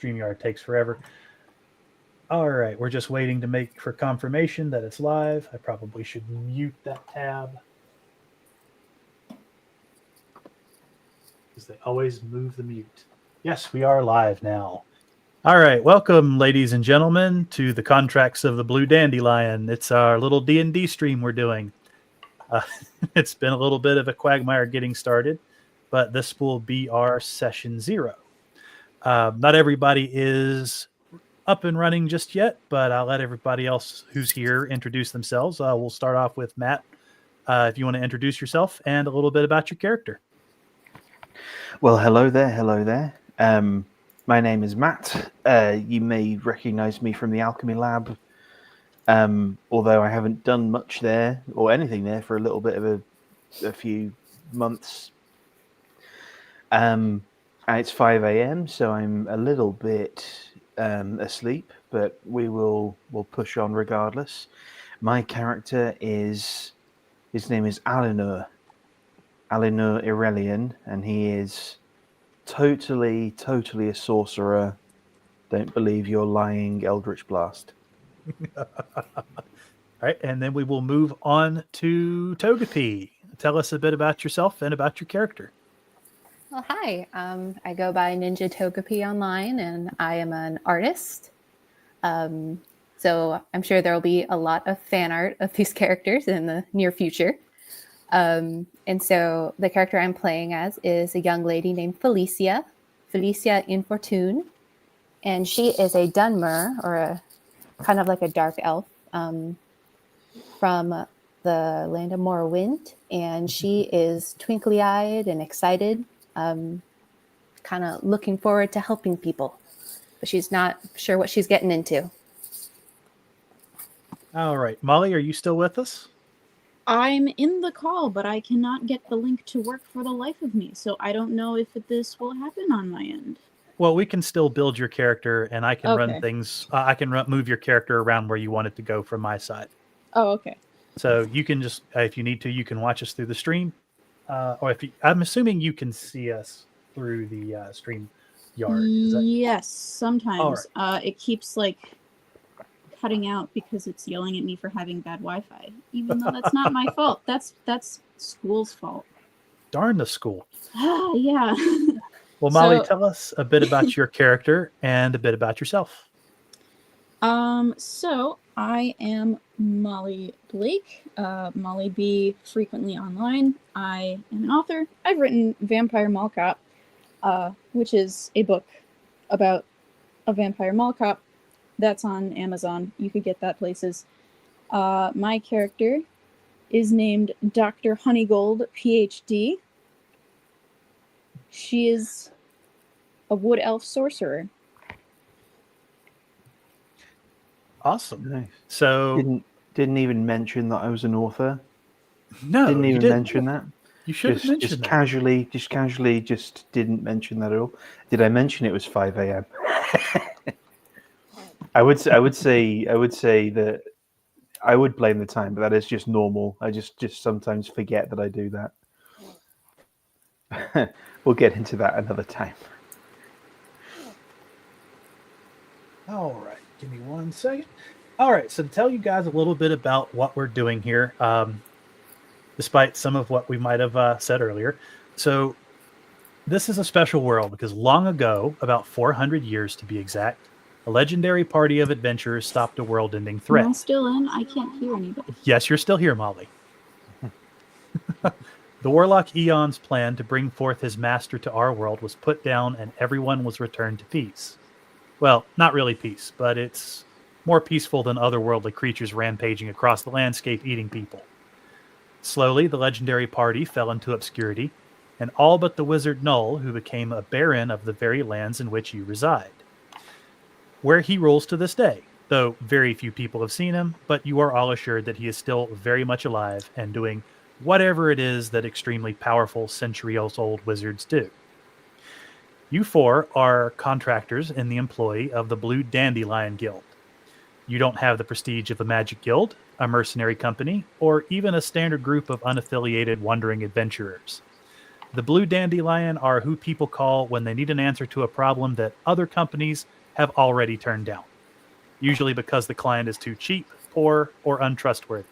StreamYard takes forever. All right, we're just waiting to make for confirmation that it's live. I probably should mute that tab because they always move the mute. Yes, we are live now. All right, welcome, ladies and gentlemen, to the Contracts of the Blue Dandelion. It's our little D&D stream we're doing. Uh, it's been a little bit of a quagmire getting started, but this will be our session 0. Not everybody is up and running just yet, but I'll let everybody else who's here introduce themselves. We'll start off with Matt. If you want to introduce yourself and a little bit about your character. Well, hello there. My name is Matt. You may recognize me from the Alchemy Lab, although I haven't done much there or anything there for a little bit of a few months. It's 5 a.m., so I'm a little bit asleep, but we'll push on regardless. My character his name is Alinur Irelian, and he is totally a sorcerer. Don't believe your lying Eldritch Blast. All right, and then we will move on to Togepi. Tell us a bit about yourself and about your character. Well, hi. I go by Ninja Togepi online, and I am an artist. So I'm sure there will be a lot of fan art of these characters in the near future. And so the character I'm playing as is a young lady named Felicia Infortune, and she is a Dunmer, or a kind of like a dark elf, from the land of Morrowind, and she is twinkly-eyed and excited, kind of looking forward to helping people, but she's not sure what she's getting into. All right, Molly, are you still with us? I'm in the call, but I cannot get the link to work for the life of me, so I don't know if this will happen on my end. Well, we can still build your character, and I can run things. I can move your character around where you want it to go from my side. Oh, okay. So you can just, if you need to, you can watch us through the stream, or I'm assuming you can see us through the stream yard. Yes, sometimes. Right. It keeps cutting out because it's yelling at me for having bad Wi-Fi, even though that's not my fault. That's school's fault. Darn the school. Yeah. Well, Molly, tell us a bit about your character and a bit about yourself. So I am Molly Blake, Molly B, frequently online. I am an author. I've written Vampire Mall Cop, which is a book about a vampire mall cop. That's on Amazon. You could get that places. My character is named Dr. Honeygold, PhD. She is a wood elf sorcerer. Awesome. Nice. So didn't even mention that I was an author. No, didn't even mention that. You should have mentioned just that. Casually, just didn't mention that at all. Did I mention it was 5 a.m.? I would say that I would blame the time, but that is just normal. I just sometimes forget that I do that. We'll get into that another time. All right, give me 1 second. All right, so to tell you guys a little bit about what we're doing here, despite some of what we might have said earlier. So this is a special world because long ago, about 400 years to be exact, a legendary party of adventurers stopped a world-ending threat. Am I still in? I can't hear anybody. Yes, you're still here, Molly. The warlock Eon's plan to bring forth his master to our world was put down and everyone was returned to peace. Well, not really peace, but it's more peaceful than otherworldly creatures rampaging across the landscape eating people. Slowly, the legendary party fell into obscurity, and all but the wizard Null, who became a baron of the very lands in which you reside, where he rules to this day, though very few people have seen him, but you are all assured that he is still very much alive and doing whatever it is that extremely powerful centuries-old wizards do. You four are contractors in the employ of the Blue Dandelion Guild. You don't have the prestige of a magic guild, a mercenary company, or even a standard group of unaffiliated wandering adventurers. The blue dandelion are who people call when they need an answer to a problem that other companies have already turned down, usually because the client is too cheap, poor, or untrustworthy.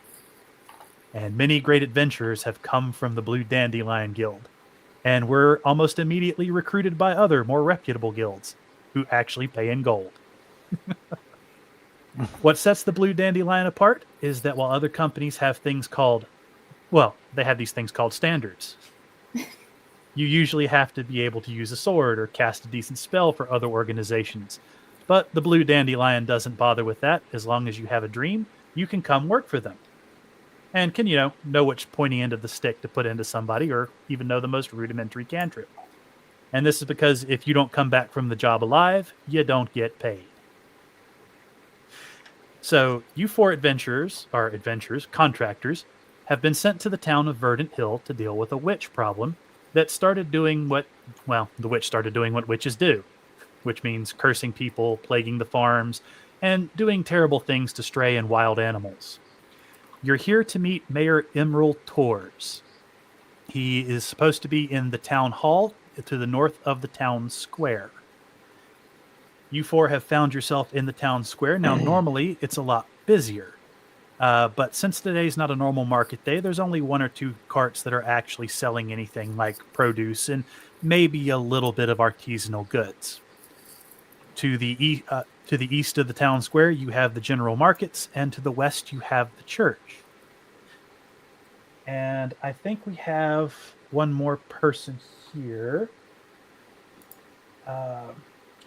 And many great adventurers have come from the Blue Dandelion Guild, and were almost immediately recruited by other, more reputable guilds who actually pay in gold. What sets the Blue Dandelion apart is that while other companies have things called, well, they have these things called standards. You usually have to be able to use a sword or cast a decent spell for other organizations. But the Blue Dandelion doesn't bother with that. As long as you have a dream, you can come work for them. And can, know which pointy end of the stick to put into somebody, or even know the most rudimentary cantrip. And this is because if you don't come back from the job alive, you don't get paid. So you four contractors, have been sent to the town of Verdant Hill to deal with a witch problem that started doing the witch started doing what witches do, which means cursing people, plaguing the farms, and doing terrible things to stray and wild animals. You're here to meet Mayor Emerald Tors. He is supposed to be in the town hall to the north of the town square. You four have found yourself in the town square. Now, normally, it's a lot busier. But since today's not a normal market day, there's only one or two carts that are actually selling anything like produce and maybe a little bit of artisanal goods. To the east of the town square, you have the general markets, and to the west, you have the church. And I think we have one more person here.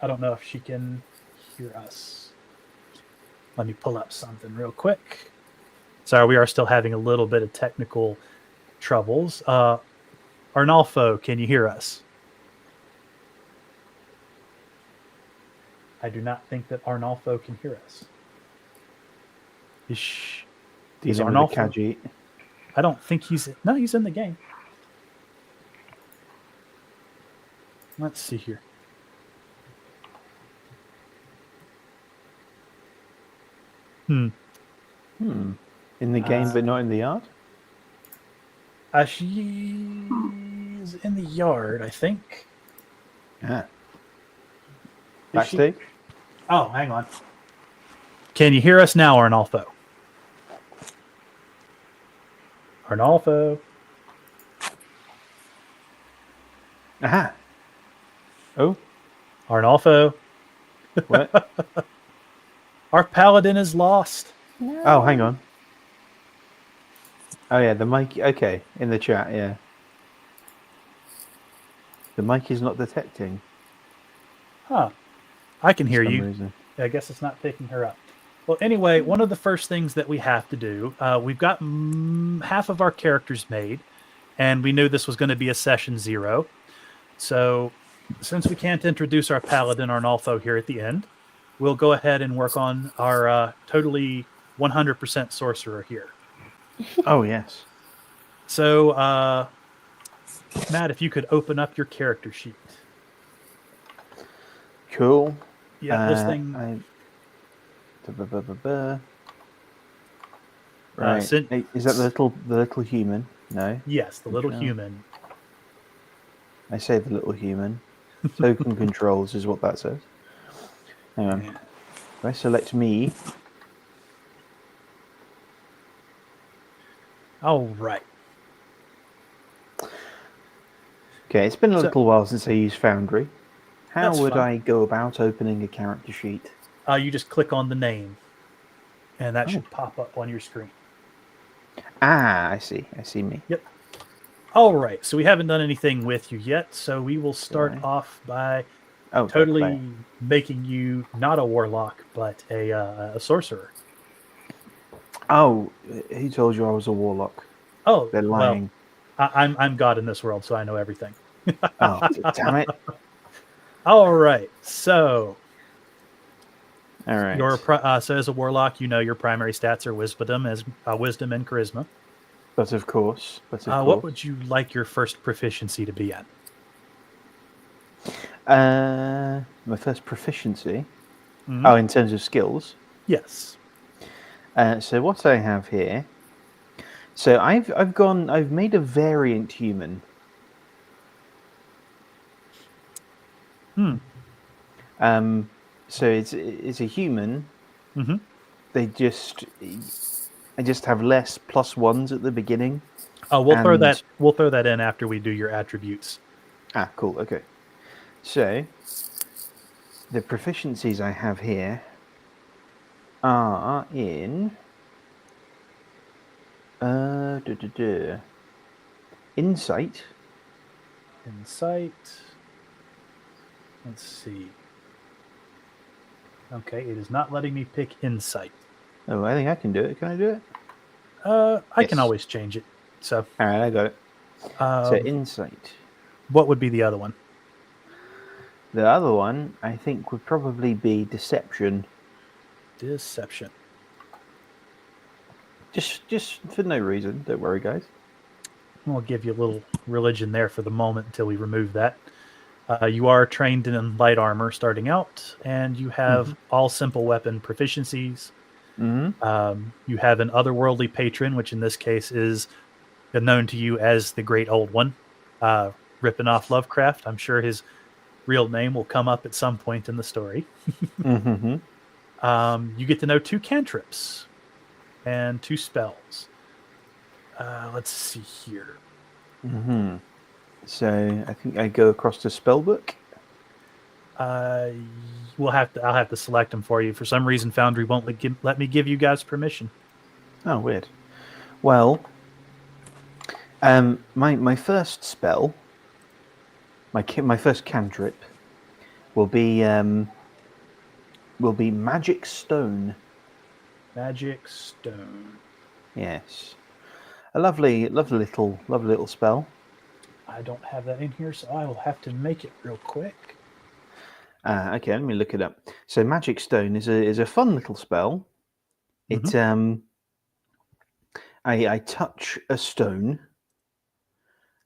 I don't know if she can hear us. Let me pull up something real quick. Sorry, we are still having a little bit of technical troubles. Arnolfo, can you hear us? I do not think that Arnolfo can hear us. Is Arnolfo? I don't think he's in the game. Let's see here. In the game, but not in the yard? She's in the yard, I think. Yeah. Backstage? Oh, hang on. Can you hear us now, Arnolfo? Arnolfo. Aha. Oh. Arnolfo. What? Our paladin is lost. No. Oh, hang on. Oh, yeah, the mic. Okay, in the chat, yeah. The mic is not detecting. Huh. I can hear for some you. reason. I guess it's not picking her up. Well, anyway, one of the first things that we have to do, we've got half of our characters made, and we knew this was going to be a session 0. So, since we can't introduce our paladin Arnolfo here at the end, we'll go ahead and work on our totally 100% sorcerer here. Oh, yes. So, Matt, if you could open up your character sheet. Cool. Yeah, this thing. Right. Hey, is that the little human? No. Yes, the little human. I say the little human. Token controls is what that says. Hang on. Yeah. If I select me. All right. Okay, it's been a little while since I used Foundry. How That's would fine. I go about opening a character sheet? You just click on the name, and that should pop up on your screen. Ah, I see. I see me. Yep. All right. So we haven't done anything with you yet, so we will start off by totally making you not a warlock, but a sorcerer. Oh, who told you I was a warlock? Oh, They're lying. Well, I'm God in this world, so I know everything. Oh, damn it! All right. So, All right. so as a warlock, your primary stats are wisdom and charisma. But of course. What would you like your first proficiency to be at? My first proficiency. Mm-hmm. Oh, in terms of skills. Yes. So what I have here. So I've made a variant human. So it's a human. Mm-hmm. They just have less +1s at the beginning. Oh, we'll throw And that in after we do your attributes. cool. Okay. So the proficiencies I have here are in insight. Insight. Let's see. Okay, it is not letting me pick insight. Oh, I think I can do it. Can I do it? I can Yes. always change it. So, All right, I got it. So insight. what would be the other one? The other one, I think, would probably be deception. Deception. Just for no reason. Don't worry, guys. We'll give you a little religion there for the moment until we remove that. You are trained in light armor starting out, and you have all simple weapon proficiencies. You have an otherworldly patron, which in this case is known to you as the Great Old One, ripping off Lovecraft. I'm sure his real name will come up at some point in the story. You get to know 2 cantrips and 2 spells. Let's see here. So I think I go across to spellbook. I'll have to select them for you. For some reason, Foundry won't let me give you guys permission. Oh, weird. Well, my first spell, my first cantrip, will be magic stone. Magic stone. Yes, a lovely little spell. I don't have that in here, so I will have to make it real quick. Okay, let me look it up. So magic stone is a fun little spell. It I touch a stone.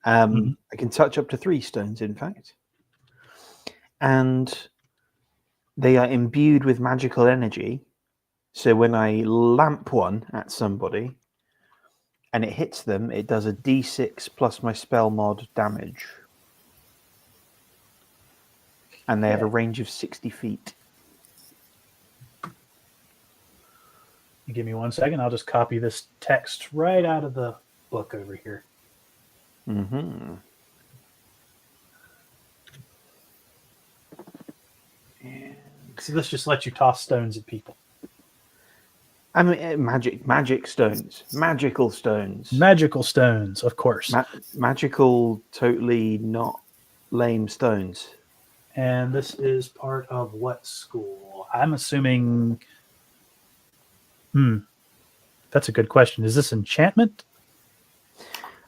I can touch up to 3 stones, in fact, and they are imbued with magical energy. So when I lamp one at somebody and it hits them, it does a d6 plus my spell mod damage. And they have a range of 60 feet. Give me 1 second. I'll just copy this text right out of the book over here. And see, this just lets you toss stones at people. I mean, magic stones, magical stones, Magical stones, of course. magical, totally not lame stones. And this is part of what school? I'm assuming. That's a good question. Is this enchantment?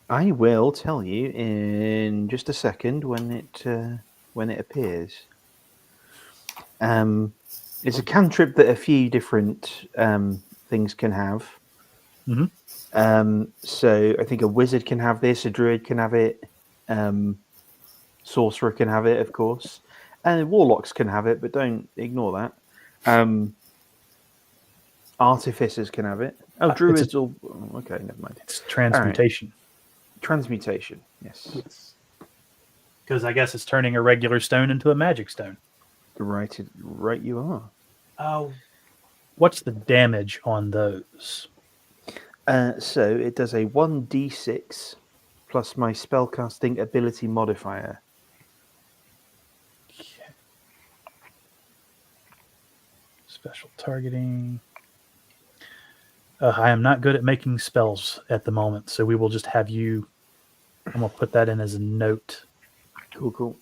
I will tell you in just a second when it appears. It's a cantrip that a few different things can have. So I think a wizard can have this, a druid can have it, sorcerer can have it, of course, and warlocks can have it, but don't ignore that. Artificers can have it. Oh, druids all okay, never mind. It's transmutation. Right. Transmutation, yes. Because I guess it's turning a regular stone into a magic stone. Right you are. Oh, what's the damage on those? So it does a 1d6 plus my spellcasting ability modifier. Okay. Special targeting. I am not good at making spells at the moment, so we will just have you. I'm going to put that in as a note. Cool.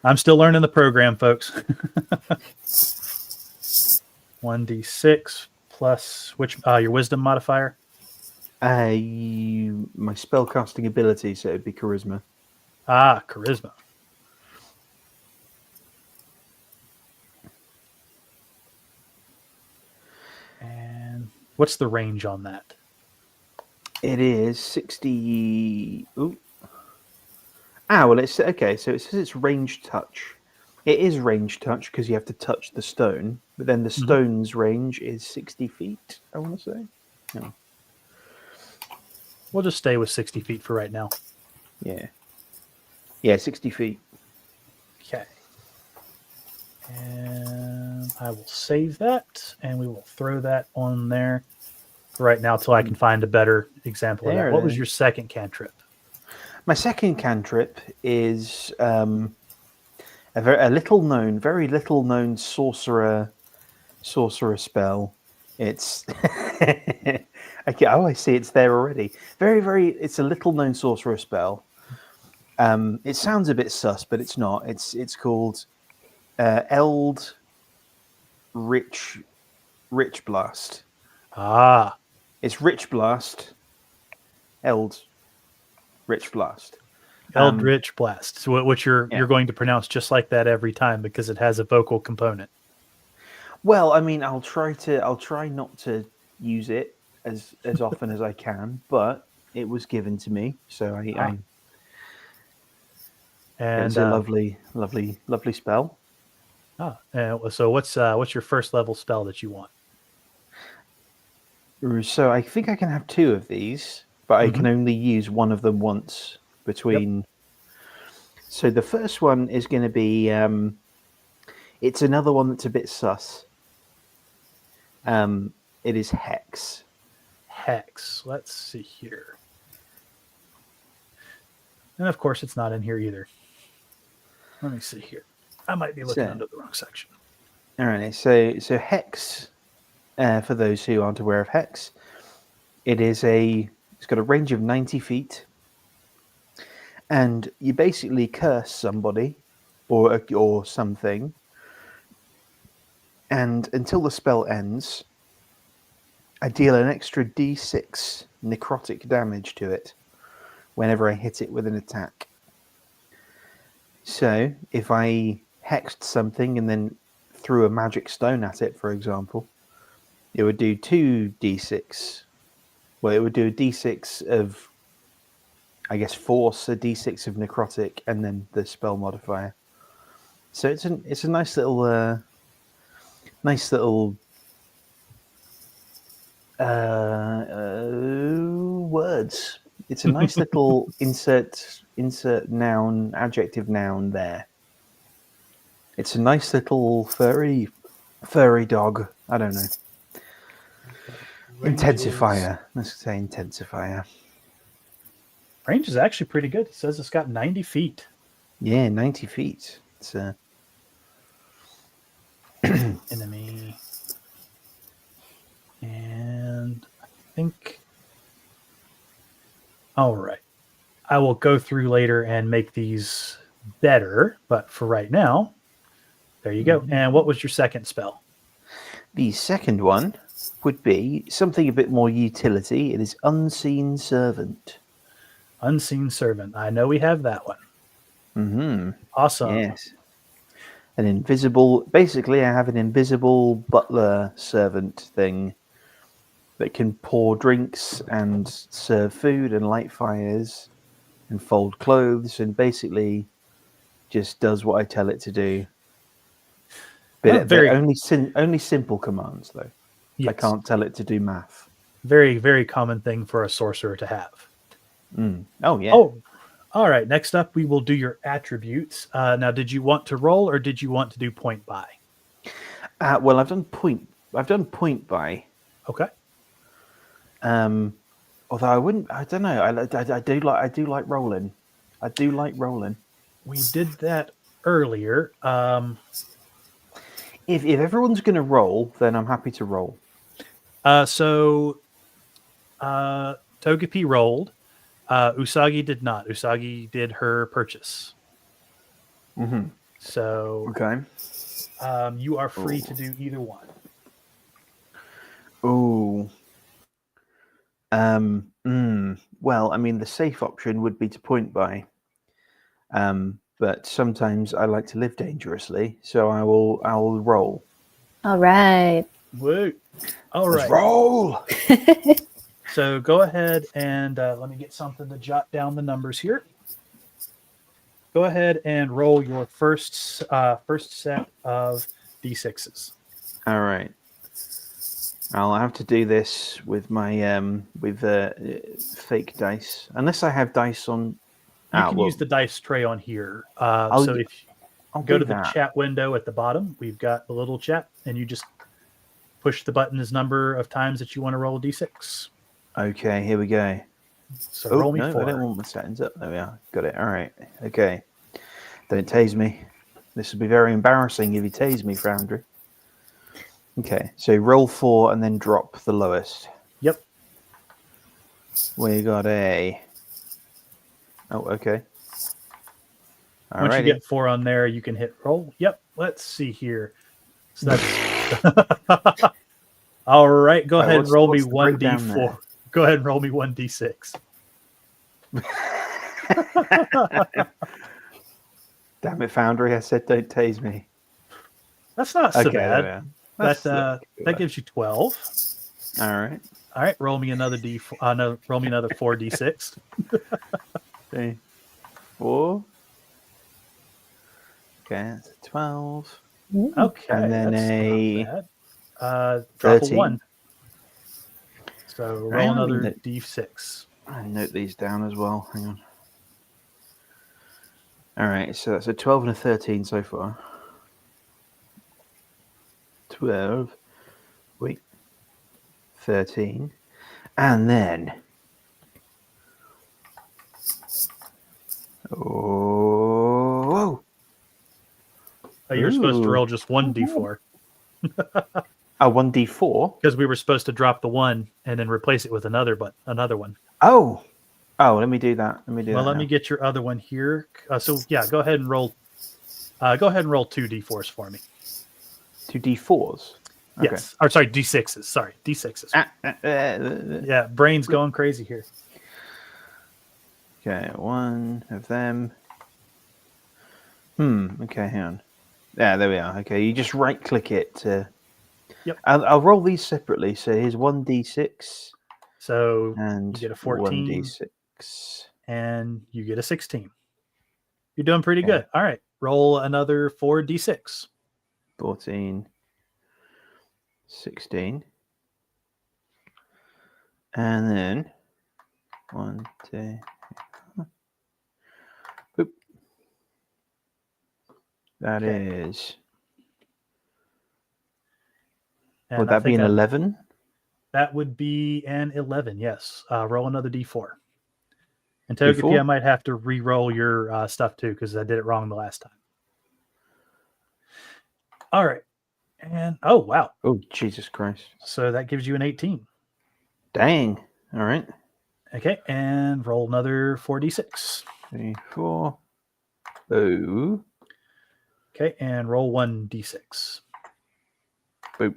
I'm still learning the program, folks. 1d6 plus which your wisdom modifier? My spellcasting ability, so it'd be charisma. Charisma. And what's the range on that? It is 60. Ooh. Well, it's okay. So it says it's range touch. It is range touch because you have to touch the stone, but then the stone's range is 60 feet, I want to say. No. We'll just stay with 60 feet for right now. Yeah, 60 feet. Okay. And I will save that, and we will throw that on there for right now till I can find a better example of There that. it What was is. your second cantrip? My second cantrip is a little known, very little known sorcerer spell. It's I see it's there already. It's a little known sorcerer spell. It sounds a bit sus, but it's not. It's called Eld Rich Blast. Ah, It's Rich Blast, Eld Rich Blast. Eldritch Blast. So which you're Yeah. going to pronounce just like that every time because it has a vocal component. Well, I mean, I'll try not to use it as often as I can, but it was given to me, so Ah. And it's a lovely spell. so what's your first level spell that you want? So I think I can have two of these, but I Mhm. can only use one of them once between. So the first one is going to be it's another one that's a bit sus. It is Hex. Hex. Let's see here. And of course, it's not in here either. Let me see here. I might be looking So, under the wrong section. all right. So Hex, for those who aren't aware of Hex, it's got a range of 90 feet, and you basically curse somebody or something, and until the spell ends, I deal an extra d6 necrotic damage to it whenever I hit it with an attack. So if I hexed something and then threw a magic stone at it, for example, it would do 2d6. Well, it would do a d6 of, I guess, force, a d6 of necrotic, and then the spell modifier. So it's a nice little words. It's a nice little insert noun, adjective noun there. It's a nice little furry dog. I don't know. Intensifier. Let's say intensifier. Range is actually pretty good. It says it's got 90 feet. Yeah, 90 feet. It's Enemy. And I think. All right. I will go through later and make these better, but for right now, there you go. And what was your second spell? The second one would be something a bit more utility. It is Unseen Servant. Unseen Servant. I know we have that one. Mm-hmm. Awesome. Yes. Basically, I have an invisible butler servant thing that can pour drinks and serve food and light fires and fold clothes and basically just does what I tell it to do. But only simple commands, though. Yes. I can't tell it to do math. Very, very common thing for a sorcerer to have. Oh, yeah. Oh, all right. Next up, we will do your attributes. Now, did you want to roll or did you want to do point by? Well, I've done point by. Okay. Although I wouldn't. I don't know. I do like rolling. I do like rolling. We did that earlier. If everyone's going to roll, then I'm happy to roll. So Togepi rolled. Usagi did not. Usagi did her purchase. Mm-hmm. So Okay. You are free to do either one. Ooh. Well, I mean, the safe option would be to point by. But sometimes I like to live dangerously, so I will roll. All right. Woo. All Let's right. roll. So go ahead and let me get something to jot down the numbers here. Go ahead and roll your first set of d6s. All right. I'll have to do this with my fake dice, unless I have dice on. You can use the dice tray on here. I'll Go do to the that. chat window at the bottom. We've got the little chat, and you just push the button as number of times that you want to roll a d6. Okay, here we go. So Oh, roll me no, I 4. don't want my settings up. There we are. Got it. All right. Okay. Don't tase me. This will be very embarrassing if you tase me, Foundry. Okay, so roll 4 and then drop the lowest. Yep. We got a... Oh, okay. Once you Alrighty. get 4 on there, you can hit roll. Yep. Let's see here. So that's all right. Go ahead and roll me what's the breakdown 1d4. there? Go ahead and roll me 1d6. Damn it, Foundry! I said don't tase me. That's not so Okay, there we bad. are. That gives you 12. All right. All right, roll me another d4. No, roll me another 4d6. 3, 4. Okay, that's a 12. Okay, And then that's a not bad. Drop 13. a 1. So roll Hang on, another d6. I note these down as well. Hang on. All right, so that's a 12 and a 13 so far. 12. Wait. 13. And then... Oh. You're supposed to Ooh. roll just 1d4 Oh, 1d4? because we were supposed to drop the 1 and then replace it with another one. Oh. Oh, let me do that. Let me get your other one here. So yeah, go ahead and roll 2 d4s for me. 2 d4s? Okay. Yes. Or sorry, d6s. Sorry, d6s. Yeah, brain's going crazy here. Okay, 1 of them. Okay, hang on. Yeah, there we are. Okay, you just right-click it to... Yep. I'll roll these separately. So here's 1d6 So and you get a 14 1d6. and you get a 16. You're doing pretty Okay. good. All right, roll another 4d6. 14, 16. And then 1, 2... Boop. That is... And Would I that be think an 11? that would be an 11, yes. Roll another d4. And D4? Togepi, I might have to re-roll your stuff too because I did it wrong the last time. All right. And, oh, wow. Oh, Jesus Christ. So that gives you an 18. Dang. All right. Okay, and roll another 4d6. 3, 4. Oh. Okay, and roll 1d6. Boop.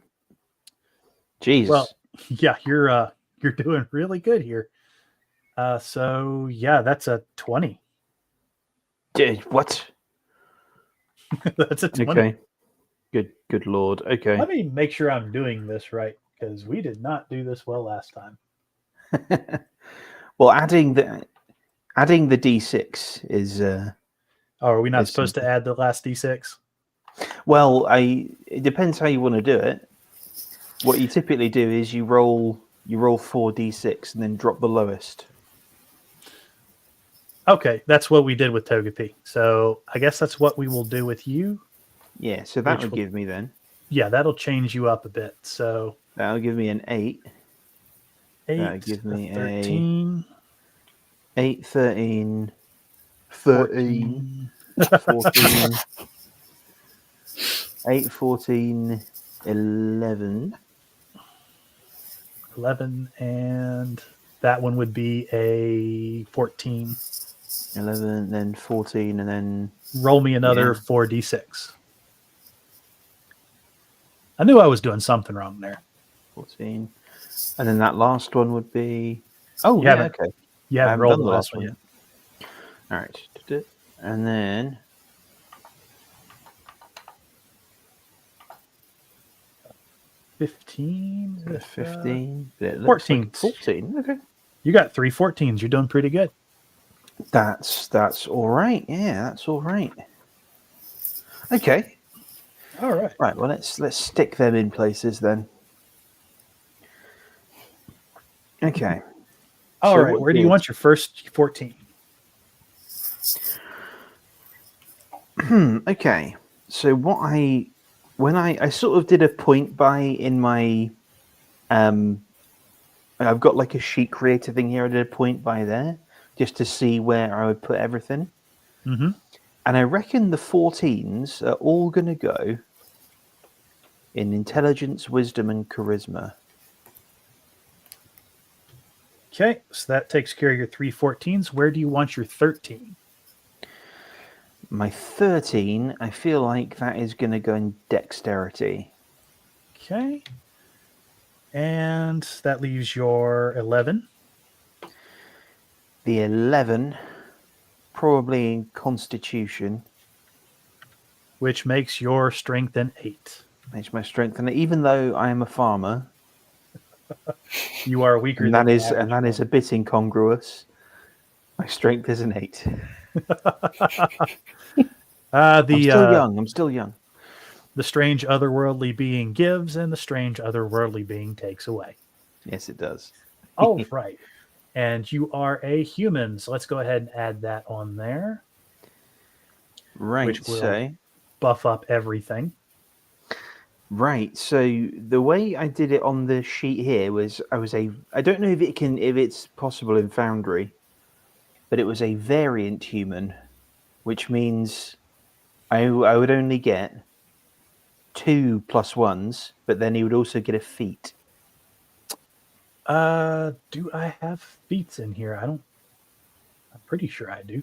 Jesus. Well, yeah, you're doing really good here. So yeah, that's a 20. What? That's a 20. Okay. Good lord. Okay. Let me make sure I'm doing this right because we did not do this well last time. Well, adding the d6 is Oh, are we not It's supposed to add the last d6? well, it depends how you want to do it. What you typically do is you roll 4d6 and then drop the lowest. Okay, that's what we did with Togepi. So I guess that's what we will do with you. Yeah, so that Which would will- give me then. Yeah, that'll change you up a bit. So That'll give me an 8. 8, That'll give me 13, 8, 13, 13, 14, 8, 14, 11. 11, and that one would be a 14. 11, then 14, and then... Roll me another 4d6. I knew I was doing something wrong there. 14. And then that last one would be... Oh, You yeah, haven't- okay. You I haven't haven't rolled done the last one yet. All right. And then... 15? 15. It looks 14. like 14. Okay. You got 3 14s. You're doing pretty good. That's all right. Yeah, that's all right. Okay. All right. Right. Well, let's stick them in places then. Okay. All So right. what Where do you did- want your first 14? Okay. So when I sort of did a point buy in my, I've got like a sheet creator thing here. I did a point buy there just to see where I would put everything. Mm-hmm. And I reckon the 14s are all going to go in intelligence, wisdom, and charisma. Okay, so that takes care of your 3 14s. Where do you want your 13? My 13, I feel like that is going to go in dexterity. Okay. And that leaves your 11. The 11, probably in constitution. Which makes your strength an 8. Makes my strength, and even though I am a farmer, You are weaker and than the that average is a one. bit incongruous, my strength is an 8. I'm still young. I'm still young. The strange otherworldly being gives, and the strange otherworldly being takes away. Yes, it does. All right. And you are a human, so let's go ahead and add that on there, Right. which will So buff up everything. right. So the way I did it on the sheet here was I don't know if it's possible in Foundry, but it was a variant human, which means I would only get 2 +1s, but then he would also get a feat. Do I have feats in here? I'm pretty sure I do.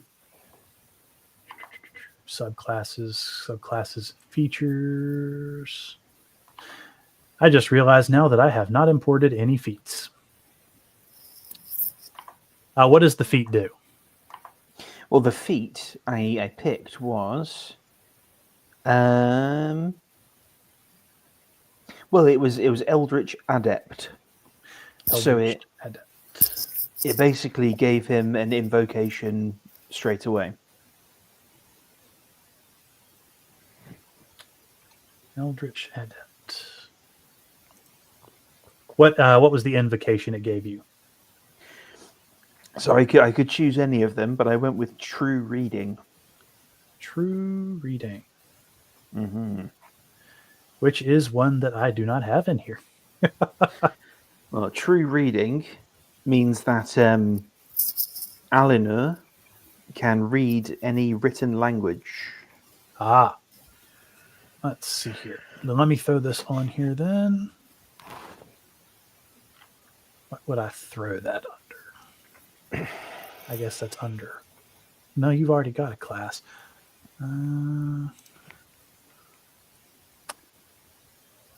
Subclasses, features. I just realized now that I have not imported any feats. What does the feat do? Well, the feat I picked was, well, it was Eldritch Adept. So Eldritch Adept. it basically gave him an invocation straight away. Eldritch Adept. What was the invocation it gave you? So I could choose any of them, but I went with True Reading. True Reading. Mm-hmm. Which is one that I do not have in here. Well, True Reading means that Alinur can read any written language. Ah. Let's see here. Then let me throw this on here then. What would I throw that under? I guess that's under. No, you've already got a class. Now,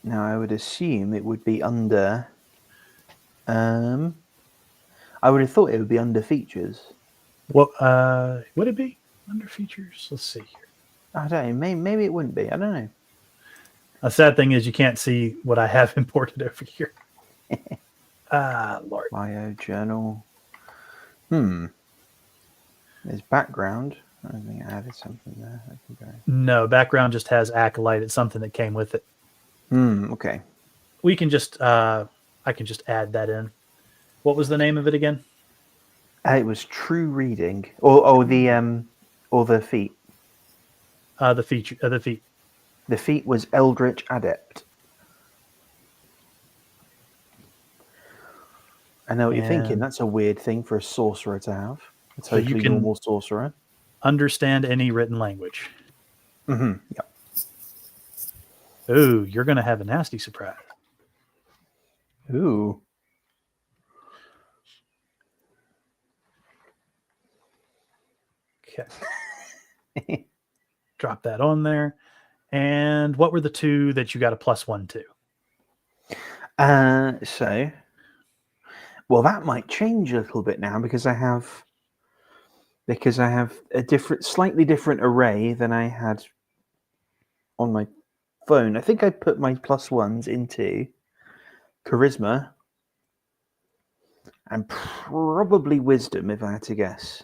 I would assume it would be under. I would have thought it would be under features. What would it be under features? Let's see here. I don't know. Maybe it wouldn't be. I don't know. A sad thing is you can't see what I have imported over here. Lord. Bio journal. There's background. I don't think I added something there. I can go. No, background just has Acolyte. It's something that came with it. Okay. We can just I can just add that in. What was the name of it again? It was True Reading, or the feat. The feature. The feat. The feat was Eldritch Adept. I know what you're thinking. And- That's a weird thing for a sorcerer to have. A So you totally can- normal sorcerer. Understand any written language. Mm-hmm. Yeah. Ooh, you're going to have a nasty surprise. Ooh. Okay. Drop that on there. And what were the two that you got a +1 to? Well, that might change a little bit now because I have a slightly different array than I had on my phone. I think I put my +1s into charisma and probably wisdom, if I had to guess.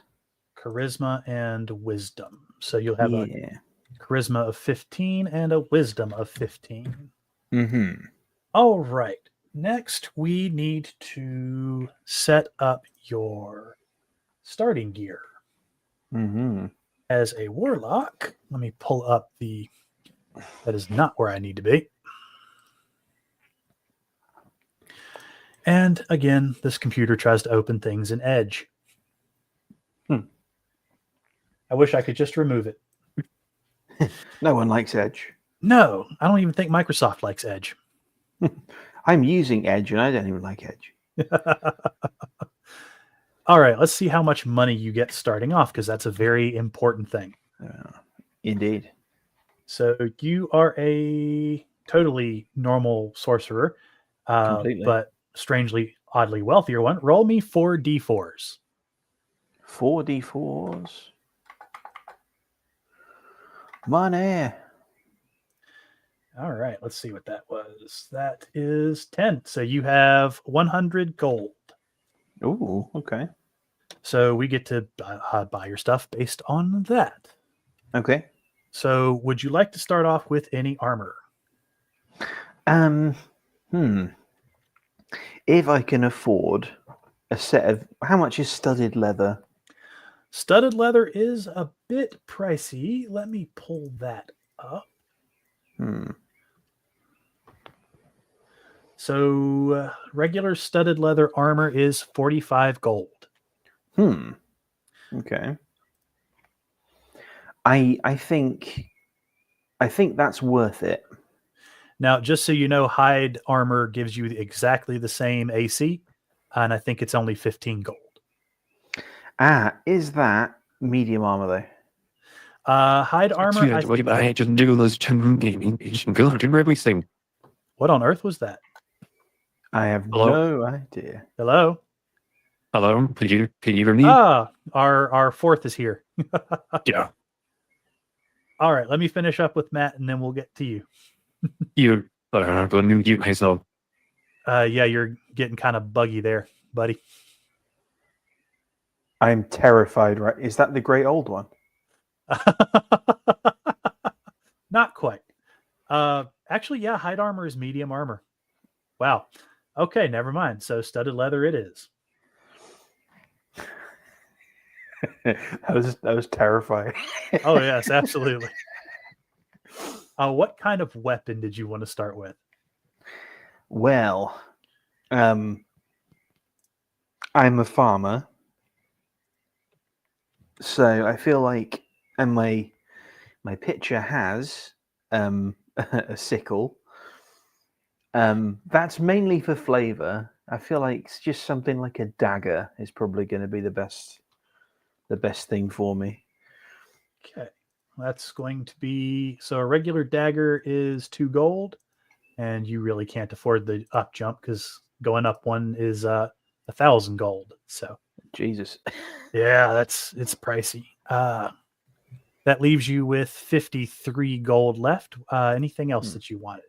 Charisma and wisdom. So you'll have a Yeah. charisma of 15 and a wisdom of 15. Mm-hmm. All right. Next, we need to set up your starting gear. Mm-hmm. as a warlock, let me pull up the. That is not where I need to be. And again, this computer tries to open things in Edge. I wish I could just remove it. No one likes Edge. No, I don't even think Microsoft likes Edge. I'm using Edge, and I don't even like Edge. All right, let's see how much money you get starting off, because that's a very important thing. Indeed. So you are a totally normal sorcerer, Completely. but strangely, oddly wealthier one. Roll me 4d4s. 4d4s. Money. All right, let's see what that was. That is 10. So you have 100 gold. Ooh, okay. So we get to buy your stuff based on that. Okay. So would you like to start off with any armor? If I can afford a set of, how much is studded leather? Studded leather is a bit pricey. Let me pull that up. So regular studded leather armor is 45 gold. Okay. I think that's worth it. Now, just so you know, hide armor gives you exactly the same AC, and I think it's only 15 gold. Is that medium armor though? Hide armor. What on earth was that? I have Hello? no idea. Hello? Hello? Can you hear me? Our fourth is here. Yeah. All right, let me finish up with Matt, and then we'll get to you. You going to mute myself. Yeah, you're getting kind of buggy there, buddy. I'm terrified, right? Is that the great old one? Not quite. Actually, yeah, hide armor is medium armor. Wow. Okay, never mind. So studded leather it is. that was terrifying. Oh, yes, absolutely. What kind of weapon did you want to start with? Well, I'm a farmer, so I feel like, and my picture has a sickle. That's mainly for flavor. I feel like it's just something like a dagger is probably going to be the best thing for me. Okay, that's going to be so a regular dagger is 2 gold, and you really can't afford the up jump because going up one is 1,000 gold. So Jesus. yeah, it's pricey. That leaves you with 53 gold left. Anything else that you wanted?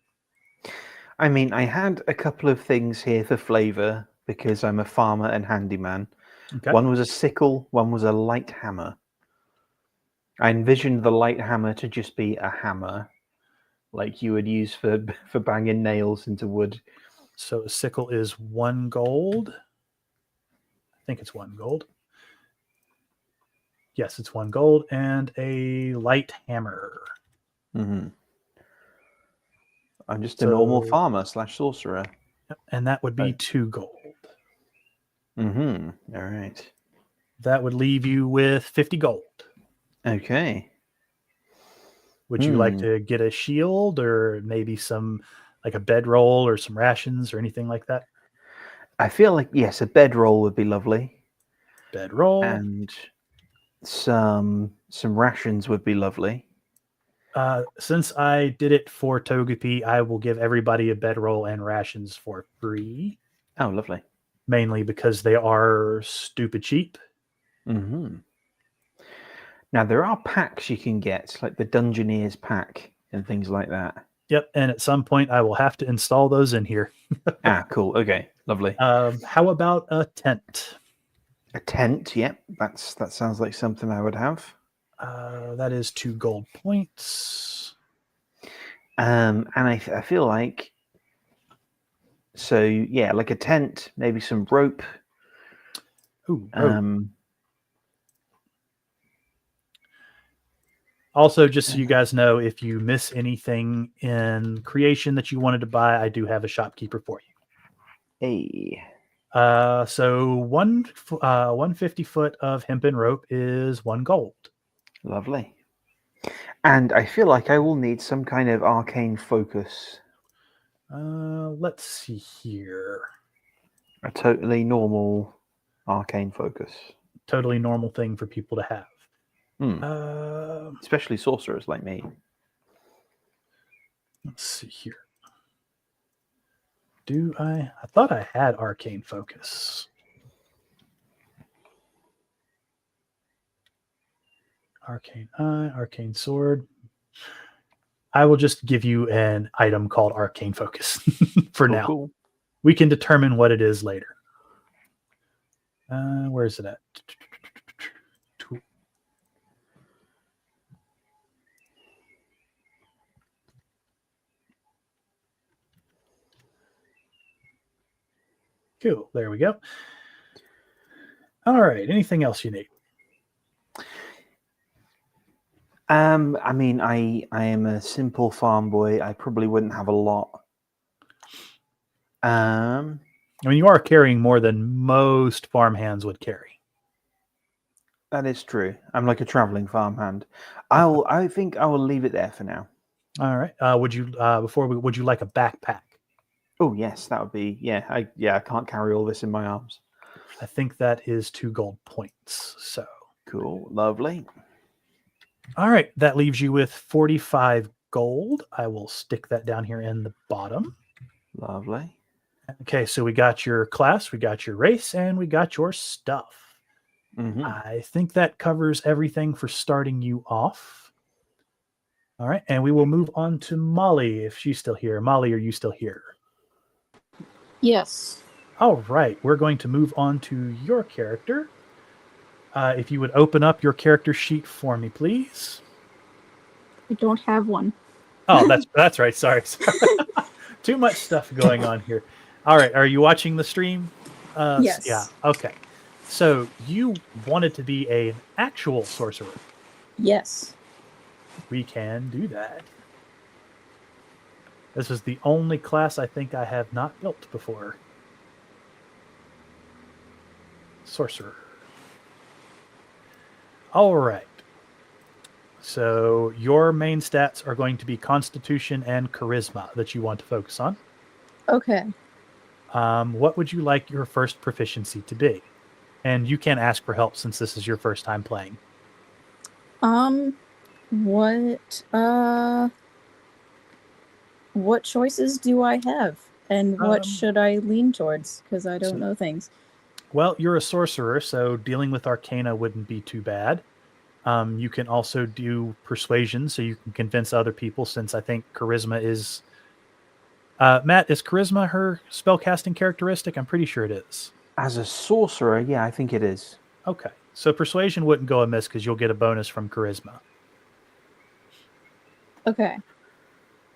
I mean, I had a couple of things here for flavor because I'm a farmer and handyman. Okay. One was a sickle, one was a light hammer. I envisioned the light hammer to just be a hammer, like you would use for banging nails into wood. So a sickle is 1 gold. I think it's 1 gold. Yes, it's 1 gold, and a light hammer. Mm-hmm. I'm just a normal farmer / sorcerer. And that would be 2 gold. Mm-hmm. All right. That would leave you with 50 gold. Okay. Would you like to get a shield or maybe some, like a bedroll or some rations or anything like that? I feel like, yes, a bedroll would be lovely. Bedroll. And some rations would be lovely. Since I did it for Togepi, I will give everybody a bedroll and rations for free. Oh, lovely. Mainly because they are stupid cheap. Mm-hmm. Now, there are packs you can get, like the Dungeoneers pack and things like that. Yep, and at some point I will have to install those in here. Cool. Okay, lovely. How about a tent? A tent, yep. That sounds like something I would have. That is 2 gold points. And I feel like, so yeah, like a tent, maybe some rope. Ooh, rope. Also, just so you guys know, if you miss anything in creation that you wanted to buy, I do have a shopkeeper for you. Hey. So 150 foot of hempen rope is 1 gold. Lovely. And I feel like I will need some kind of arcane focus. Let's see here. A totally normal arcane focus. Totally normal thing for people to have. Especially sorcerers like me. Let's see here. I thought I had arcane focus. Arcane eye, arcane sword. I will just give you an item called arcane focus for now. Cool. We can determine what it is later. Where is it at? Tool. Cool. There we go. All right. Anything else you need? I mean, I am a simple farm boy. I probably wouldn't have a lot. I mean, you are carrying more than most farmhands would carry. That is true. I'm like a traveling farmhand. I think I will leave it there for now. All right. Would you would you like a backpack? Oh yes, that would be I can't carry all this in my arms. I think that is 2 gold points. So Cool, lovely. all right, that leaves you with 45 gold. I will stick that down here in the bottom. Lovely. Okay, so we got your class, we got your race, and we got your stuff. Mm-hmm. I think that covers everything for starting you off. All right, and we will move on to Molly if she's still here. Molly, are you still here? Yes. All right, we're going to move on to your character. If you would open up your character sheet for me, please. I don't have one. Oh, that's right. Sorry. Too much stuff going on here. All right, are you watching the stream? Yes. Yeah. Okay. So you wanted to be an actual sorcerer. Yes. We can do that. This is the only class I think I have not built before. Sorcerer. All right. So your main stats are going to be Constitution and Charisma that you want to focus on. Okay. What would you like your first proficiency to be? And you can ask for help since this is your first time playing. What choices do I have? And what should I lean towards? Because I don't know things. Well, you're a sorcerer, so dealing with Arcana wouldn't be too bad. You can also do Persuasion, so you can convince other people, since I think Charisma is... Matt, is Charisma her spellcasting characteristic? I'm pretty sure it is. As a sorcerer, yeah, I think it is. Okay, so Persuasion wouldn't go amiss because you'll get a bonus from Charisma. Okay.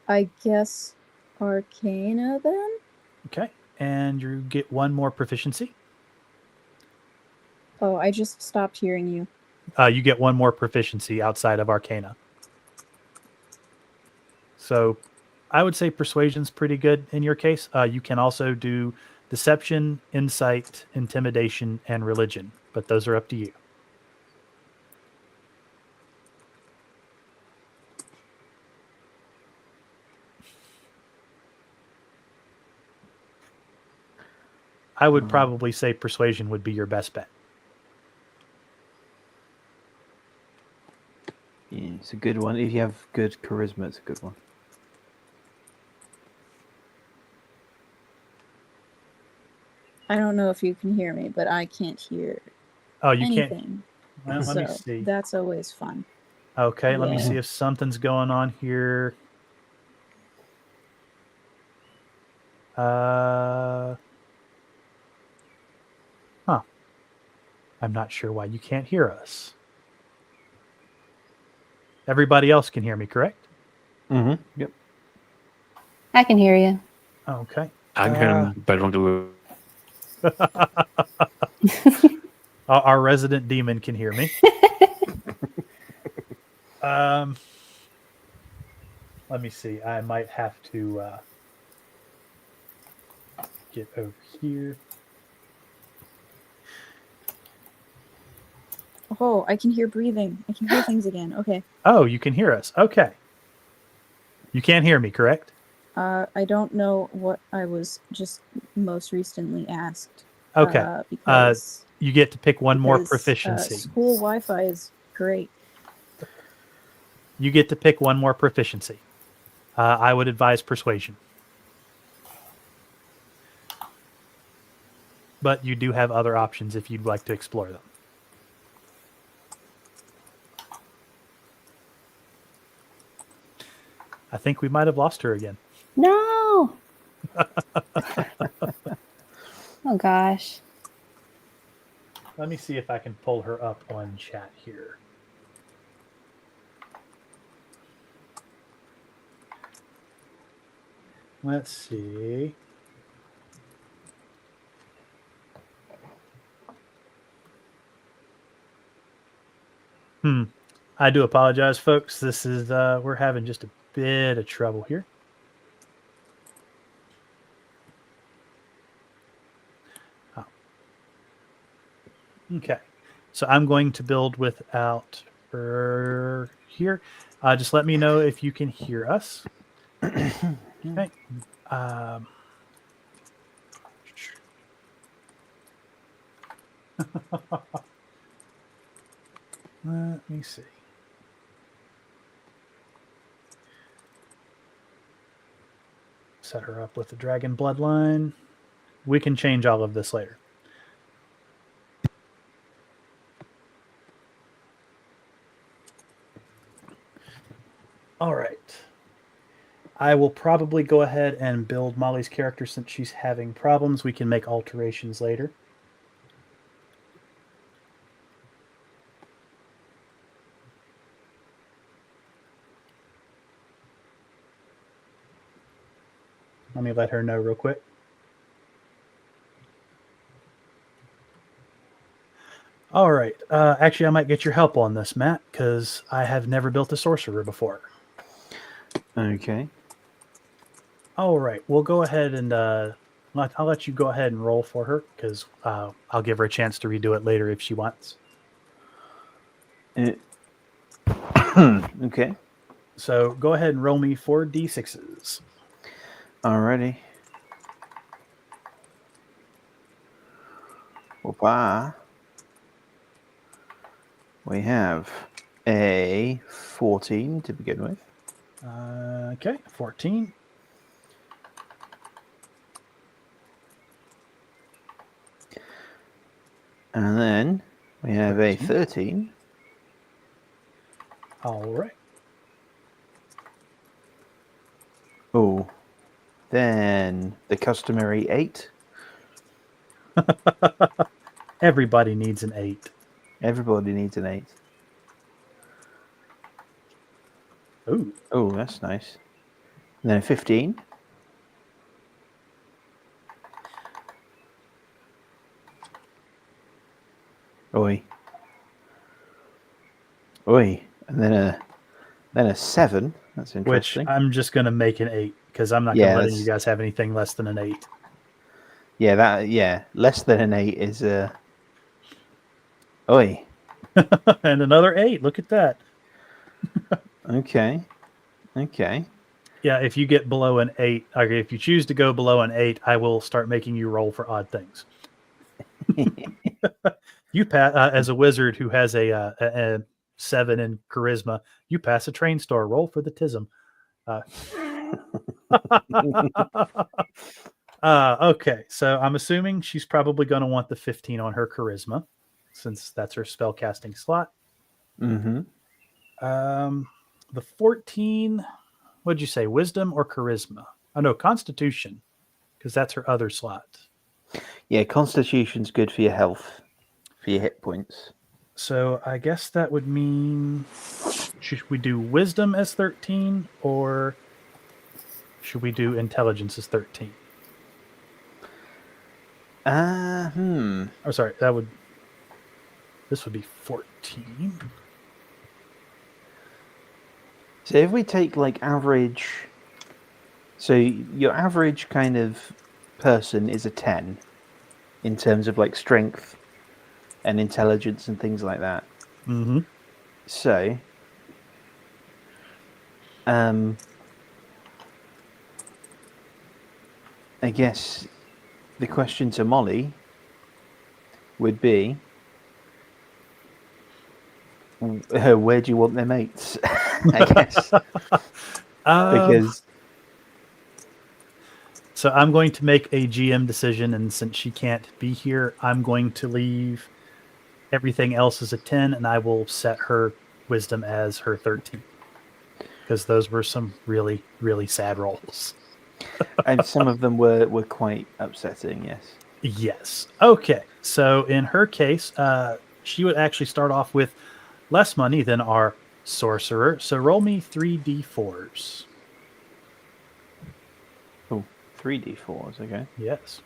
I guess Arcana then? Okay, and you get 1 more proficiency. Oh, I just stopped hearing you. You get 1 more proficiency outside of Arcana. So I would say Persuasion's pretty good in your case. You can also do Deception, Insight, Intimidation, and Religion, but those are up to you. I would probably say Persuasion would be your best bet. Yeah, it's a good one. If you have good charisma, it's a good one. I don't know if you can hear me, but I can't hear Oh, you anything. can't. Well, so let me see. That's always fun. Okay, let me Yeah. see if something's going on here. I'm not sure why you can't hear us. Everybody else can hear me, correct? Mm-hmm. Yep. I can hear you. Okay. I can, but I don't do it. Our resident demon can hear me. Um, let me see. I might have to get over here. Oh, I can hear breathing. I can hear things again. Okay. Oh, you can hear us. Okay. You can't hear me, correct? I don't know what I was just most recently asked. Okay. Because You get to pick one more proficiency. school Wi-Fi is great. You get to pick one more proficiency. I would advise persuasion. But you do have other options if you'd like to explore them. I think we might have lost her again. No. Oh gosh. Let me see if I can pull her up on chat here. Let's see. I do apologize, folks. This is we're having just a bit of trouble here. Oh. Okay, so I'm going to build without her here. Just let me know if you can hear us. Okay. Let me see. Set her up with the dragon bloodline. We can change all of this later. All right. I will probably go ahead and build Molly's character since she's having problems. We can make alterations later. Let me let her know real quick. All right. Actually, I might get your help on this, Matt, because I have never built a sorcerer before. Okay. All right. We'll go ahead and I'll let you go ahead and roll for her because I'll give her a chance to redo it later if she wants. Okay. So go ahead and roll me 4 d6s. Alrighty. Whoopah. We have a 14 to begin with. Okay, 14. And then we have a 13. All right. Oh, then the customary 8. Everybody needs an 8. Everybody needs an 8. Ooh. Oh, that's nice. And then a 15. Oi. Oi. And then a 7. That's Which interesting. I'm just going to make an 8 because I'm not Yeah, going to let you that's- guys have anything less than an 8. Yeah, less than an 8 is Oi. And another 8. Look at that. Okay. Yeah, if you get below an 8, okay, if you choose to go below an 8, I will start making you roll for odd things. You pass as a wizard who has a 7 in charisma. You pass a train store. Roll for the tism. Okay, so I'm assuming she's probably going to want the 15 on her charisma, since that's her spell casting slot. Mm-hmm. The 14. What'd you say? Wisdom or charisma? Oh no, Constitution, because that's her other slot. Yeah, Constitution's good for your health, for your hit points. So I guess that would mean should we do Wisdom as 13 or should we do Intelligence as 13? Oh, sorry, this would be 14. So if we take like average, so your average kind of person is a 10 in terms of like strength and intelligence and things like that. Mm-hmm. So, I guess the question to Molly would be, where do you want their mates? I guess because So I'm going to make a GM decision, and since she can't be here, I'm going to leave everything else as a 10, and I will set her wisdom as her 13. Because those were some really, really sad rolls. and some of them were quite upsetting. Yes. Yes. Okay. So in her case, she would actually start off with less money than our sorcerer. So roll me 3d4s. Oh, 3d4s. Okay. Yes.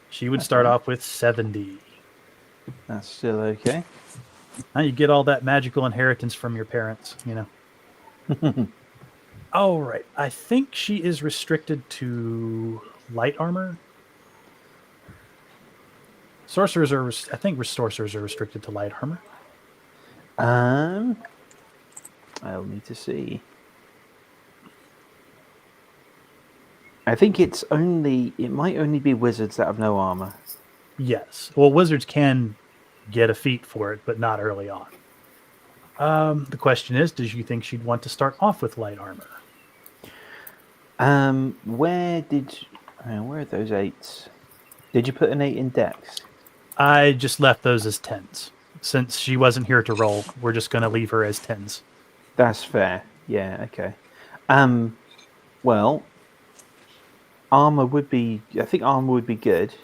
She would That's start right. off with 70. That's still okay. Now you get all that magical inheritance from your parents, you know. All right. I think she is restricted to light armor. Sorcerers are, I think sorcerers are restricted to light armor. I'll need to see. I think it might only be wizards that have no armor. Yes. Well, wizards can get a feat for it, but not early on. The question is, does you think she'd want to start off with light armor? Where are those 8s? Did you put an 8 in Dex? I just left those as 10s. Since she wasn't here to roll, we're just going to leave her as 10s. That's fair. Yeah, okay. Well, armor would be. I think armor would be good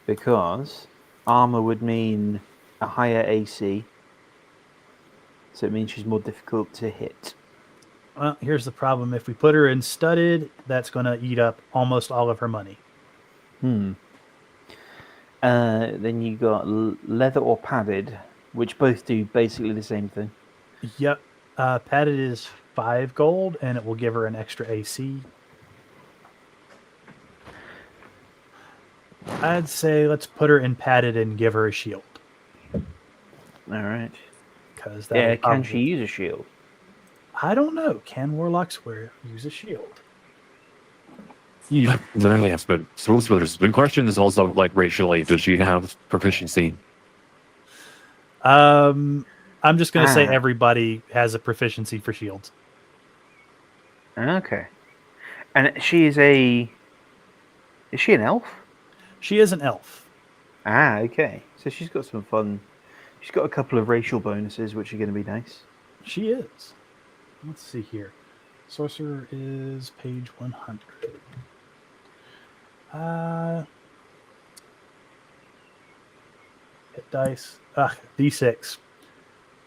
because armor would mean a higher AC, so it means she's more difficult to hit. Well, here's the problem. If we put her in studded, that's going to eat up almost all of her money. Then you got leather or padded, which both do basically the same thing. Yep. Padded is 5 gold, and it will give her an extra AC. I'd say let's put her in padded and give her a shield. All right. Because Yeah, can she use a shield? I don't know. Can warlocks use a shield? Yeah, literally yes, but the question is also like racially, does she have proficiency? I'm just going to say everybody has a proficiency for shields. Okay. And is she an elf? She is an elf. Okay. So she's got some fun. She's got a couple of racial bonuses, which are going to be nice. She is. Let's see here. Sorcerer is page 100. Hit dice. D6.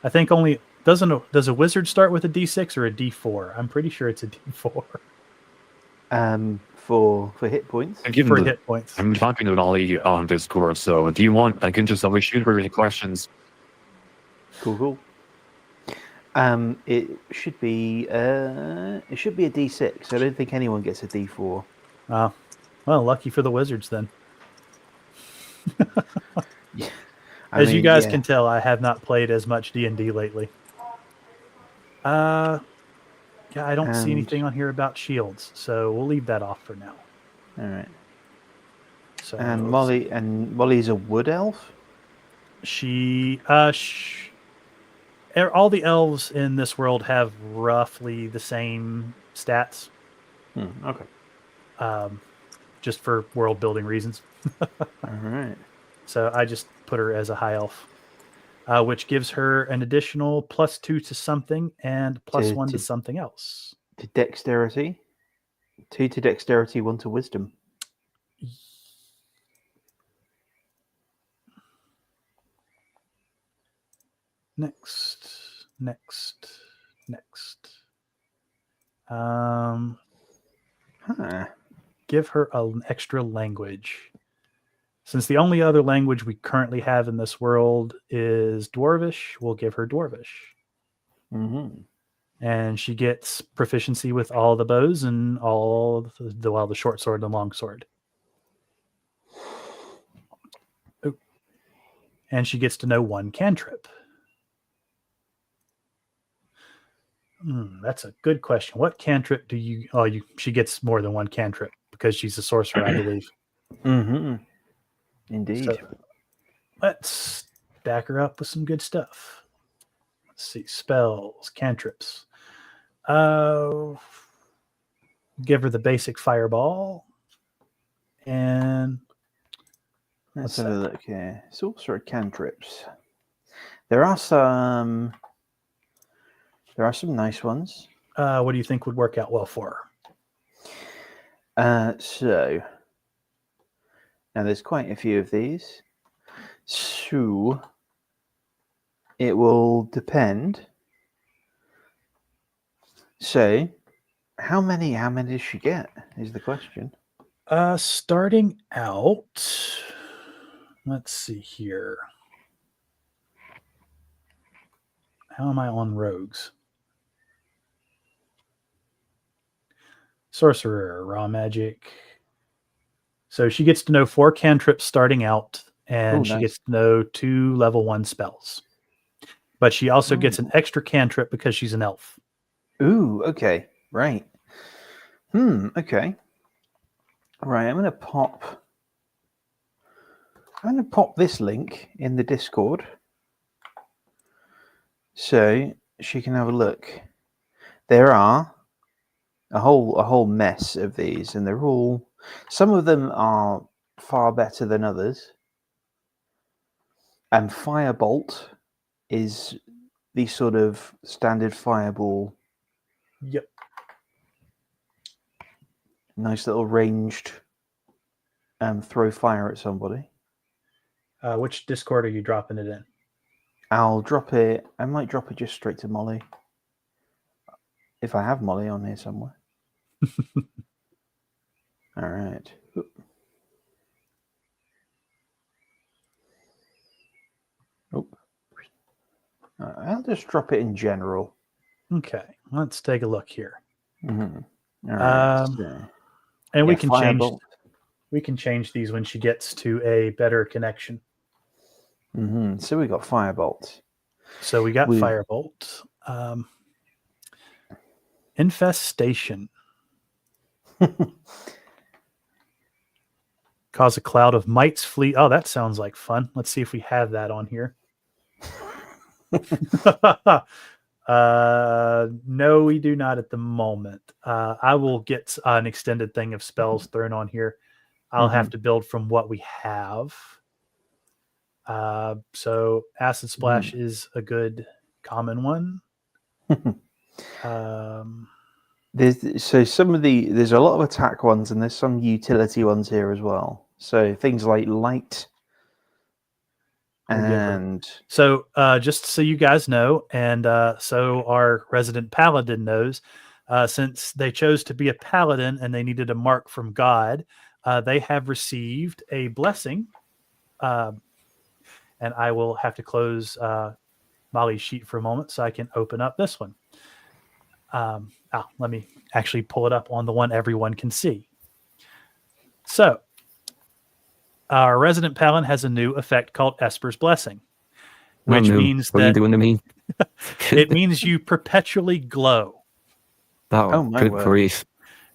I think only does a wizard start with a D6 or a D4? I'm pretty sure it's a D4. For hit points. For hit points. I'm talking to Ollie on Discord, so do you want? I can just always shoot her any questions. Cool. It should be a D6. I don't think anyone gets a D4. Well, lucky for the wizards then. As you guys can tell, I have not played as much D&D lately. Yeah, I don't see anything on here about shields, so we'll leave that off for now. All right. So And Molly's a wood elf? She all the elves in this world have roughly the same stats. Okay. Just for world building reasons. All right. So I just put her as a high elf, which gives her an additional +2 to something and +1 to something else. To dexterity. 2 to dexterity, 1 to wisdom. Next. Give her an extra language. Since the only other language we currently have in this world is Dwarvish, we'll give her Dwarvish. Mm-hmm. And she gets proficiency with all the bows and all the short sword and long sword. Oh. And she gets to know one cantrip. That's a good question. What cantrip do you? Oh, she gets more than one cantrip because she's a sorcerer, I believe. Mm-hmm. Indeed. So let's stack her up with some good stuff. Let's see. Spells, cantrips. Give her the basic fireball. And Let's have a look here. Sorcerer cantrips. There are some nice ones. What do you think would work out well for her? So now there's quite a few of these. So it will depend. So how many does she get is the question. Starting out, let's see here. How am I on rogues? Sorcerer, raw magic. So she gets to know 4 cantrips starting out, and she gets to know 2 level 1 spells. But she also gets an extra cantrip because she's an elf. Ooh, okay. Right. Okay. Right, I'm gonna pop this link in the Discord so she can have a look. There are a whole mess of these, and they're all, some of them are far better than others. And Firebolt is the sort of standard fireball. Yep. Nice little ranged throw fire at somebody. Which Discord are you dropping it in? I'll drop it. I might drop it just straight to Molly. If I have Molly on here somewhere. All right. I'll just drop it in general. Okay, let's take a look here. Mm-hmm. All right. And we can change these when she gets to a better connection. Mm-hmm. So we got Firebolt. So we got Firebolt. Infestation. Cause a cloud of mites flee. Oh, that sounds like fun. Let's see if we have that on here. No, we do not at the moment. I will get an extended thing of spells thrown on here. I'll have to build from what we have. So Acid Splash is a good common one. There's a lot of attack ones, and there's some utility ones here as well. So things like light. And so just so you guys know, and so our resident paladin knows, since they chose to be a paladin and they needed a mark from God, they have received a blessing. And I will have to close Molly's sheet for a moment so I can open up this one. Let me actually pull it up on the one everyone can see. So our resident paladin has a new effect called Esper's Blessing, which means what are you doing to me? It means you perpetually glow. Oh my good grief!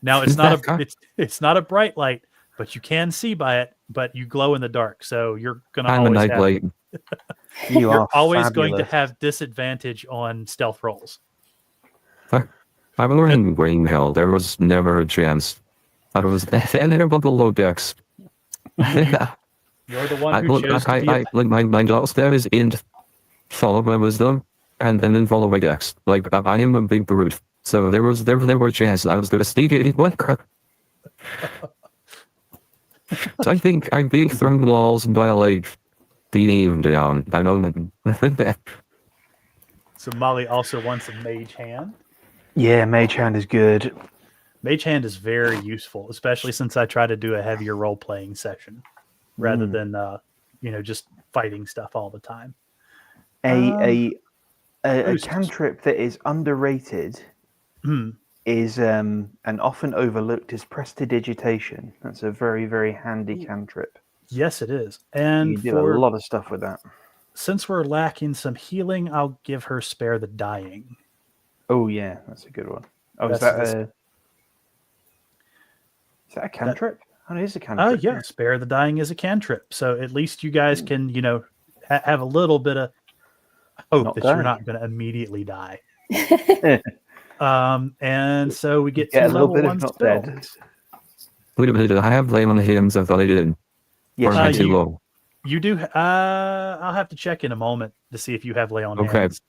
Now it's not a bright light, but you can see by it. But you glow in the dark, so you're gonna always have. You're always going to have disadvantage on stealth rolls. I'm learning Green Hill. There was never a chance. I was about the low decks. You're the one who chose to be my last there is in follow my wisdom and then follow my decks. Like I am a big brute, so there were chances I was going to sneak it in one. So I think I'm being thrown walls by like being down. I know that. So Molly also wants a mage hand. Yeah, mage hand is good. Mage hand is very useful, especially since I try to do a heavier role-playing session. rather than just fighting stuff all the time. A Boosters. cantrip that is underrated is and often overlooked is prestidigitation. That's a very, very handy cantrip. Yes, it is. You And can do a lot of stuff with that. since we're lacking some healing, I'll give her Spare the Dying. Oh yeah, that's a good one. Oh, is that a cantrip? Oh, it is a cantrip. Yeah, Spare the Dying is a cantrip. So at least you guys can, have a little bit of hope Not that die. you're not going to immediately die. And so we get Get two a little level bit one of not spells. dead. Wait a minute, I have blame on hymns. I thought I did. Yes, Or am I you too do. low? You do. I'll have to check in a moment to see if you have Lay on Okay. Hands.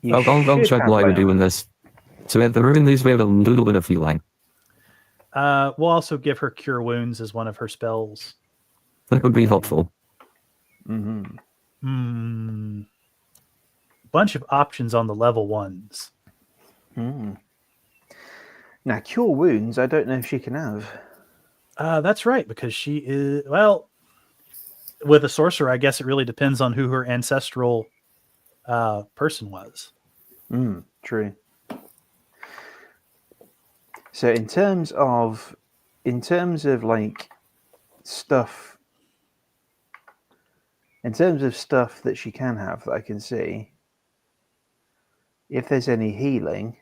You I'll should check have while lay you're on doing this. So at the very least, we have a little bit of healing. We'll also give her Cure Wounds as one of her spells. That would be helpful. Bunch of options on the level ones. Now, Cure Wounds, I don't know if she can have. That's right, because she is, well, with a sorcerer, I guess it really depends on who her ancestral person was. True. So in terms of like stuff, in terms of stuff that she can have that I can see, if there's any healing,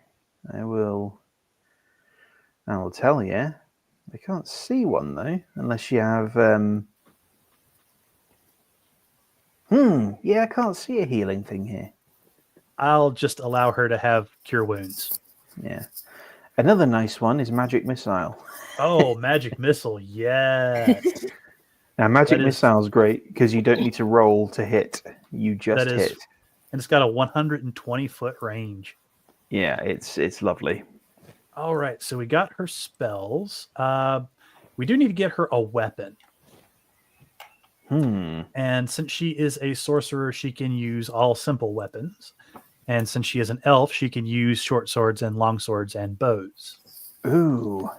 I will tell you. I can't see one though, unless you have. Yeah, I can't see a healing thing here. I'll just allow her to have Cure Wounds. Yeah. Another nice one is Magic Missile. Oh, Magic Missile, yes. Now, Magic That is- Missile is great because you don't need to roll to hit; you just That is- hit. And it's got a 120-foot range. Yeah, it's lovely. All right, so we got her spells. We do need to get her a weapon. And since she is a sorcerer, she can use all simple weapons. And since she is an elf, she can use short swords and long swords and bows. Ooh.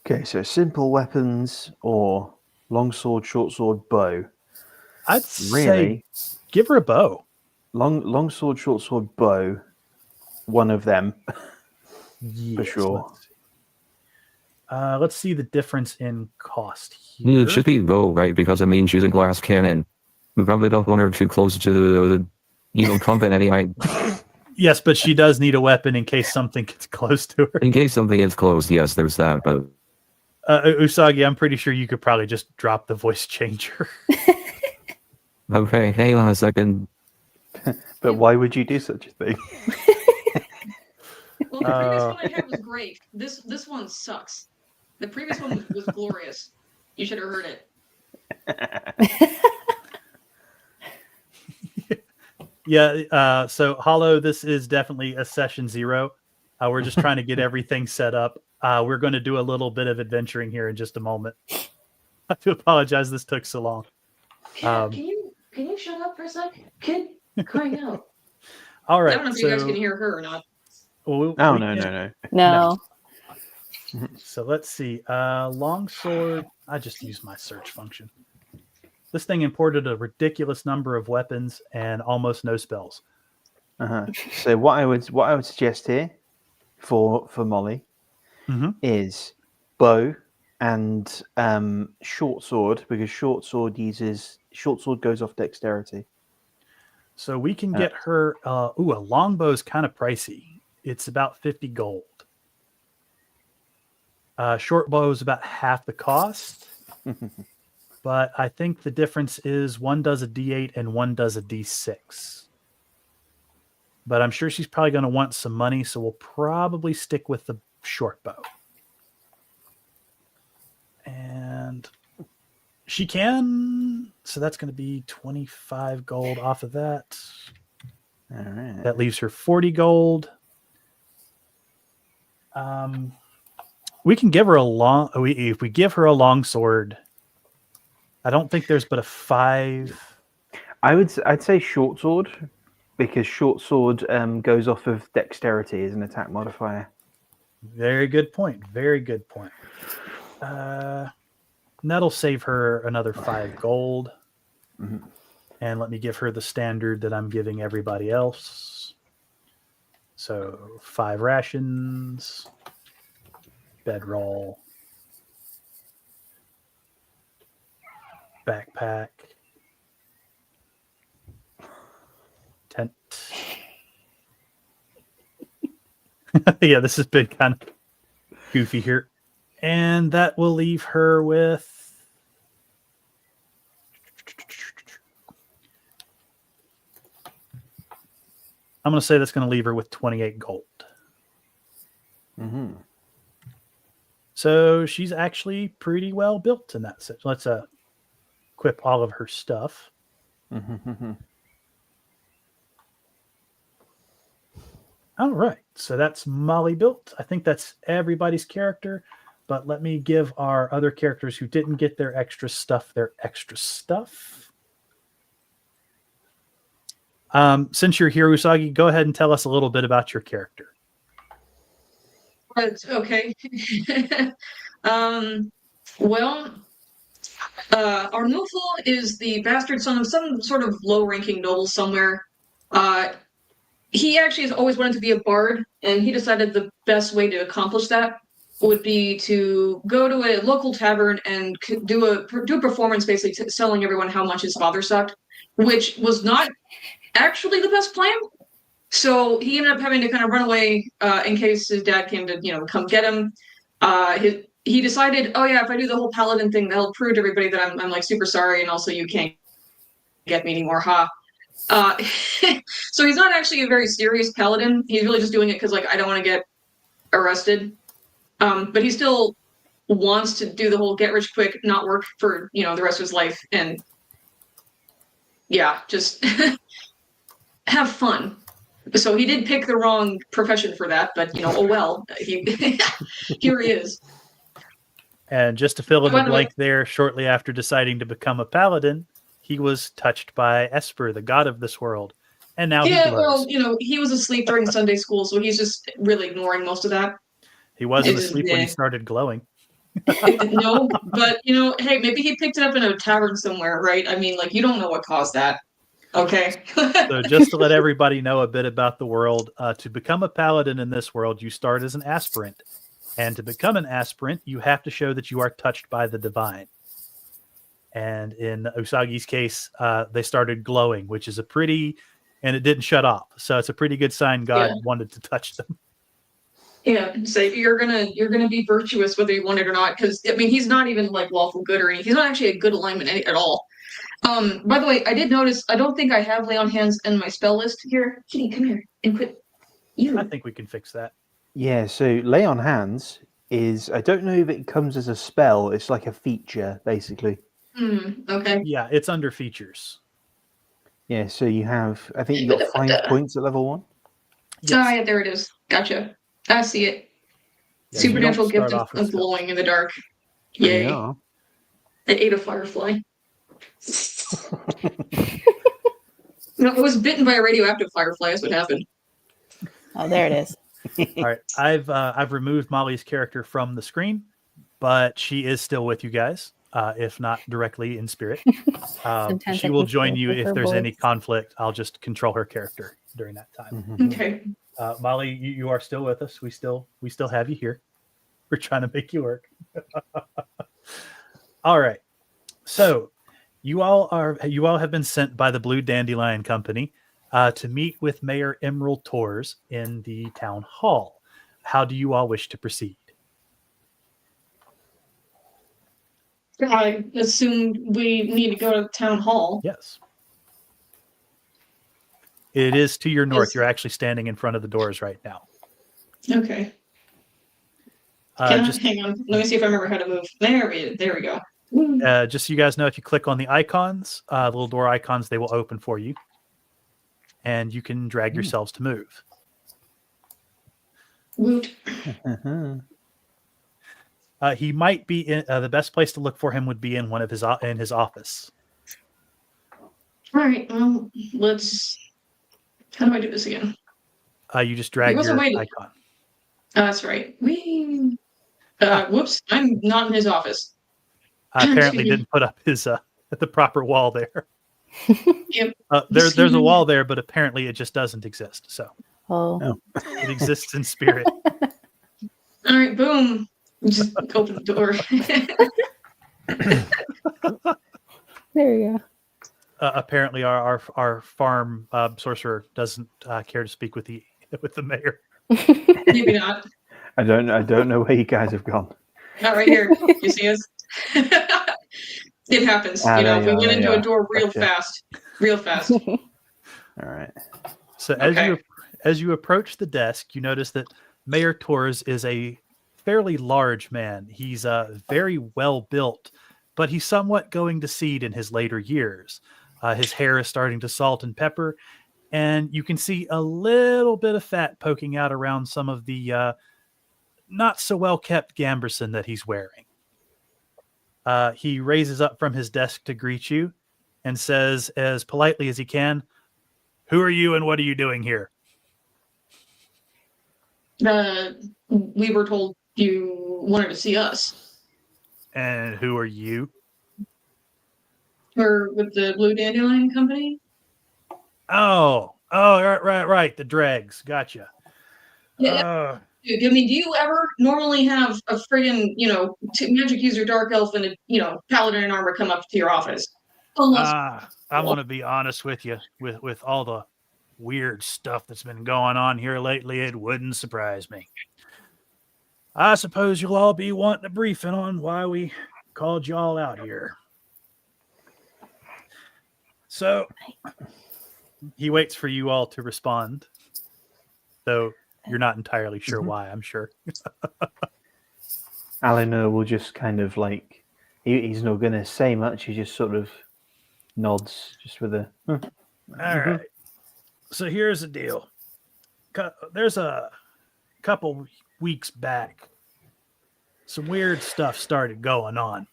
Okay, so simple weapons or long sword, short sword, bow. I'd Really? say give her a bow. Long sword, short sword, bow. One of them. Yes, sure. Let's see the difference in cost here. It should be low, right? Because it means using glass cannon. We probably don't want her too close to the combat anyway. Yes, but she does need a weapon in case something gets close to her. In case something is closed, yes, there's that. But Usagi, I'm pretty sure you could probably just drop the voice changer. okay, hang on a second. But why would you do such a thing? Well, the previous one I had was great. This one sucks. The previous one was glorious. You should have heard it. Yeah, so Hollow, this is definitely a session 0. We're just trying to get everything set up. We're going to do a little bit of adventuring here in just a moment. I do apologize this took so long. Can you shut up for a sec? Kid crying out. All right. I don't know if you guys can hear her or not. No. No. So let's see. Longsword. I just used my search function. This thing imported a ridiculous number of weapons and almost no spells. So what I would suggest here for Molly is bow and short sword, because short sword goes off dexterity. So we can get her. A longbow is kind of pricey. It's about 50 gold. Short bow is about half the cost. But I think the difference is one does a D8 and one does a D6. But I'm sure she's probably going to want some money, so we'll probably stick with the short bow. And she can, so that's going to be 25 gold off of that. All right. That leaves her 40 gold. We can give her if we give her a long sword, I don't think there's but a 5. I'd say short sword, because short sword goes off of dexterity as an attack modifier. Very good point. Very good point. That'll save her another 5 gold. Mhm. And let me give her the standard that I'm giving everybody else. So 5 rations, bedroll, backpack, tent. Yeah, this has been kind of goofy here. And that will leave her with... I'm going to say that's going to leave her with 28 gold. Mm-hmm. So she's actually pretty well built in that sense. Let's equip all of her stuff. Mm-hmm. All right. So that's Molly built. I think that's everybody's character. But let me give our other characters who didn't get their extra stuff their extra stuff. Since you're here, Usagi, go ahead and tell us a little bit about your character. Okay. Well, our Noful is the bastard son of some sort of low-ranking noble somewhere. He actually has always wanted to be a bard, and he decided the best way to accomplish that would be to go to a local tavern and do a performance, basically telling everyone how much his father sucked, which was not actually the best plan. So he ended up having to kind of run away in case his dad came to, come get him. He decided, oh yeah, if I do the whole paladin thing, that'll prove to everybody that I'm like super sorry, and also you can't get me anymore, ha. So he's not actually a very serious paladin. He's really just doing it because, like, I don't want to get arrested. But he still wants to do the whole get rich quick, not work for, the rest of his life, and yeah, just have fun. So he did pick the wrong profession for that, but oh well. He here he is. And just to fill in By the the way- blank there, shortly after deciding to become a paladin, he was touched by Esper, the god of this world. And now he Yeah, glows. well, he was asleep during Sunday school, so he's just really ignoring most of that. He wasn't It's- asleep when he yeah. started glowing. No, but hey, maybe he picked it up in a tavern somewhere, right? I mean, like, you don't know what caused that. Okay. So just to let everybody know a bit about the world, to become a paladin in this world, you start as an aspirant. And to become an aspirant, you have to show that you are touched by the divine. And in Usagi's case, they started glowing, which is and it didn't shut off. So it's a pretty good sign God wanted to touch them. Yeah, so you're gonna be virtuous whether you want it or not, because I mean he's not even like lawful good or anything. He's not actually a good alignment at all. By the way, I did notice I don't think I have lay on hands in my spell list here. Kitty, come here and quit. I think we can fix that. Yeah, so lay on hands is, I don't know if it comes as a spell, it's like a feature, basically. Okay. Yeah, it's under features. Yeah, so you have, I think you got 5 points at level 1. Yes. Oh yeah, there it is. Gotcha. I see it. Yeah, you Supernatural don't gift start off with of glowing in the dark. Yay. Yeah. I ate a firefly. No, it was bitten by a radioactive firefly. That's what happened. Oh, there it is. All right, I've removed Molly's character from the screen, but she is still with you guys, if not directly in spirit. Sometimes She I will can join feel you if her there's any voice. conflict. I'll just control her character during that time. Mhm. Okay. Molly, you are still with us. We still have you here. We're trying to make you work. All right. So you all have been sent by the Blue Dandelion Company to meet with Mayor Emerald Torres in the town hall. How do you all wish to proceed? I assume we need to go to the town hall. Yes. It is to your north. Yes. You're actually standing in front of the doors right now. Okay. Just Hang on. Let me see if I remember how to move. There we go. just so you guys know, if you click on the icons, the little door icons, they will open for you. And you can drag yourselves to move. Woot. Mhm. He might be in the best place to look for him would be in one of his office. All right. Let's. How do I do this again? You just drag There was a your way to- icon. That's right. Whoops, I'm not in his office. Apparently didn't put up his the proper wall there. Yep. There's a wall there, but apparently it just doesn't exist. So Oh, it exists in spirit. All right, boom. Just open the door. there you go. Apparently, our farm sorcerer doesn't care to speak with the mayor. Maybe not. I don't know where you guys have gone. Not right here. You see us? It happens. Ah, You know, there we you went are, into there a you door are. real Gotcha. fast. Real fast. All right. So Okay. as you approach the desk, you notice that Mayor Torres is a fairly large man. He's very well built, but he's somewhat going to seed in his later years. His hair is starting to salt and pepper, and you can see a little bit of fat poking out around some of the not so well kept gambeson that he's wearing. He raises up from his desk to greet you and says as politely as he can, "Who are you and what are you doing here?" We were told you wanted to see us. "And who are you?" We're with the Blue Dandelion Company. Oh, right. The dregs. Gotcha. Yeah. I mean, do you ever normally have a friggin', magic user dark elf and a, paladin in armor come up to your office? Unless I'm going to be honest with you. With all the weird stuff that's been going on here lately, it wouldn't surprise me. I suppose you'll all be wanting a briefing on why we called you all out here. So he waits for you all to respond, though you're not entirely sure why, I'm sure. Alinor will just kind of like, he's not going to say much. He just sort of nods, just with a. All right. So here's the deal. There's a couple weeks back, some weird stuff started going on.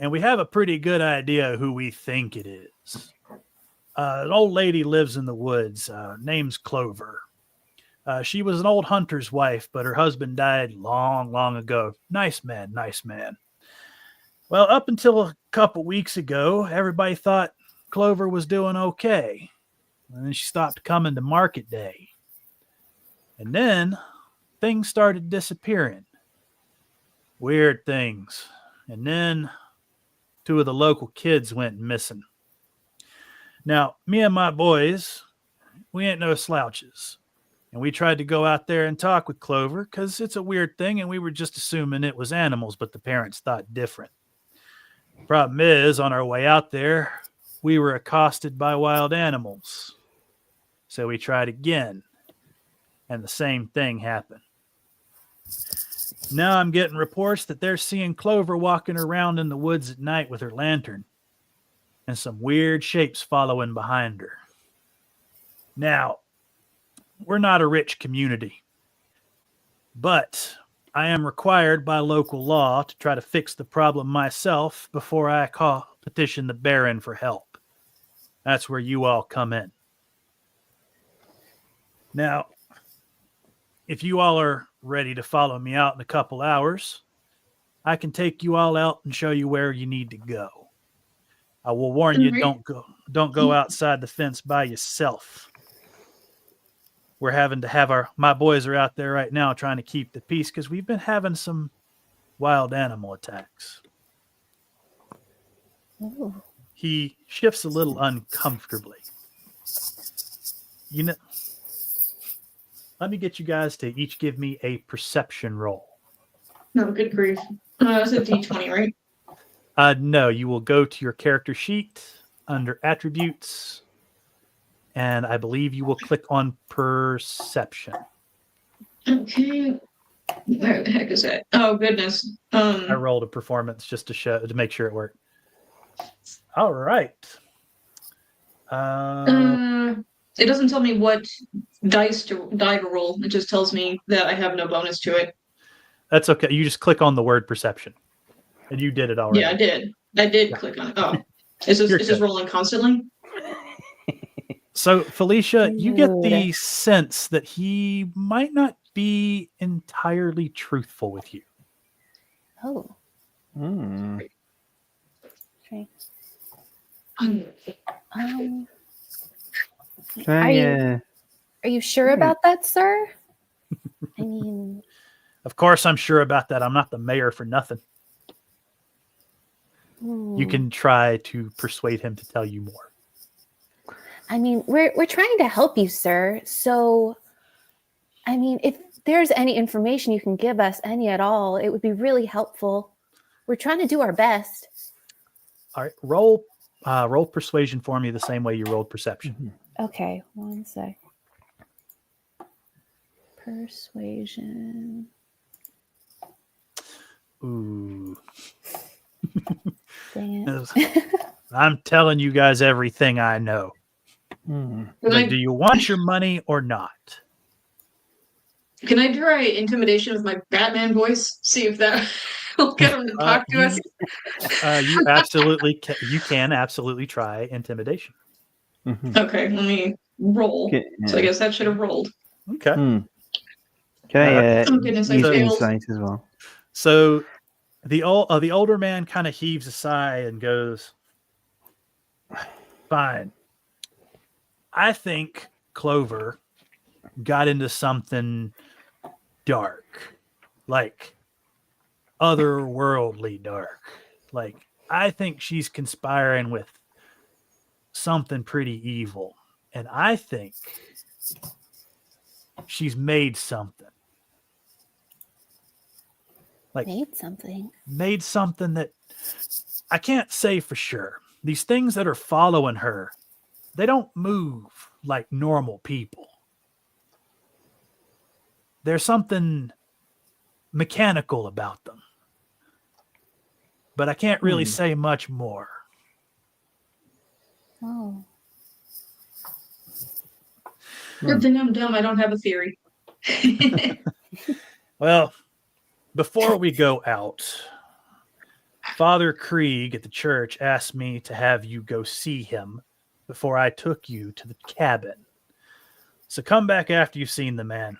And we have a pretty good idea who we think it is. An old lady lives in the woods. Name's Clover. She was an old hunter's wife, but her husband died long, long ago. Nice man. Well, up until a couple weeks ago, everybody thought Clover was doing okay. And then she stopped coming to market day. And then things started disappearing. Weird things. And then 2 of the local kids went missing. Now, me and my boys, we ain't no slouches. And we tried to go out there and talk with Clover because it's a weird thing and we were just assuming it was animals, but the parents thought different. Problem is, on our way out there, we were accosted by wild animals. So we tried again, and the same thing happened. Now I'm getting reports that they're seeing Clover walking around in the woods at night with her lantern, and some weird shapes following behind her. Now, we're not a rich community, but I am required by local law to try to fix the problem myself before I petition the Baron for help. That's where you all come in. Now, if you all are ready to follow me out in a couple hours, I can take you all out and show you where you need to go. I will warn you, don't go outside the fence by yourself. We're having to have my boys are out there right now trying to keep the peace because we've been having some wild animal attacks. Oh. He shifts a little uncomfortably. Let me get you guys to each give me a perception roll. No, good grief. It's a D20, right? No, you will go to your character sheet under attributes, and I believe you will click on perception. Okay. Where the heck is that? Oh, goodness. I rolled a performance just to make sure it worked. All right. It doesn't tell me what die to roll. It just tells me that I have no bonus to it. That's okay. You just click on the word perception, and you did it already. Yeah, I did. I did click on it. Oh, is this rolling constantly? So, Felicia, you get the sense that he might not be entirely truthful with you. Oh, Hmm. okay. Um, Um, Can I, are you sure about that, sir? I mean, Of course, I'm sure about that. I'm not the mayor for nothing. You can try to persuade him to tell you more. I mean, we're trying to help you, sir. So, I mean, if there's any information you can give us, any at all, it would be really helpful. We're trying to do our best. All right, roll persuasion for me the same way you rolled perception. Okay, one sec. Persuasion. Ooh. Dang it. I'm telling you guys everything I know. But do you want your money or not? Can I try intimidation with my Batman voice? See if that will get him to talk to us. You absolutely you can absolutely try intimidation. Okay, let me roll. So I guess that should have rolled. Okay. Can I Oh goodness, I use failed. insight as well? So the older man kind of heaves a sigh and goes, "Fine. I think Clover got into something dark, like otherworldly dark. Like I think she's conspiring with something pretty evil, and I think she's made something. Like made something that I can't say for sure. These things that are following her, they don't move like normal people. There's something mechanical about them. But I can't really say much more." Oh. Good thing I'm dumb. I don't have a theory. Well, before we go out, Father Krieg at the church asked me to have you go see him before I took you to the cabin. So come back after you've seen the man.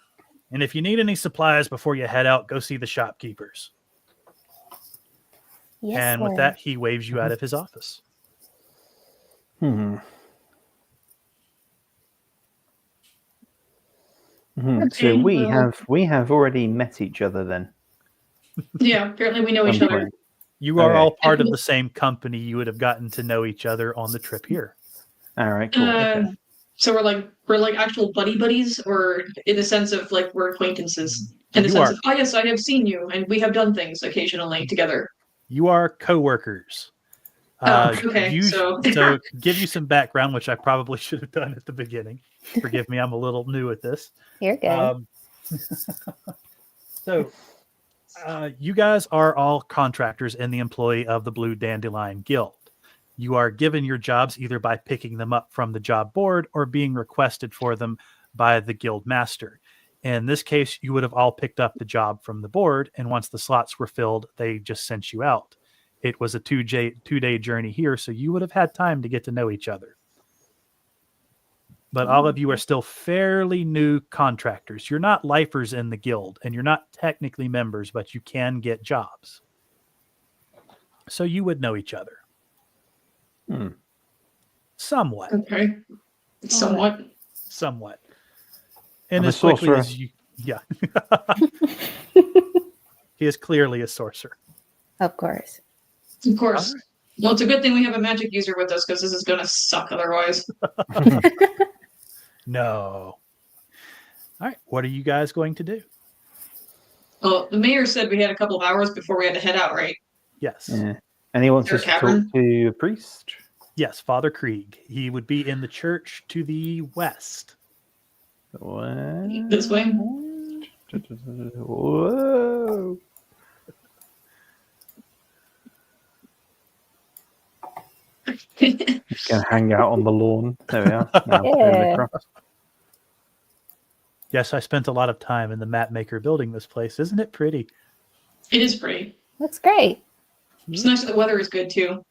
And if you need any supplies before you head out, go see the shopkeepers. Yes, and with that, he waves you out of his office. So we have already met each other then. Yeah, apparently we know each other. You are all part of the same company. You would have gotten to know each other on the trip here. All right, cool. So we're like actual buddies, or in the sense of like we're acquaintances. In the sense of, oh yes, I have seen you, and we have done things occasionally together. You are co-workers. Okay. So give you some background, which I probably should have done at the beginning. Forgive me, I'm a little new at this. You're good. You guys are all contractors and the employee of the Blue Dandelion Guild. You are given your jobs either by picking them up from the job board or being requested for them by the guild master. In this case, you would have all picked up the job from the board, and once the slots were filled, they just sent you out. It was a two-day journey here, so you would have had time to get to know each other. But all of you are still fairly new contractors. You're not lifers in the guild, and you're not technically members, but you can get jobs. So you would know each other. Somewhat. Okay. Somewhat. And as quickly as you... Yeah. He is clearly a sorcerer. Of course. Of course. Right. Well, it's a good thing we have a magic user with us, because this is going to suck otherwise. No. All right. What are you guys going to do? Well, the mayor said we had a couple of hours before we had to head out, right? Yes. Yeah. And he wants us to talk to a priest? Yes, Father Krieg. He would be in the church to the west. What? This way? Whoa. Just gonna hang out on the lawn. There we are. Now Yes, I spent a lot of time in the map maker building this place. Isn't it pretty? It is pretty. Looks great. It's nice that the weather is good too.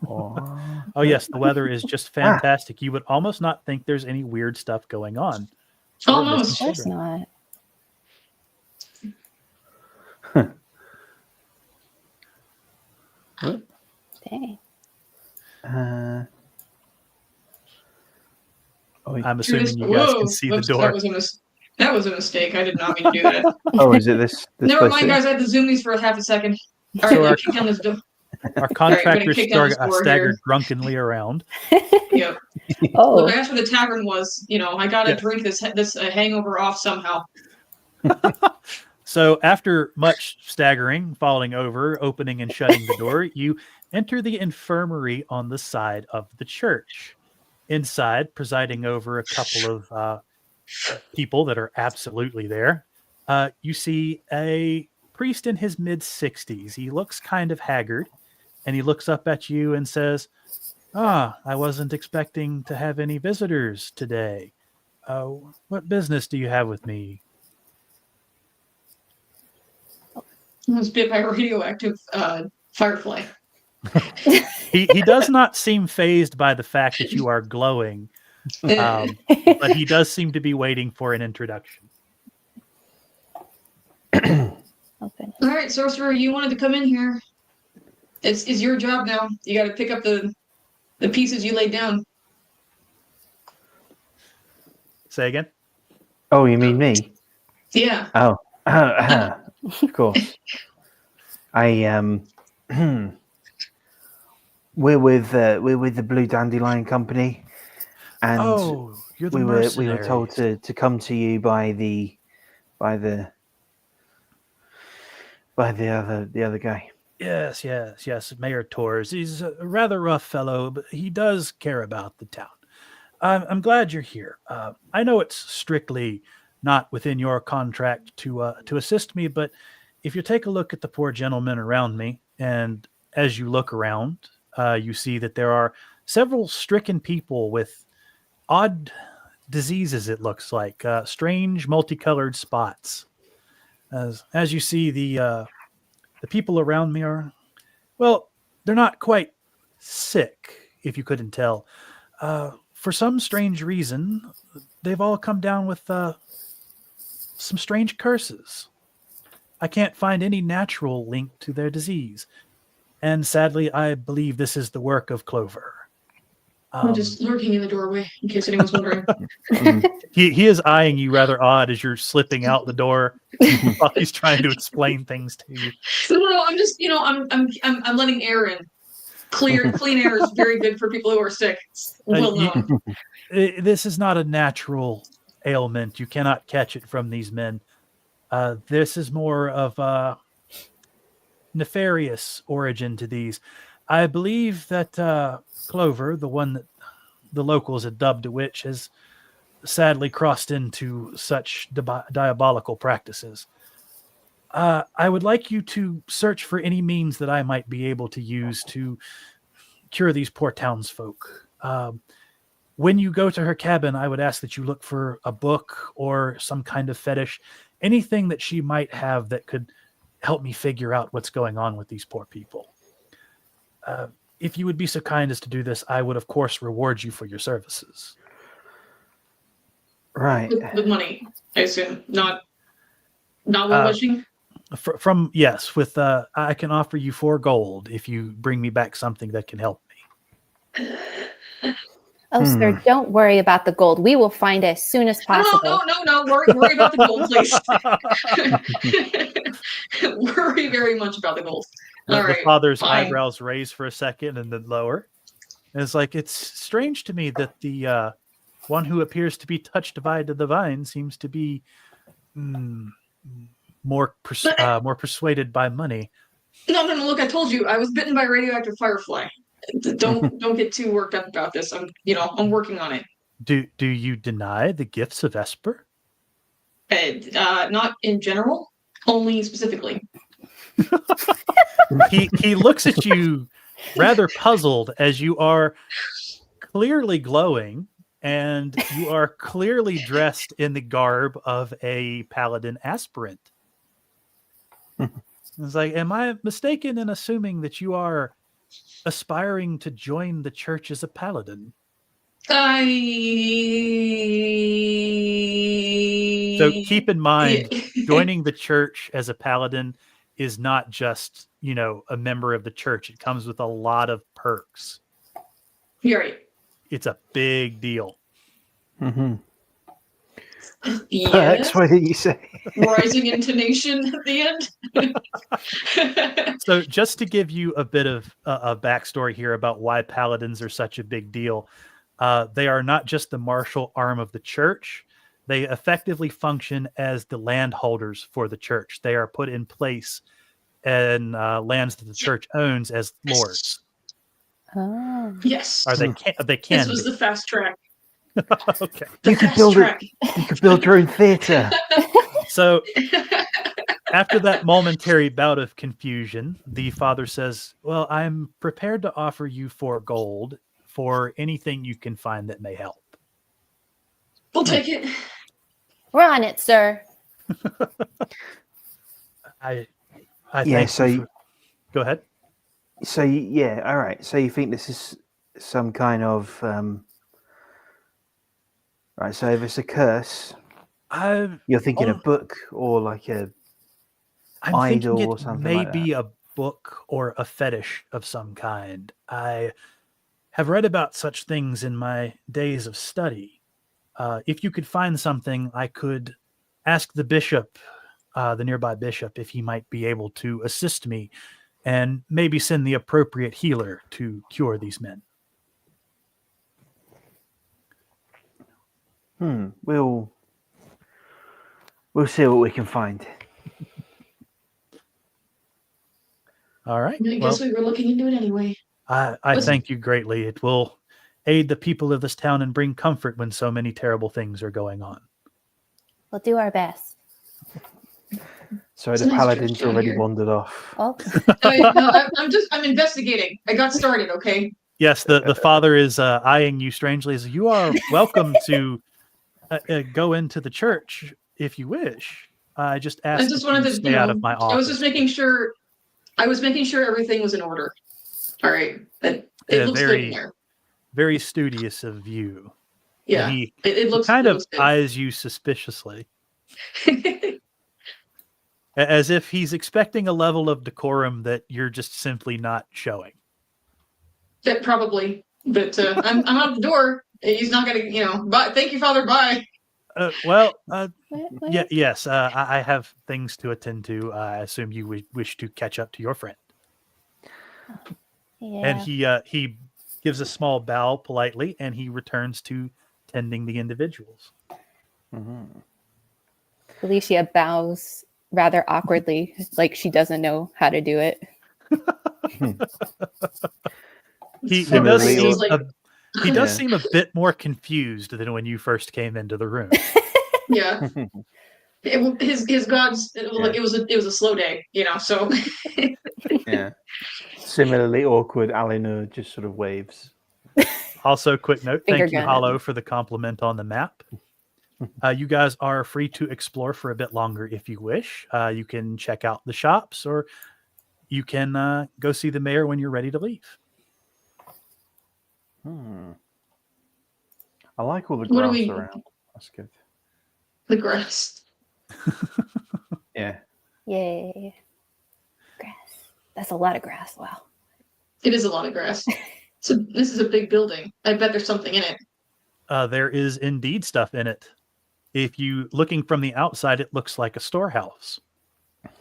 Oh yes, the weather is just fantastic. You would almost not think there's any weird stuff going on. We're missing Almost. Of course children. not. What? Dang. I'm assuming you guys can see the Whoops, door. that was a mistake. I did not mean to do that. Oh, is it this Never place mind, here? guys. I had to zoom these for half a second. All right, So let our- me kick down this door. Our gonna contractors kick down this door staggered here. drunkenly around. Yep. Oh, Look, I asked where the tavern was. I got to Yes. drink this hangover off somehow. So after much staggering, falling over, opening and shutting the door, you enter the infirmary on the side of the church. Inside, presiding over a couple of people that are absolutely there, you see a priest in his mid-60s. He looks kind of haggard, and he looks up at you and says, I wasn't expecting to have any visitors today. What business do you have with me? I was bit by a radioactive firefly. He does not seem phased by the fact that you are glowing, but he does seem to be waiting for an introduction. okay. All right, sorcerer, you wanted to come in here. It's your job now. You got to pick up the pieces you laid down. Say again? Oh, you mean me? Yeah. Oh, of course. I we're with the Blue Dandelion Company, and You're the we mercenaries. were told to come to you by the other guy. Yes, Mayor Torres. He's a rather rough fellow, but he does care about the town. I'm glad you're here. I know it's strictly not within your contract to assist me, but if you take a look at the poor gentlemen around me, and as you look around, you see that there are several stricken people with odd diseases, it looks like, strange multicolored spots. As you see, the people around me are, well, they're not quite sick, if you couldn't tell. For some strange reason, they've all come down with some strange curses. I can't find any natural link to their disease. And sadly, I believe this is the work of Clover. I'm just lurking in the doorway, in case anyone's wondering. He is eyeing you rather odd as you're slipping out the door while he's trying to explain things to you. No, I'm just, I'm letting air in. Clean air is very good for people who are sick. It's well known. This is not a natural ailment. You cannot catch it from these men. This is more of a nefarious origin to these. I believe that Clover, the one that the locals had dubbed a witch, has sadly crossed into such diabolical practices. I would like you to search for any means that I might be able to use to cure these poor townsfolk. When you go to her cabin, I would ask that you look for a book or some kind of fetish, anything that she might have that could help me figure out what's going on with these poor people. If you would be so kind as to do this, I would, of course, reward you for your services. Right. With money, I assume. Not with wishing? Yes, with I can offer you 4 gold if you bring me back something that can help me. Oh, sir, don't worry about the gold. We will find it as soon as possible. No. Worry about the gold, please. Worry very much about the gold. All right, the father's fine. eyebrows raise for a second and then lower. And it's like, it's strange to me that the one who appears to be touched by the divine seems to be more persuaded by money. No. Look, I told you I was bitten by a radioactive firefly. Don't get too worked up about this. I'm working on it. Do you deny the gifts of Esper? Not in general, only specifically. He looks at you rather puzzled as you are clearly glowing and you are clearly dressed in the garb of a paladin aspirant. It's like, am I mistaken in assuming that you are aspiring to join the church as a paladin? So keep in mind, Yeah. joining the church as a paladin is not just, a member of the church. It comes with a lot of perks. You're right. It's a big deal. Mm-hmm. Yes. What did you say? Rising intonation at the end. So just to give you a bit of a backstory here about why paladins are such a big deal, they are not just the martial arm of the church. They effectively function as the landholders for the church. They are put in place in lands that the church owns as lords. Oh. Yes. Or they can This was be. the fast track. Okay. The You could fast build track. You could build your own theater. So after that momentary bout of confusion, the father says, well, I'm prepared to offer you 4 gold for anything you can find that may help. We'll take it. We're on it, sir. I Yeah, thank so you for... Go ahead. So yeah, all right. So you think this is some kind of right? So if it's a curse, you're thinking a book or like a I'm thinking idol it or something may like that. be a book or a fetish of some kind. I have read about such things in my days of study. If you could find something, I could ask the bishop, the nearby bishop, if he might be able to assist me and maybe send the appropriate healer to cure these men. We'll see what we can find. All right. I guess we were looking into it anyway. I thank you greatly. It will aid the people of this town and bring comfort when so many terrible things are going on. We'll do our best. So It's the a nice paladin's church down already here. wandered off. Oh, I'm investigating. I got started, okay? Yes, the father is eyeing you strangely. As you are welcome to go into the church if you wish. I just asked I just that wanted you to, stay out of my office. I was just making sure. I was making sure everything was in order. All right, it looks good in there. Very studious of you. Yeah, And he it looks. kind it of looks good. eyes you suspiciously, as if he's expecting a level of decorum that you're just simply not showing. That probably, but I'm out the door. He's not gonna, bye. Thank you, Father. Bye. Yes. I have things to attend to. I assume you would wish to catch up to your friend. yeah. And he gives a small bow politely, and he returns to tending the individuals. Mm-hmm. Felicia bows rather awkwardly, like she doesn't know how to do it. He does seem a bit more confused than when you first came into the room. Yeah. His gods. It was a slow day, So. Yeah. Similarly awkward, Alinur just sort of waves. Also, quick note, Finger thank you, gun. Hollow, for the compliment on the map. You guys are free to explore for a bit longer if you wish. You can check out the shops, or you can go see the mayor when you're ready to leave. I like all the What do grass we- around. That's good. The grass. Yeah. Yay. Grass. That's a lot of grass. Wow. It is a lot of grass. So this is a big building. I bet there's something in it. There is indeed stuff in it. If you looking from the outside, it looks like a storehouse.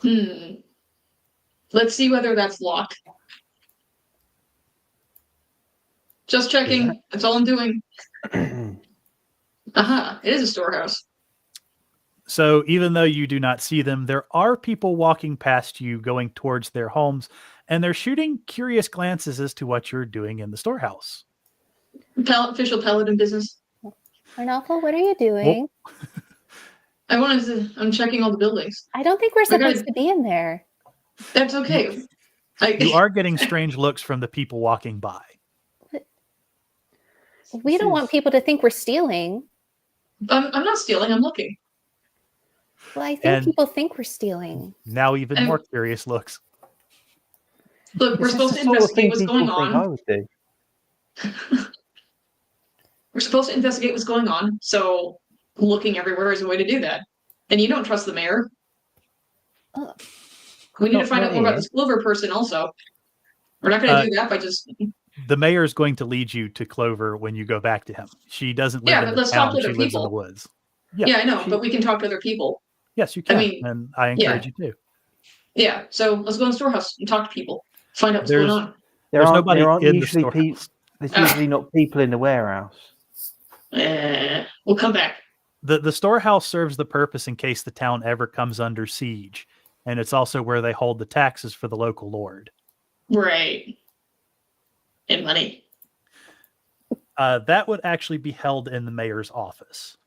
Let's see whether that's locked. Just checking. That's all I'm doing. Aha, it is a storehouse. So even though you do not see them, there are people walking past you going towards their homes, and they're shooting curious glances as to what you're doing in the storehouse. Official paladin business. Arnalfo, what are you doing? I'm checking all the buildings. I don't think we're gotta- supposed to be in there. That's okay. You are getting strange looks from the people walking by. We don't want people to think we're stealing. I'm not stealing. I'm looking. Well, I think And- people think we're stealing. Now even more curious looks. Look, we're This is supposed the to sort of investigate thing what's people going think on. I would do. We're supposed to investigate what's going on, so looking everywhere is a way to do that. And you don't trust the mayor. Oh. We need to Not- find not out more about here. this Clover person also. We're not going to do that by just... The mayor is going to lead you to Clover when you go back to him. She doesn't live Yeah, in but the let's talk town. to She other lives in the people. woods. Yeah, I know, she- but we can talk to other people. Yes, you I can. mean, and I encourage you to. Yeah, so let's go in the storehouse and talk to people. Find out what's going on. There's nobody there aren't in the usually storehouse. There's Ah. usually not people in the warehouse. We'll come back. The storehouse serves the purpose in case the town ever comes under siege. And it's also where they hold the taxes for the local lord. Right. And money. That would actually be held in the mayor's office,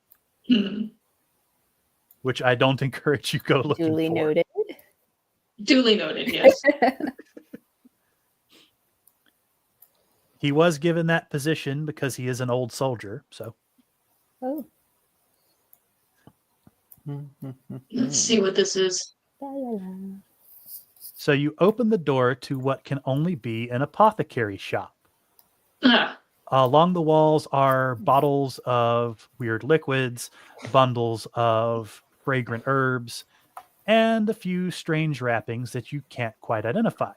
which I don't encourage you go looking Duly for. noted. Duly noted, yes. He was given that position because he is an old soldier. So Oh. Let's see what this is. La, la, la. So you open the door to what can only be an apothecary shop. Ah, Along the walls are bottles of weird liquids, bundles of fragrant herbs, and a few strange wrappings that you can't quite identify.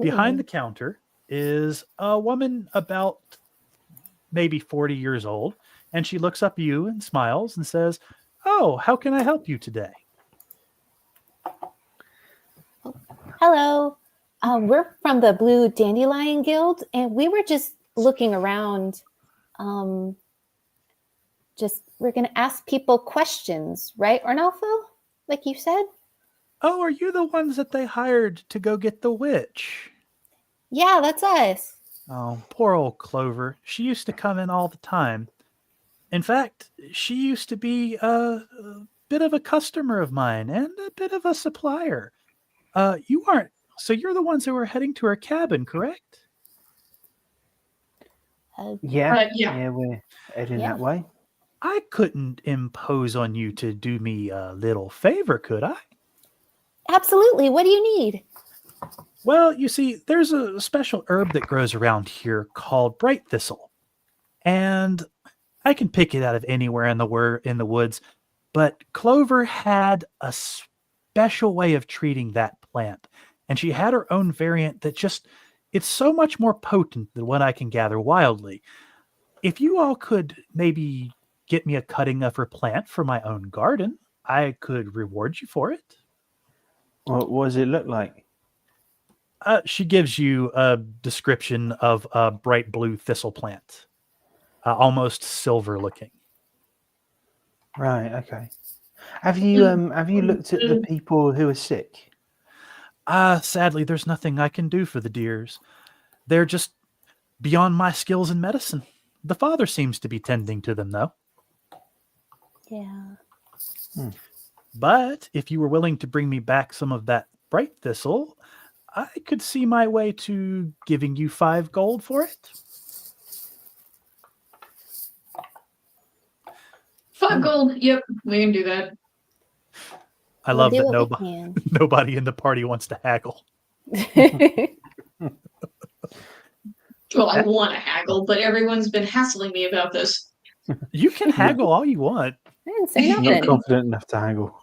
Behind the counter is a woman about maybe 40 years old, and she looks up at you and smiles and says, "Oh, how can I help you today?" Hello. We're from the Blue Dandelion Guild, and we were just looking around. We're going to ask people questions, right, Arnolfo? Like you said? "Oh, are you the ones that they hired to go get the witch?" Yeah, that's us. Oh, poor old Clover. She used to come in all the time. In fact, she used to be a bit of a customer of mine and a bit of a supplier. You aren't. So you're the ones who were heading to her cabin, correct? Yeah, yeah. we're heading Yeah. that way. I couldn't impose on you to do me a little favor, could I? Absolutely. What do you need? Well, you see, there's a special herb that grows around here called bright thistle. And I can pick it out of anywhere in the woods, but Clover had a special way of treating that plant. And she had her own variant that it's so much more potent than what I can gather wildly. If you all could maybe get me a cutting of her plant for my own garden, I could reward you for it. What does it look like? She gives you a description of a bright blue thistle plant, almost silver looking. Right. Okay. Have you looked at the people who are sick? Sadly, there's nothing I can do for the deers. They're just beyond my skills in medicine. The father seems to be tending to them, though. Yeah. But if you were willing to bring me back some of that bright thistle, I could see my way to giving you 5 gold for it. 5 gold. Yep, we can do that. I We'll love do that what we nobody in the party wants to haggle. can. Well, I want to haggle, but everyone's been hassling me about this. You can haggle all you want. I didn't say Not nothing. confident enough to haggle.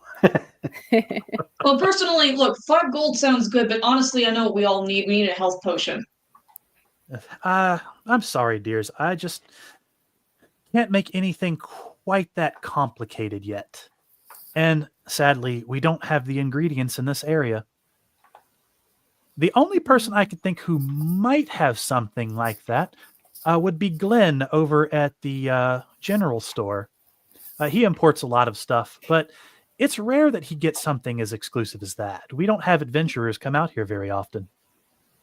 Well, personally, look, 5 gold sounds good, but honestly, I know what we all need. We need a health potion. I'm sorry, dears. I just can't make anything quite that complicated yet. And sadly, we don't have the ingredients in this area. The only person I could think who might have something like that would be Glenn over at the general store. He imports a lot of stuff, but it's rare that he gets something as exclusive as that. We don't have adventurers come out here very often.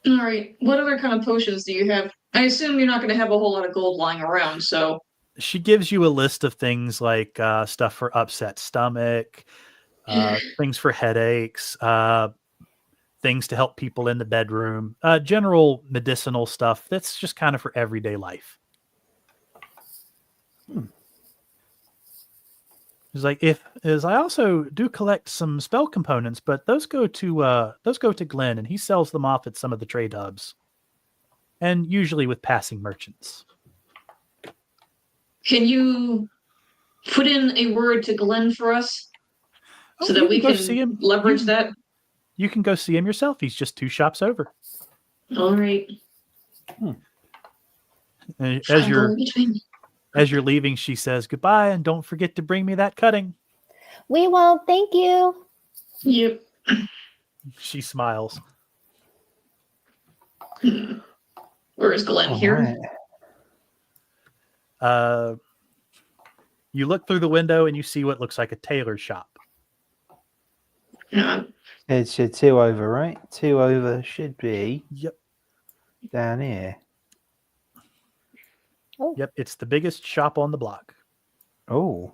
All right, what other kind of potions do you have? I assume you're not going to have a whole lot of gold lying around, so... She gives you a list of things like stuff for upset stomach, things for headaches, things to help people in the bedroom, general medicinal stuff that's just kind of for everyday life. It's like I also do collect some spell components, but those go to Glenn, and he sells them off at some of the trade hubs, and usually with passing merchants. can you put in a word to Glenn for us so that you we go can see him. leverage that? You can go see him yourself. He's just 2 shops over. All right. And Fine, go in between. as you're leaving, she says goodbye, and don't forget to bring me that cutting. We won't. Thank you. Yep. She smiles. Where is Glenn? All Here? right. You look through the window and you see what looks like a tailor shop. It's a 2 over, right? 2 over should be Yep. down here. Yep. It's the biggest shop on the block. Oh.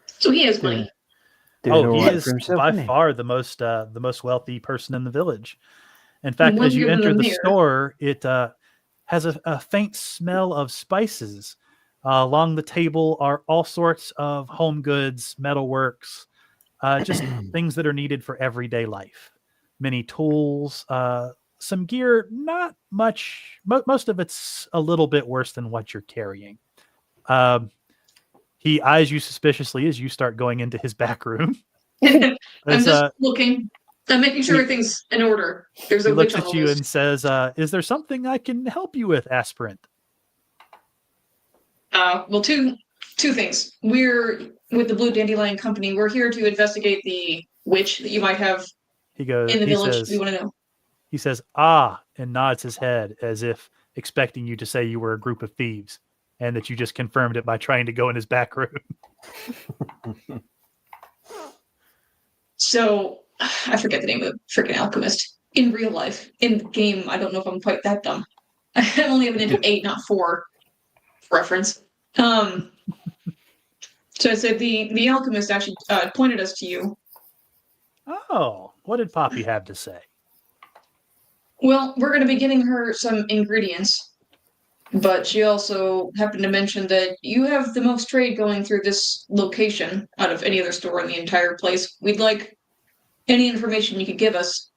So he has money. Doing all He right is for himself, by isn't he? far the most wealthy person in the village. In fact, Well, as you given enter them the here. store, it has a faint smell of spices. Along the table are all sorts of home goods, metalworks, just things that are needed for everyday life. Many tools, some gear, not much. Most of it's a little bit worse than what you're carrying. He eyes you suspiciously as you start going into his back room. I'm As, just looking. I'm making sure he- everything's in order. There's he a looks witch on at the you list. and says, is there something I can help you with, aspirant? Well, two things. We're with the Blue Dandelion Company. We're here to investigate the witch that you might have He goes. in the He village. says. We want to know. He says, "Ah," and nods his head as if expecting you to say you were a group of thieves, and that you just confirmed it by trying to go in his back room. So, I forget the name of the freaking alchemist. In real life, in the game, I don't know if I'm quite that dumb. I only have an int of 8, not 4. Reference. So I said the alchemist actually pointed us to you. Oh, what did Poppy have to say? Well, we're going to be getting her some ingredients, but she also happened to mention that you have the most trade going through this location out of any other store in the entire place. We'd like any information you could give us.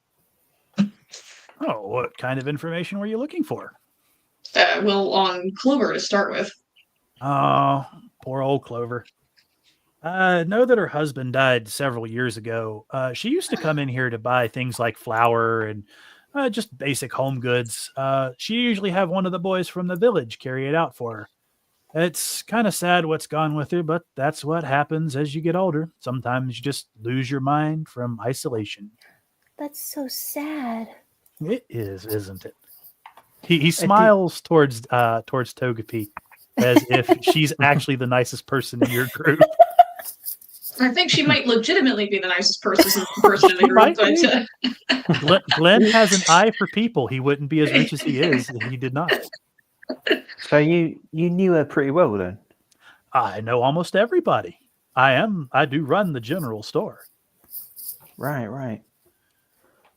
Oh, what kind of information were you looking for? Well, on Clover to start with. Oh, poor old Clover. I know that her husband died several years ago. She used to come in here to buy things like flour and just basic home goods. She usually have one of the boys from the village carry it out for her. It's kind of sad what's gone with her, but that's what happens as you get older. Sometimes you just lose your mind from isolation. That's so sad. It is, isn't it? He smiles towards Togepi as if she's actually the nicest person in your group. I think she might legitimately be the nicest person in the group, but Glenn has an eye for people. He wouldn't be as rich as he is if he did not. So you knew her pretty well then? I know almost everybody. I do run the general store. Right.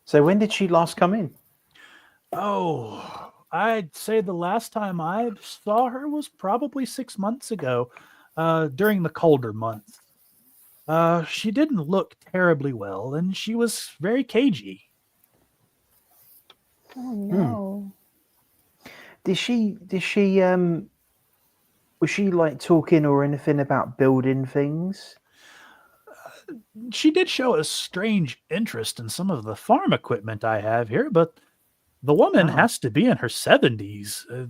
So when did she last come in? Oh, I'd say the last time I saw her was probably 6 months ago, during the colder months. She didn't look terribly well, and she was very cagey. Oh no. Did she was she like talking or anything about building things? She did show a strange interest in some of the farm equipment I have here, but the woman has to be in her 70s.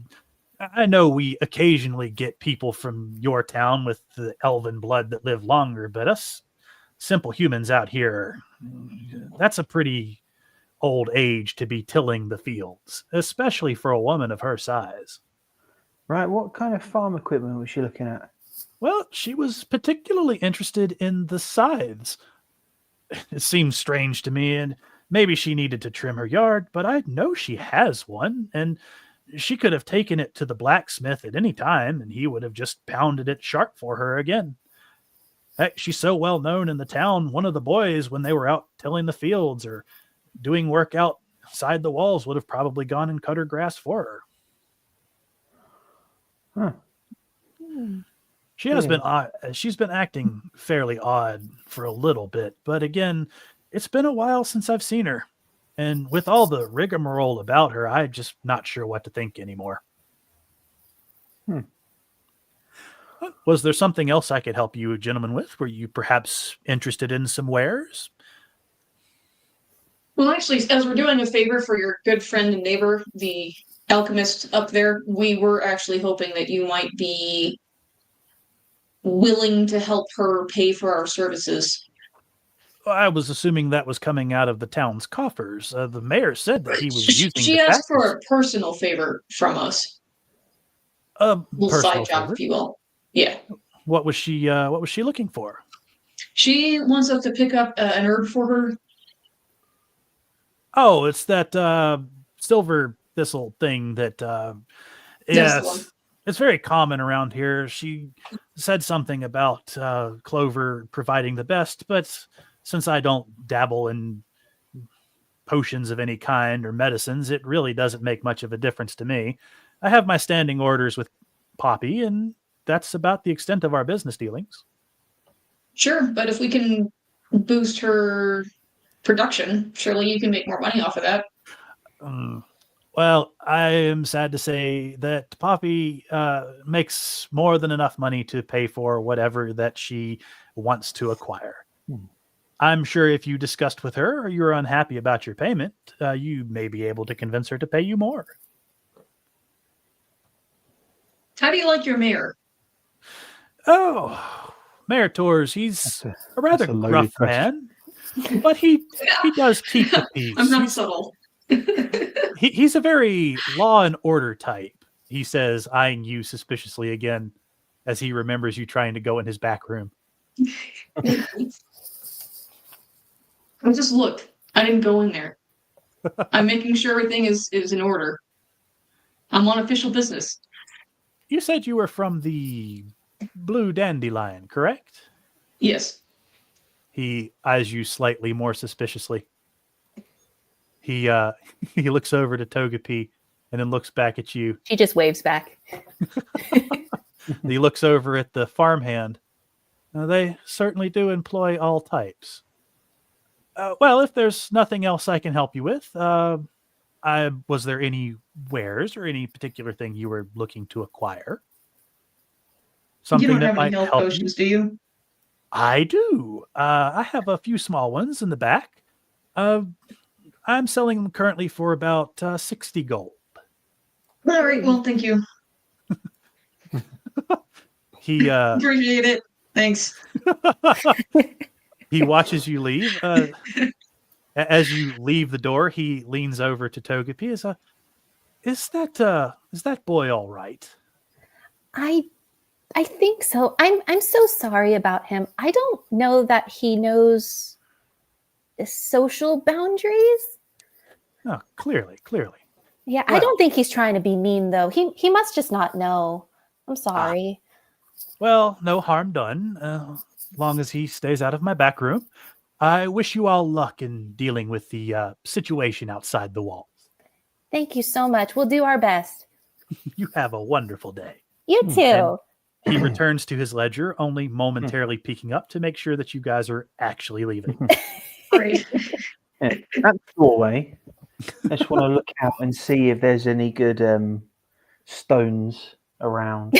I know we occasionally get people from your town with the elven blood that live longer, but us simple humans out here, that's a pretty old age to be tilling the fields, especially for a woman of her size. Right, what kind of farm equipment was she looking at? Well, she was particularly interested in the scythes. It seems strange to me, and maybe she needed to trim her yard, but I know she has one, and she could have taken it to the blacksmith at any time, and he would have just pounded it sharp for her again. Heck, she's so well known in the town, one of the boys, when they were out tilling the fields or doing work outside the walls, would have probably gone and cut her grass for her. She's been acting fairly odd for a little bit, but again, it's been a while since I've seen her. And with all the rigmarole about her, I'm just not sure what to think anymore. Was there something else I could help you gentlemen with? Were you perhaps interested in some wares? Well, actually, as we're doing a favor for your good friend and neighbor, the alchemist up there, we were actually hoping that you might be willing to help her pay for our services. I was assuming that was coming out of the town's coffers. The mayor said that he was using She the asked for factories. a personal favor from us. A Little personal side job, favor. if you will. Yeah. What was she looking for? She wants us to pick up an herb for her. Oh, it's that silver thistle thing that That's the one. yes, it's very common around here. She said something about clover providing the best, but since I don't dabble in potions of any kind or medicines, it really doesn't make much of a difference to me. I have my standing orders with Poppy, and that's about the extent of our business dealings. Sure, but if we can boost her production, surely you can make more money off of that. Well, I am sad to say that Poppy makes more than enough money to pay for whatever that she wants to acquire. I'm sure if you discussed with her or you're unhappy about your payment, you may be able to convince her to pay you more. How do you like your mayor? Oh, Mayor Tors, he's a rather that's a loaded gruff question. man, but he does keep the peace. I'm not subtle. He's a very law and order type, he says, eyeing you suspiciously again as he remembers you trying to go in his back room. I just looked. I didn't go in there. I'm making sure everything is in order. I'm on official business. You said you were from the Blue Dandelion, correct? Yes. He eyes you slightly more suspiciously. He he looks over to Togepi and then looks back at you. She just waves back. He looks over at the farmhand. They certainly do employ all types. Well, if there's nothing else I can help you with, was there any wares or any particular thing you were looking to acquire? You Something don't that have any might health help you? potions, do you? I do. I have a few small ones in the back. I'm selling them currently for about 60 gold. All right. Well, thank you. He Appreciate it. Thanks. he watches you leave. As you leave the door, he leans over to Togepi. Is that boy all right? I think so. I'm so sorry about him. I don't know that he knows the social boundaries. Oh, clearly. Yeah, I Well. don't think he's trying to be mean though. He must just not know. I'm sorry. Well, no harm done. As long as he stays out of my back room. I wish you all luck in dealing with the situation outside the walls. Thank you so much. We'll do our best. You have a wonderful day. You too. He returns to his ledger, only momentarily peeking up to make sure that you guys are actually leaving. Great. At the doorway, I just want to look out and see if there's any good stones around.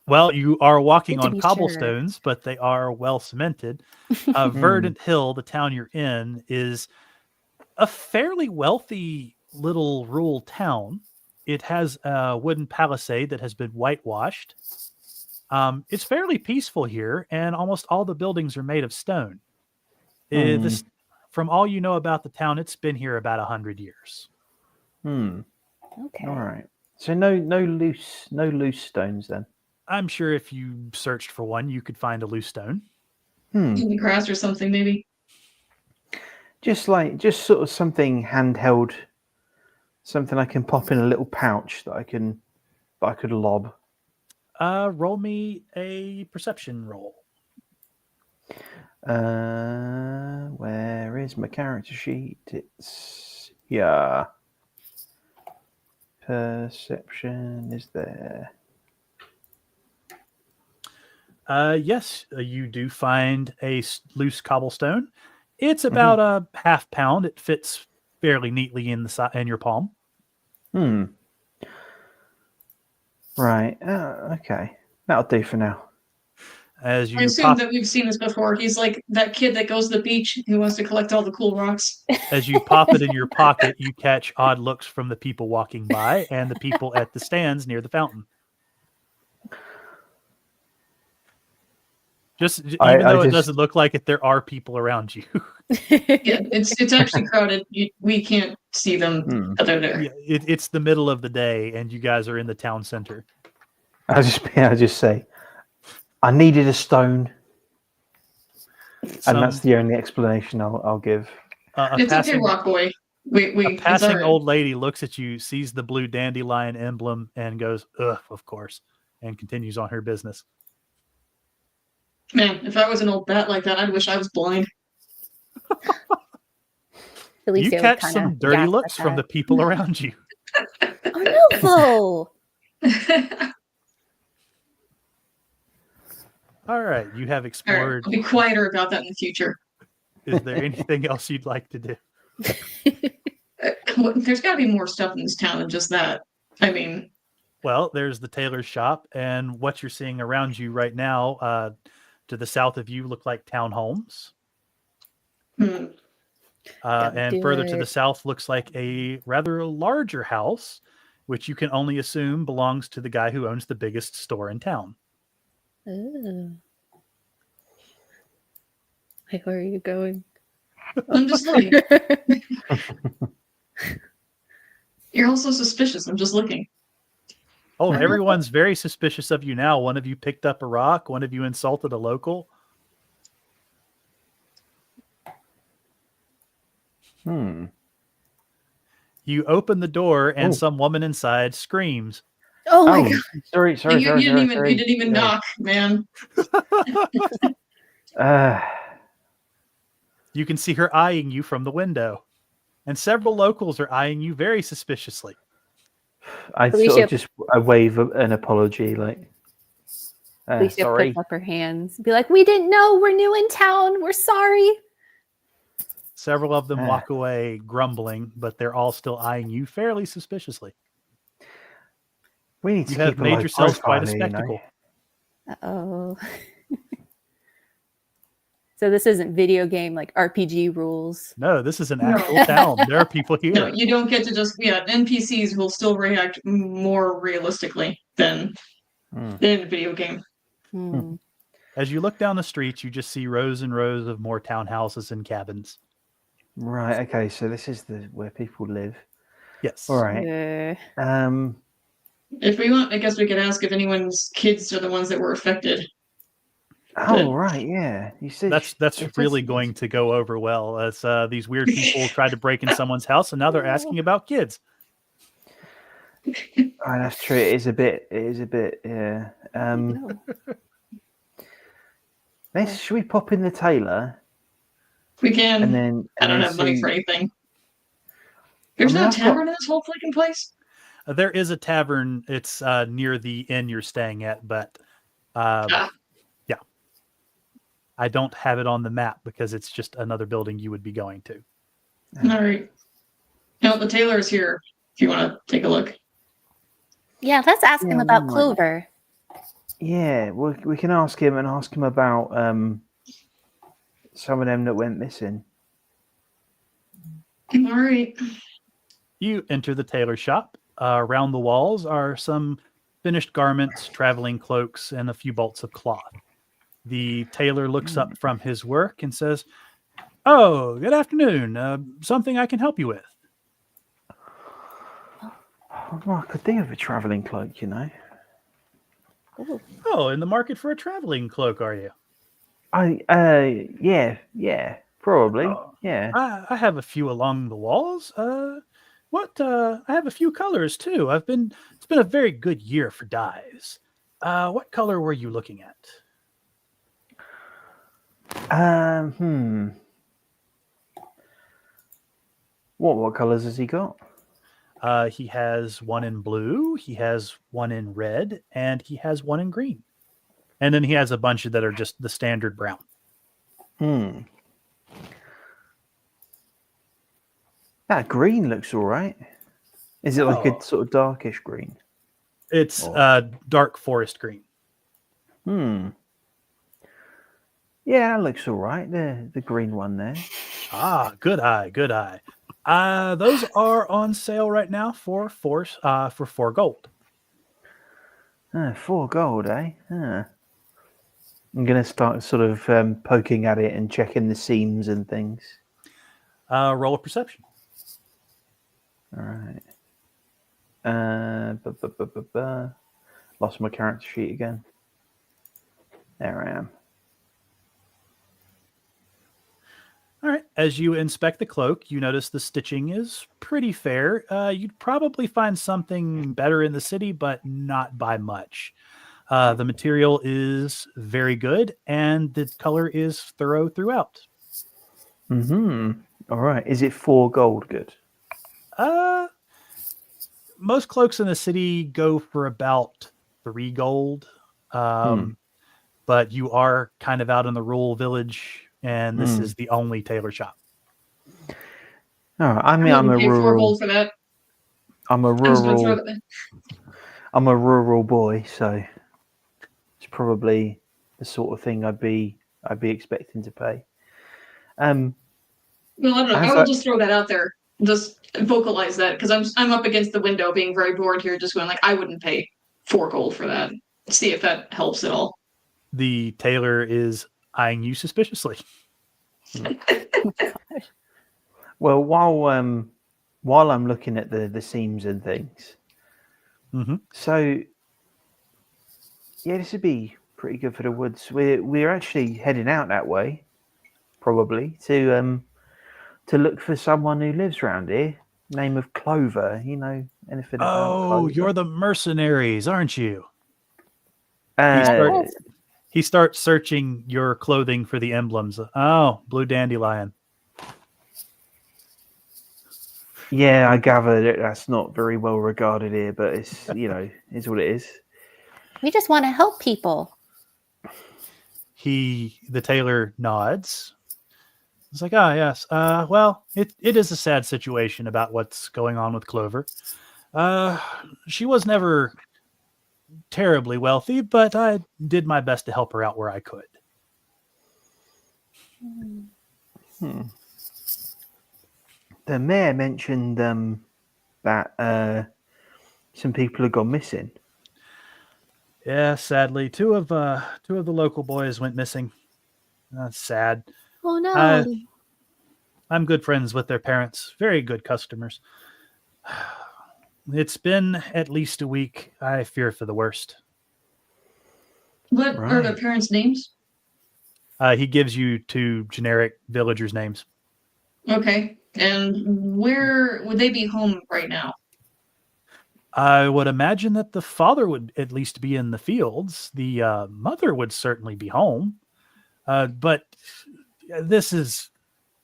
Well, you are walking Good to on be sure. cobblestones, but they are well cemented. Verdant Hill, the town you're in, is a fairly wealthy little rural town. It has a wooden palisade that has been whitewashed. It's fairly peaceful here, and almost all the buildings are made of stone. From all you know about the town, it's been here about 100 years. Okay. All right. So no loose stones then. I'm sure if you searched for one, you could find a loose stone. In the grass or something, maybe. Just sort of something handheld, something I can pop in a little pouch that I could lob. Roll me a perception roll. Where is my character sheet? It's perception is there. Yes, you do find a loose cobblestone. It's about a half pound. It fits fairly neatly in your palm. Right. Okay. That'll do for now. As I you assume pop that we've seen this before. He's like that kid that goes to the beach who wants to collect all the cool rocks. as you pop it in your pocket, you catch odd looks from the people walking by and the people at the stands near the fountain. Even though it doesn't look like it, there are people around you. Yeah, it's actually crowded. We can't see them, but they're there. Yeah, it's the middle of the day, and you guys are in the town center. I'll just say, I needed a stone, and that's the only explanation I'll give. It's okay, Rock Boy. A passing old lady looks at you, sees the blue dandelion emblem, and goes, "Ugh, of course," and continues on her business. Man, if I was an old bat like that, I'd wish I was blind. You catch some dirty looks from the people around you. Oh no! All right, you have explored. I'll be quieter about that in the future. Is there anything else you'd like to do? There's got to be more stuff in this town than just that. I mean, well, there's the tailor's shop, and what you're seeing around you right now, to the south of you, look like town homes. And further to the south looks like a rather larger house, which you can only assume belongs to the guy who owns the biggest store in town. Ooh. Like, where are you going? I'm just looking. You're also suspicious. I'm just looking. Oh, everyone's very suspicious of you now. One of you picked up a rock. One of you insulted a local. You open the door, and some woman inside screams. Oh my god! Sorry. You didn't even knock, man. You can see her eyeing you from the window, and several locals are eyeing you very suspiciously. I sort of just wave an apology, like. Alicia Sorry. puts up her hands, be like, "We didn't know. We're new in town. We're sorry." Several of them walk away grumbling, but they're all still eyeing you fairly suspiciously. We need to you have made yourselves quite a spectacle. Uh-oh. So this isn't video game like RPG rules. No, this is an actual town. There are people here. No, you don't get to just NPCs will still react more realistically than in a video game. As you look down the street, you just see rows and rows of more townhouses and cabins. Right. Okay. So this is where people live. Yes. All right. If we want, I guess we could ask if anyone's kids are the ones that were affected. Oh, right, yeah. You see, that's really going to go over well. As these weird people tried to break in someone's house, and now they're asking about kids. Oh, that's true. It is a bit. Yeah. Should we pop in the tailor? We can. And then I don't have money for anything. There's no tavern in this whole freaking place. There is a tavern. It's near the inn you're staying at, but yeah, I don't have it on the map because it's just another building you would be going to. All right. Now the tailor is here. If you want to take a look. Yeah, let's ask him about Clover. Yeah, we can ask him about some of them that went missing. All right. You enter the tailor shop. Around the walls are some finished garments, traveling cloaks, and a few bolts of cloth. The tailor looks up from his work and says, "Oh, good afternoon. Something I can help you with?" Well, I could think of a traveling cloak, you know. Oh, in the market for a traveling cloak, are you? Yeah, probably. Yeah. I have a few along the walls. I have a few colors too. It's been a very good year for dyes. What color were you looking at? What colors has he got? He has one in blue, he has one in red, and he has one in green. And then he has a bunch that are just the standard brown. That green looks all right. Is it like a sort of darkish green? It's Or- dark forest green. Hmm. Yeah, that looks all right. The green one there. Ah, good eye, good eye. Those are on sale right now for 4 gold. 4 gold, eh? Huh. I'm gonna start sort of poking at it and checking the seams and things. Roll a perception. All right. Lost my character sheet again. There I am. All right. As you inspect the cloak, you notice the stitching is pretty fair. You'd probably find something better in the city, but not by much. The material is very good, and the color is thorough throughout. Mm-hmm. All right. Is it 4 gold good? Uh, most cloaks in the city go for about 3 gold. But you are kind of out in the rural village, and this is the only tailor shop. All right. I I mean, I'm wouldn't a pay 4 rural. gold for that. I'm a I was going to throw rural. that. I'm a rural boy, so it's probably the sort of thing I'd be expecting to pay. Well, I don't know. I As will I, just throw that out there. Just vocalize that because I'm up against the window, being very bored here, just going like, I wouldn't pay 4 gold for that. See if that helps at all. The tailor is eyeing you suspiciously. well, while I'm looking at the seams and things, Mm-hmm. so yeah, this would be pretty good for the woods. We're actually heading out that way, probably to look for someone who lives around here. Name of Clover. You know anything about Oh, Clover? you're the mercenaries, aren't you? Uh, He starts searching your clothing for the emblems. Oh, blue dandelion. yeah, I gather that that's not very well regarded here, but it's is what it is. We just want to help people. The tailor nods. It's like, ah, yes. Well, it is a sad situation about what's going on with Clover. She was never terribly wealthy, but I did my best to help her out where I could. The mayor mentioned that some people have gone missing. Yeah, sadly, two of the local boys went missing. That's sad. Oh no. I'm good friends with their parents. Very good customers. It's been at least a week. I fear for the worst. What are the Right. parents' names? He gives you 2 generic villagers' names. Okay. And where would they be home right now? I would imagine that the father would at least be in the fields. The mother would certainly be home. But this is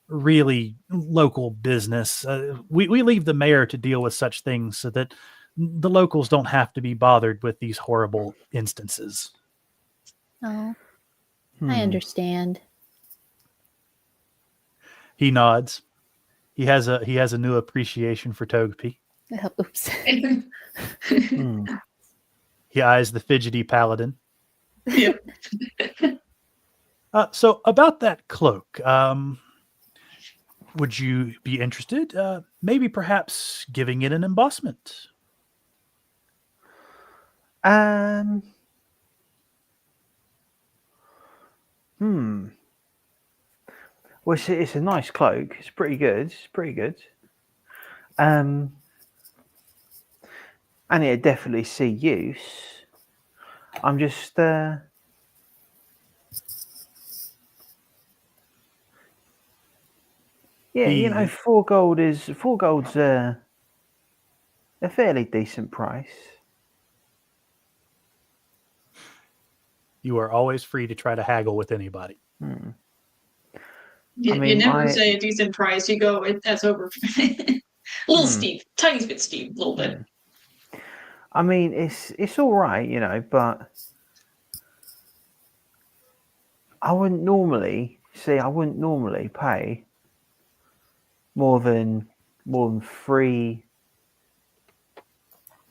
really local business. We leave the mayor to deal with such things so that the locals don't have to be bothered with these horrible instances. Oh, Hmm. I understand. He nods. He has a new appreciation for Togepi. Oops. Hmm. He eyes the fidgety paladin. Yep. So about that cloak, would you be interested? Maybe perhaps giving it an embossment. Um. Well, it's a nice cloak. It's pretty good. It's pretty good. And it'd definitely see use. I'm just yeah, 4 gold's a fairly decent price. You are always free to try to haggle with anybody. You, I you mean, never say a decent price. You go, that's over. A little steep, tiny bit steep, a little bit. I mean, it's all right, but I wouldn't normally pay more than three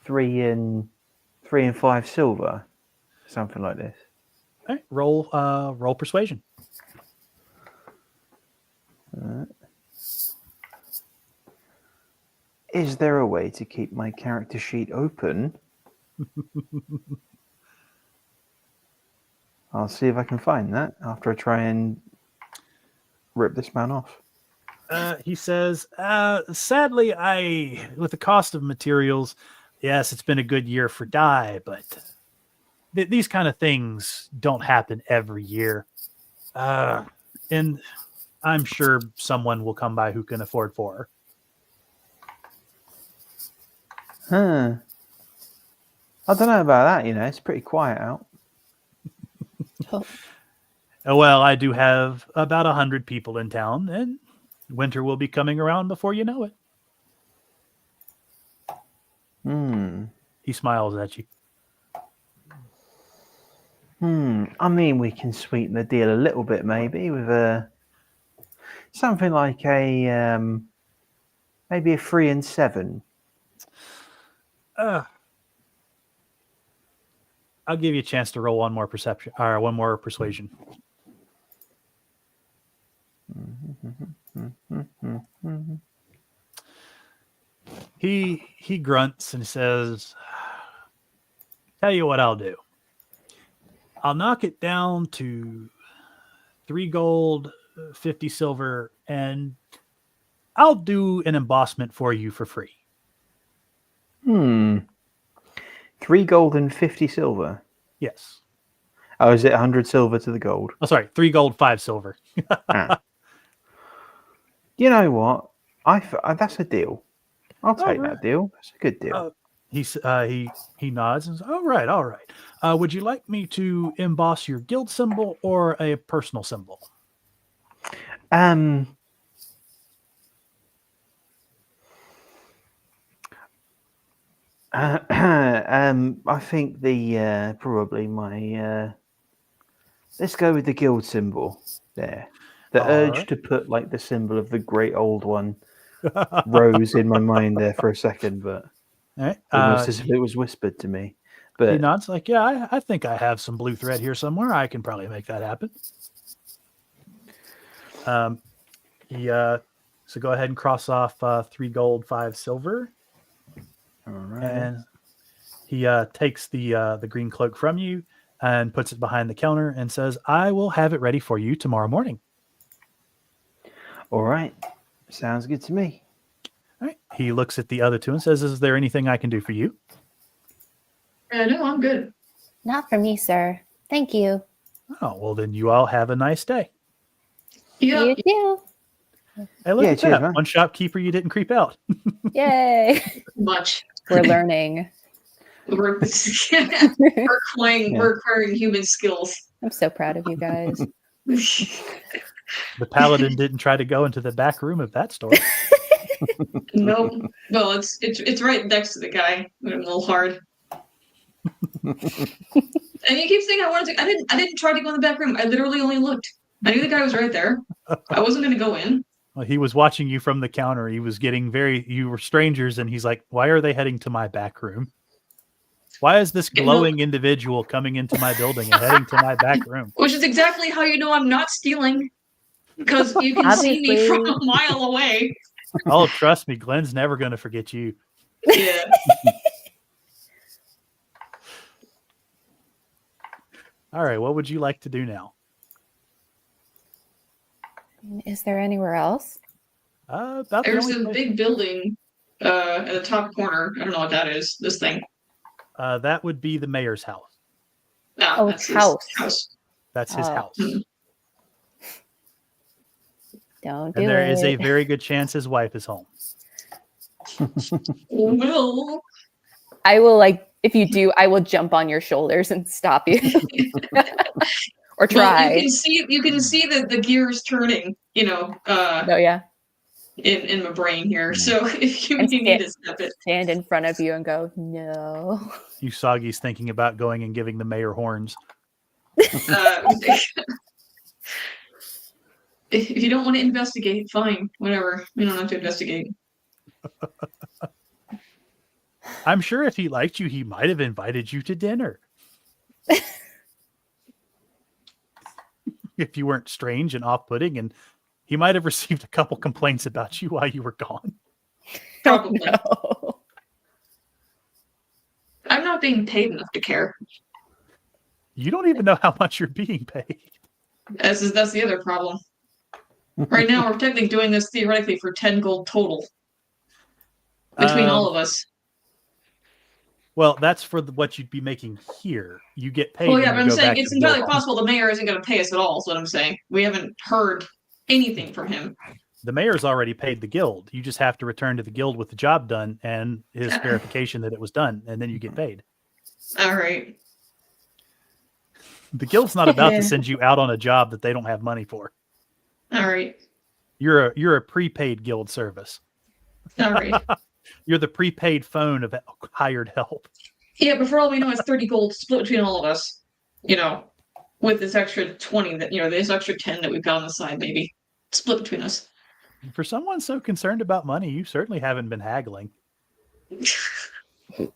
and 3 and 5 silver, something like this. All right, roll persuasion. Is there a way to keep my character sheet open? I'll see if I can find that after I try and rip this man off. He says, sadly, with the cost of materials, yes, it's been a good year for dye, but these kind of things don't happen every year. And I'm sure someone will come by who can afford 4. Huh. I don't know about that, it's pretty quiet out. Well, I do have about 100 people in town, and winter will be coming around before you know it. He smiles at you. I mean, we can sweeten the deal a little bit, maybe, with something like maybe a 3 and 7. I'll give you a chance to roll one more perception or one more persuasion. He grunts and says, "Tell you what I'll do. I'll knock it down to 3 gold, 50 silver, and I'll do an embossment for you for free." 3 gold and 50 silver. Yes. Oh, is it 100 silver to the gold? Oh, sorry, 3 gold, 5 silver. You know what? That's a deal. I'll take that deal. That's a good deal. He nods and says, all right. Would you like me to emboss your guild symbol or a personal symbol? I think probably my let's go with the guild symbol there. The urge to put like the symbol of the great old one rose in my mind there for a second, but almost as if it was whispered to me. But he nods like, yeah, I think I have some blue thread here somewhere. I can probably make that happen. So go ahead and cross off 3 gold, 5 silver. All right. And he takes the green cloak from you and puts it behind the counter and says, I will have it ready for you tomorrow morning. All right. Sounds good to me. All right. He looks at the other two and says, is there anything I can do for you? No, I'm good. Not for me, sir. Thank you. Oh, well, then you all have a nice day. Yeah. You too. Hey, look at cheers, that. man. One shopkeeper you didn't creep out. Yay. Much. We're learning. We're acquiring human skills. I'm so proud of you guys. The paladin didn't try to go into the back room of that store. Nope. Well, it's right next to the guy. A little hard. And you keep saying I didn't try to go in the back room. I literally only looked. I knew the guy was right there. I wasn't going to go in. Well, he was watching you from the counter. He was getting you were strangers, and he's like, why are they heading to my back room? Why is this glowing individual coming into my building and heading to my back room? Which is exactly how you know I'm not stealing. Because you can see me from a mile away. Oh, trust me, Glenn's never going to forget you. Yeah. All right, what would you like to do now? Is there anywhere else? There's a big building at the top corner. I don't know what that is. This thing. That would be the mayor's house. Oh, it's house. That's his house. Don't do And there it. is a very good chance his wife is home. Well, I will, if you do, I will jump on your shoulders and stop you. Or try. Well, you can see the gears turning, Oh, yeah. in my brain here. So if you need to step it. Stand in front of you and go, no. Usagi's thinking about going and giving the mayor horns. If you don't want to investigate, fine. Whatever. You don't have to investigate. I'm sure if he liked you, he might have invited you to dinner. If you weren't strange and off-putting, and he might have received a couple complaints about you while you were gone. Probably. No. I'm not being paid enough to care. You don't even know how much you're being paid. That's the other problem. Right now, we're technically doing this theoretically for 10 gold total between all of us. Well, that's for what you'd be making here. You get paid. Well, yeah, when but you I'm go saying back it's to the entirely guild. possible the mayor isn't going to pay us at all. Is what I'm saying. We haven't heard anything from him. The mayor's already paid the guild. You just have to return to the guild with the job done and his verification that it was done, and then you get paid. All right. The guild's not about to send you out on a job that they don't have money for. All right. You're a prepaid guild service. All right. You're the prepaid phone of hired help. Yeah, but for all we know, it's 30 gold split between all of us. You know, with this extra 20 that, this extra 10 that we've got on the side, maybe split between us. For someone so concerned about money, you certainly haven't been haggling. I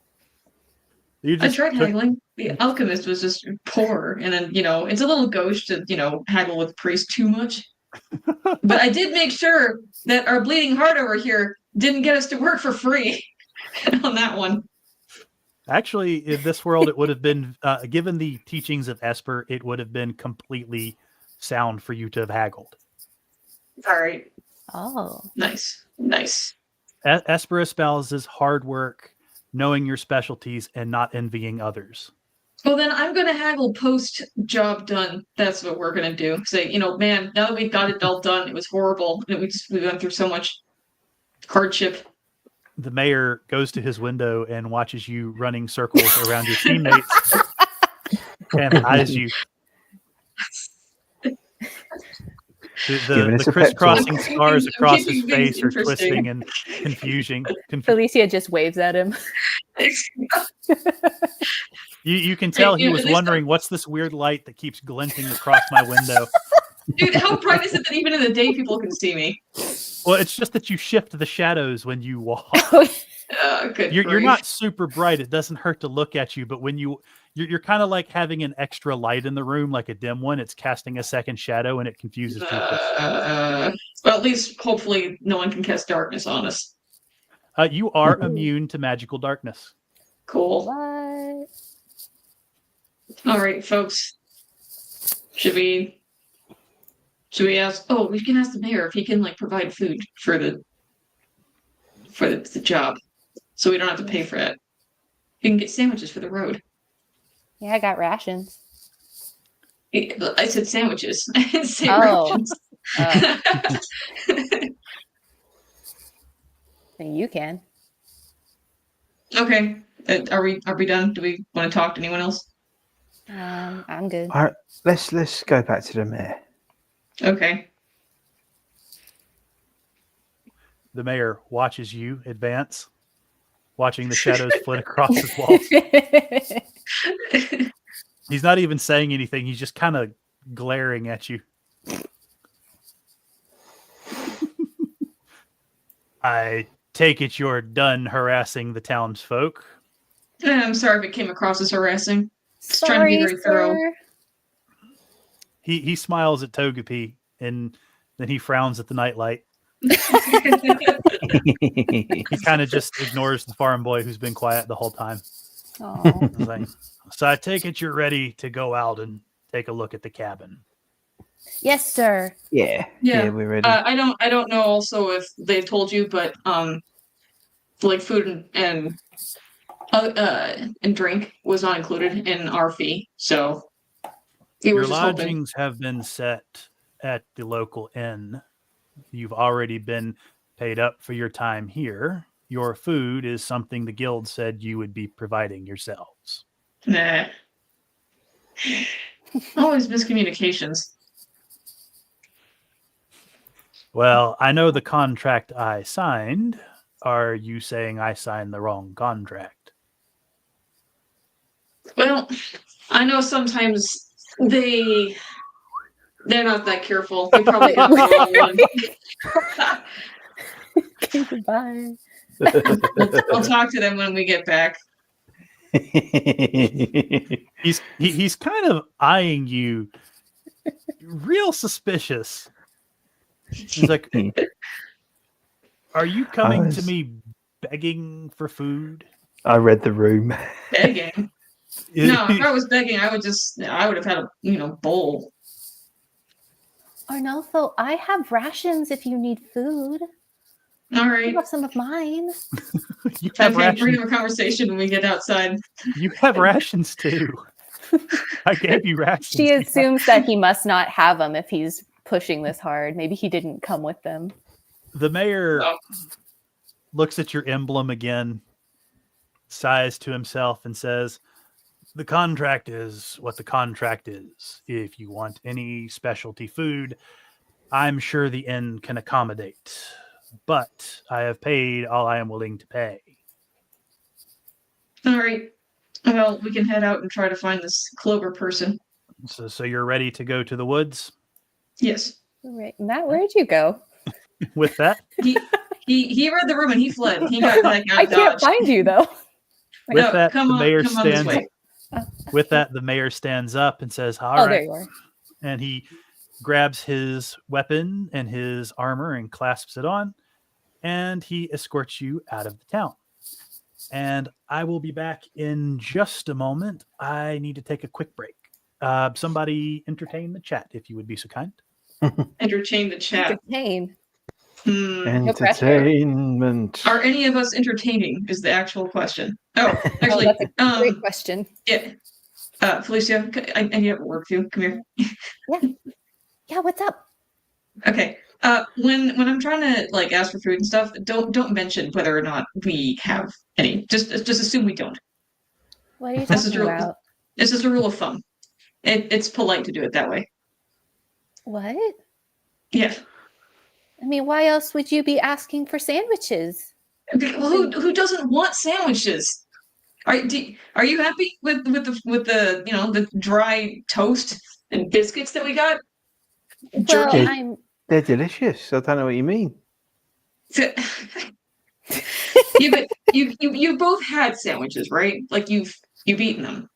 tried haggling. The alchemist was just poor, and then it's a little gauche to haggle with the priest too much. But I did make sure that our bleeding heart over here didn't get us to work for free on that one. Actually, in this world, it would have been, given the teachings of Esper, it would have been completely sound for you to have haggled. All right. Oh. Nice. Esper espouses hard work, knowing your specialties, and not envying others. Well, then I'm going to haggle post job done. That's what we're going to do. Say, man, now that we got it all done, it was horrible. And we went through so much hardship. The mayor goes to his window and watches you running circles around your teammates and eyes you. The crisscrossing scars across his face are twisting and confusing. Felicia just waves at him. You can tell he was wondering, what's this weird light that keeps glinting across my window? Dude, how bright is it that even in the day people can see me? Well, it's just that you shift the shadows when you walk. You're not super bright. It doesn't hurt to look at you, but when you're kind of like having an extra light in the room, like a dim one. It's casting a second shadow, and it confuses people. Well, at least hopefully no one can cast darkness on us. You are immune to magical darkness. Cool. What? All right, folks. Should we ask? Oh, we can ask the mayor if he can provide food for the job, so we don't have to pay for it. You can get sandwiches for the road. Yeah, I got rations. I said sandwiches. I didn't say rations. Then you can. Okay. Are we done? Do we want to talk to anyone else? I'm good. All right, let's go back to the mayor. Okay. The mayor watches you advance, watching the shadows flit across his walls. He's not even saying anything. He's just kind of glaring at you. I take it you're done harassing the townsfolk. I'm sorry if it came across as harassing. Just trying to be very thorough. He smiles at Togepi, and then he frowns at the nightlight. He kind of just ignores the farm boy who's been quiet the whole time. Like, so I take it you're ready to go out and take a look at the cabin. Yes, sir. Yeah, we're ready. I don't know also if they've told you, but food and drink was not included in our fee, so your lodgings have been set at the local inn. You've already been paid up for your time here. Your food is something the guild said you would be providing yourselves. Nah. Always miscommunications. Well, I know the contract I signed. Are you saying I signed the wrong contract? Well, I know sometimes they're not that careful. They probably got the wrong one. Okay, goodbye. I'll talk to them when we get back. He's kind of eyeing you real suspicious. He's like, are you coming to me begging for food? I read the room. Begging? No, if I was begging, I would have had a bowl. Arnulfo, I have rations if you need food. All I right. have some of mine. You have Okay, we're rations. gonna have a conversation when we get outside. You have rations too. I gave you rations. She assumes that he must not have them if he's pushing this hard. Maybe he didn't come with them. The mayor looks at your emblem again, sighs to himself, and says, the contract is what the contract is. If you want any specialty food, I'm sure the inn can accommodate. But I have paid all I am willing to pay. All right. Well, we can head out and try to find this Clover person. So you're ready to go to the woods? Yes. All right, Matt, where'd you go? With that? He read the room and he fled. He got I can't find you though. With that, the mayor come on this stands. way. With that, the mayor stands up and says, "All right." There you are. And he grabs his weapon and his armor and clasps it on, and he escorts you out of the town. And I will be back in just a moment. I need to take a quick break. Somebody entertain the chat, if you would be so kind. Entertain the chat. Entertain. Entertainment. Are any of us entertaining? Is the actual question. Oh, actually, that's a great question. Yeah. Felicia, I need to work with you. Come here. Yeah, what's up? Okay. When I'm trying to ask for food and stuff, don't mention whether or not we have any. Just assume we don't. What are you This is talking about? It's just a rule of thumb. It's polite to do it that way. What? Yeah. I mean, why else would you be asking for sandwiches? Well, who doesn't want sandwiches? Are you happy with the dry toast and biscuits that we got? Well, Jerky. They're delicious. I don't know what you mean. Yeah, but you both had sandwiches, right? Like you've eaten them.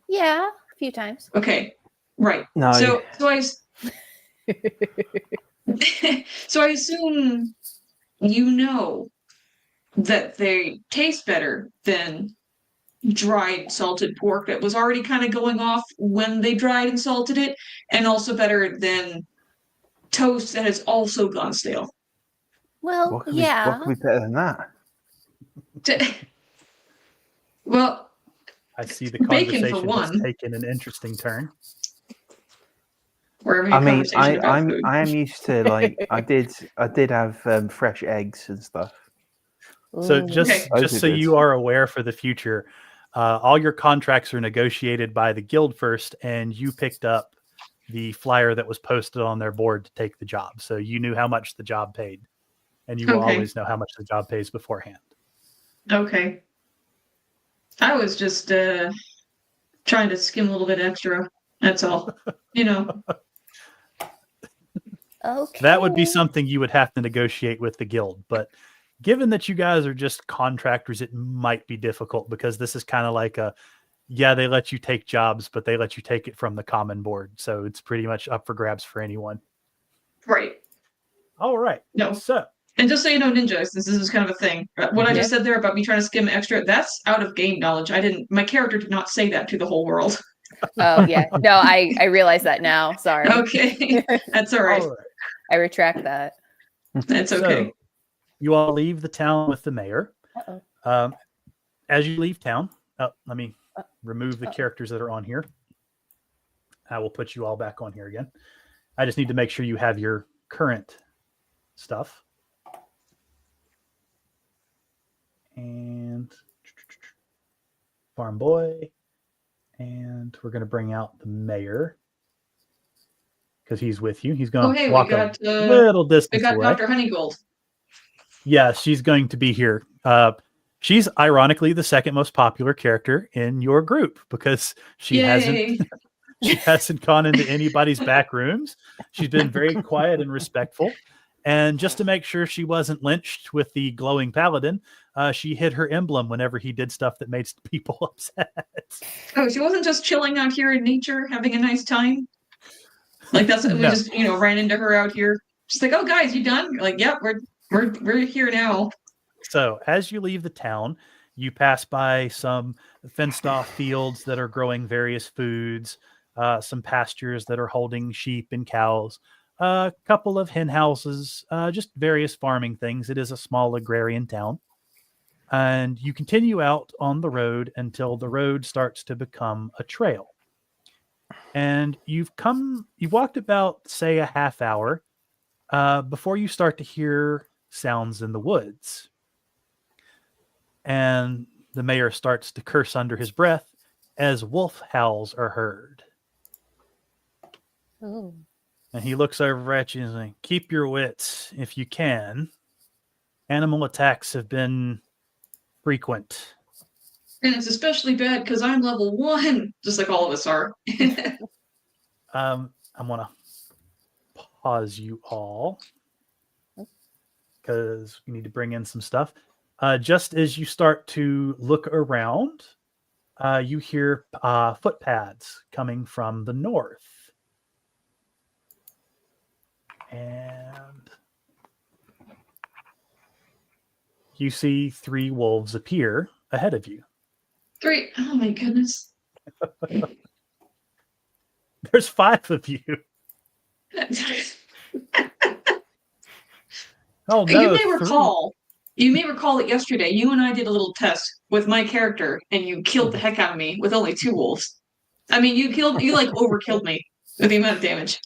Yeah, a few times. Okay, right. No. So I assume you know that they taste better than dried salted pork that was already kind of going off when they dried and salted it, and also better than toast that has also gone stale. Well, What could yeah. be better than that? Well, I see the bacon for conversation one. has taken an interesting turn. Wherever I mean, I'm I am used to I did have fresh eggs and stuff. So Ooh. just so you are aware for the future, all your contracts are negotiated by the guild first, and you picked up the flyer that was posted on their board to take the job. So you knew how much the job paid, and you will always know how much the job pays beforehand. Okay. I was just trying to skim a little bit extra. That's all. Okay. That would be something you would have to negotiate with the guild. But given that you guys are just contractors, it might be difficult because this is kind of like they let you take jobs, but they let you take it from the common board. So it's pretty much up for grabs for anyone. Right. All right. No. So, and just so you know, ninjas, this is kind of a thing. What I just said there about me trying to skim extra, that's out of game knowledge. My character did not say that to the whole world. Oh, yeah. No, I realize that now. Sorry. Okay. That's all right. I retract that. That's okay. So, you all leave the town with the mayor. Uh-oh. As you leave town, let me remove the characters that are on here. I will put you all back on here again. I just need to make sure you have your current stuff. And farm boy. And we're going to bring out the mayor because he's with you. He's going to walk a little distance away. We got Dr. Honeygold. Yeah, she's going to be here. She's ironically the second most popular character in your group because she hasn't gone into anybody's back rooms. She's been very quiet and respectful. And just to make sure she wasn't lynched with the glowing paladin, she hid her emblem whenever he did stuff that made people upset. Oh, she wasn't just chilling out here in nature, having a nice time. Like we No. just ran into her out here. She's like, "Oh, guys, you done?" You're like, "Yep, we're here now." So as you leave the town, you pass by some fenced-off fields that are growing various foods, some pastures that are holding sheep and cows, a couple of hen houses, just various farming things. It is a small agrarian town. And you continue out on the road until the road starts to become a trail. And you've walked about, say, a half hour before you start to hear sounds in the woods. And the mayor starts to curse under his breath as wolf howls are heard. Oh. And he looks over at you and is like, keep your wits if you can. Animal attacks have been frequent. And it's especially bad because I'm level 1, just like all of us are. I'm going to pause you all because we need to bring in some stuff. Just as you start to look around, you hear footpads coming from the north. And you see 3 wolves appear ahead of you. 3. Oh my goodness. There's 5 of you. Oh no! You may 3. recall. You may recall that yesterday you and I did a little test with my character, and you killed the heck out of me with only 2 wolves. I mean, you overkilled me with the amount of damage.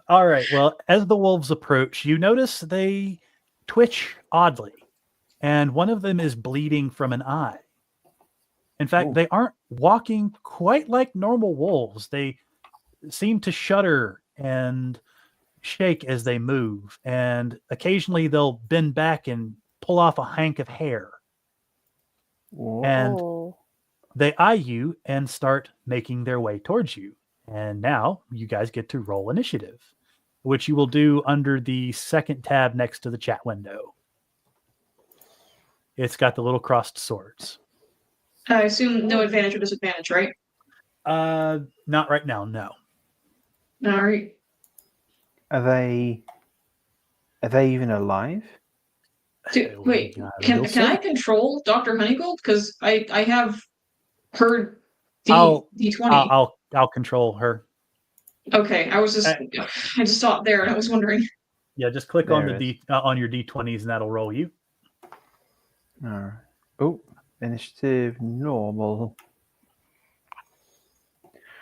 All right. Well, as the wolves approach, you notice they twitch oddly, and one of them is bleeding from an eye. In fact, They aren't walking quite like normal wolves. They seem to shudder and shake as they move, and occasionally they'll bend back and pull off a hank of hair. Whoa. And they eye you and start making their way towards you. And now you guys get to roll initiative, which you will do under the second tab next to the chat window. It's got the little crossed swords. I assume no advantage or disadvantage, right? Not right now, no. All right. Are they even alive? Wait, can I control Dr. Honeygold? Because I have her D20. I'll control her. Okay, I just saw it there and I was wondering. Yeah, just click on the on your D20s and that'll roll you. All right. Oh, initiative normal.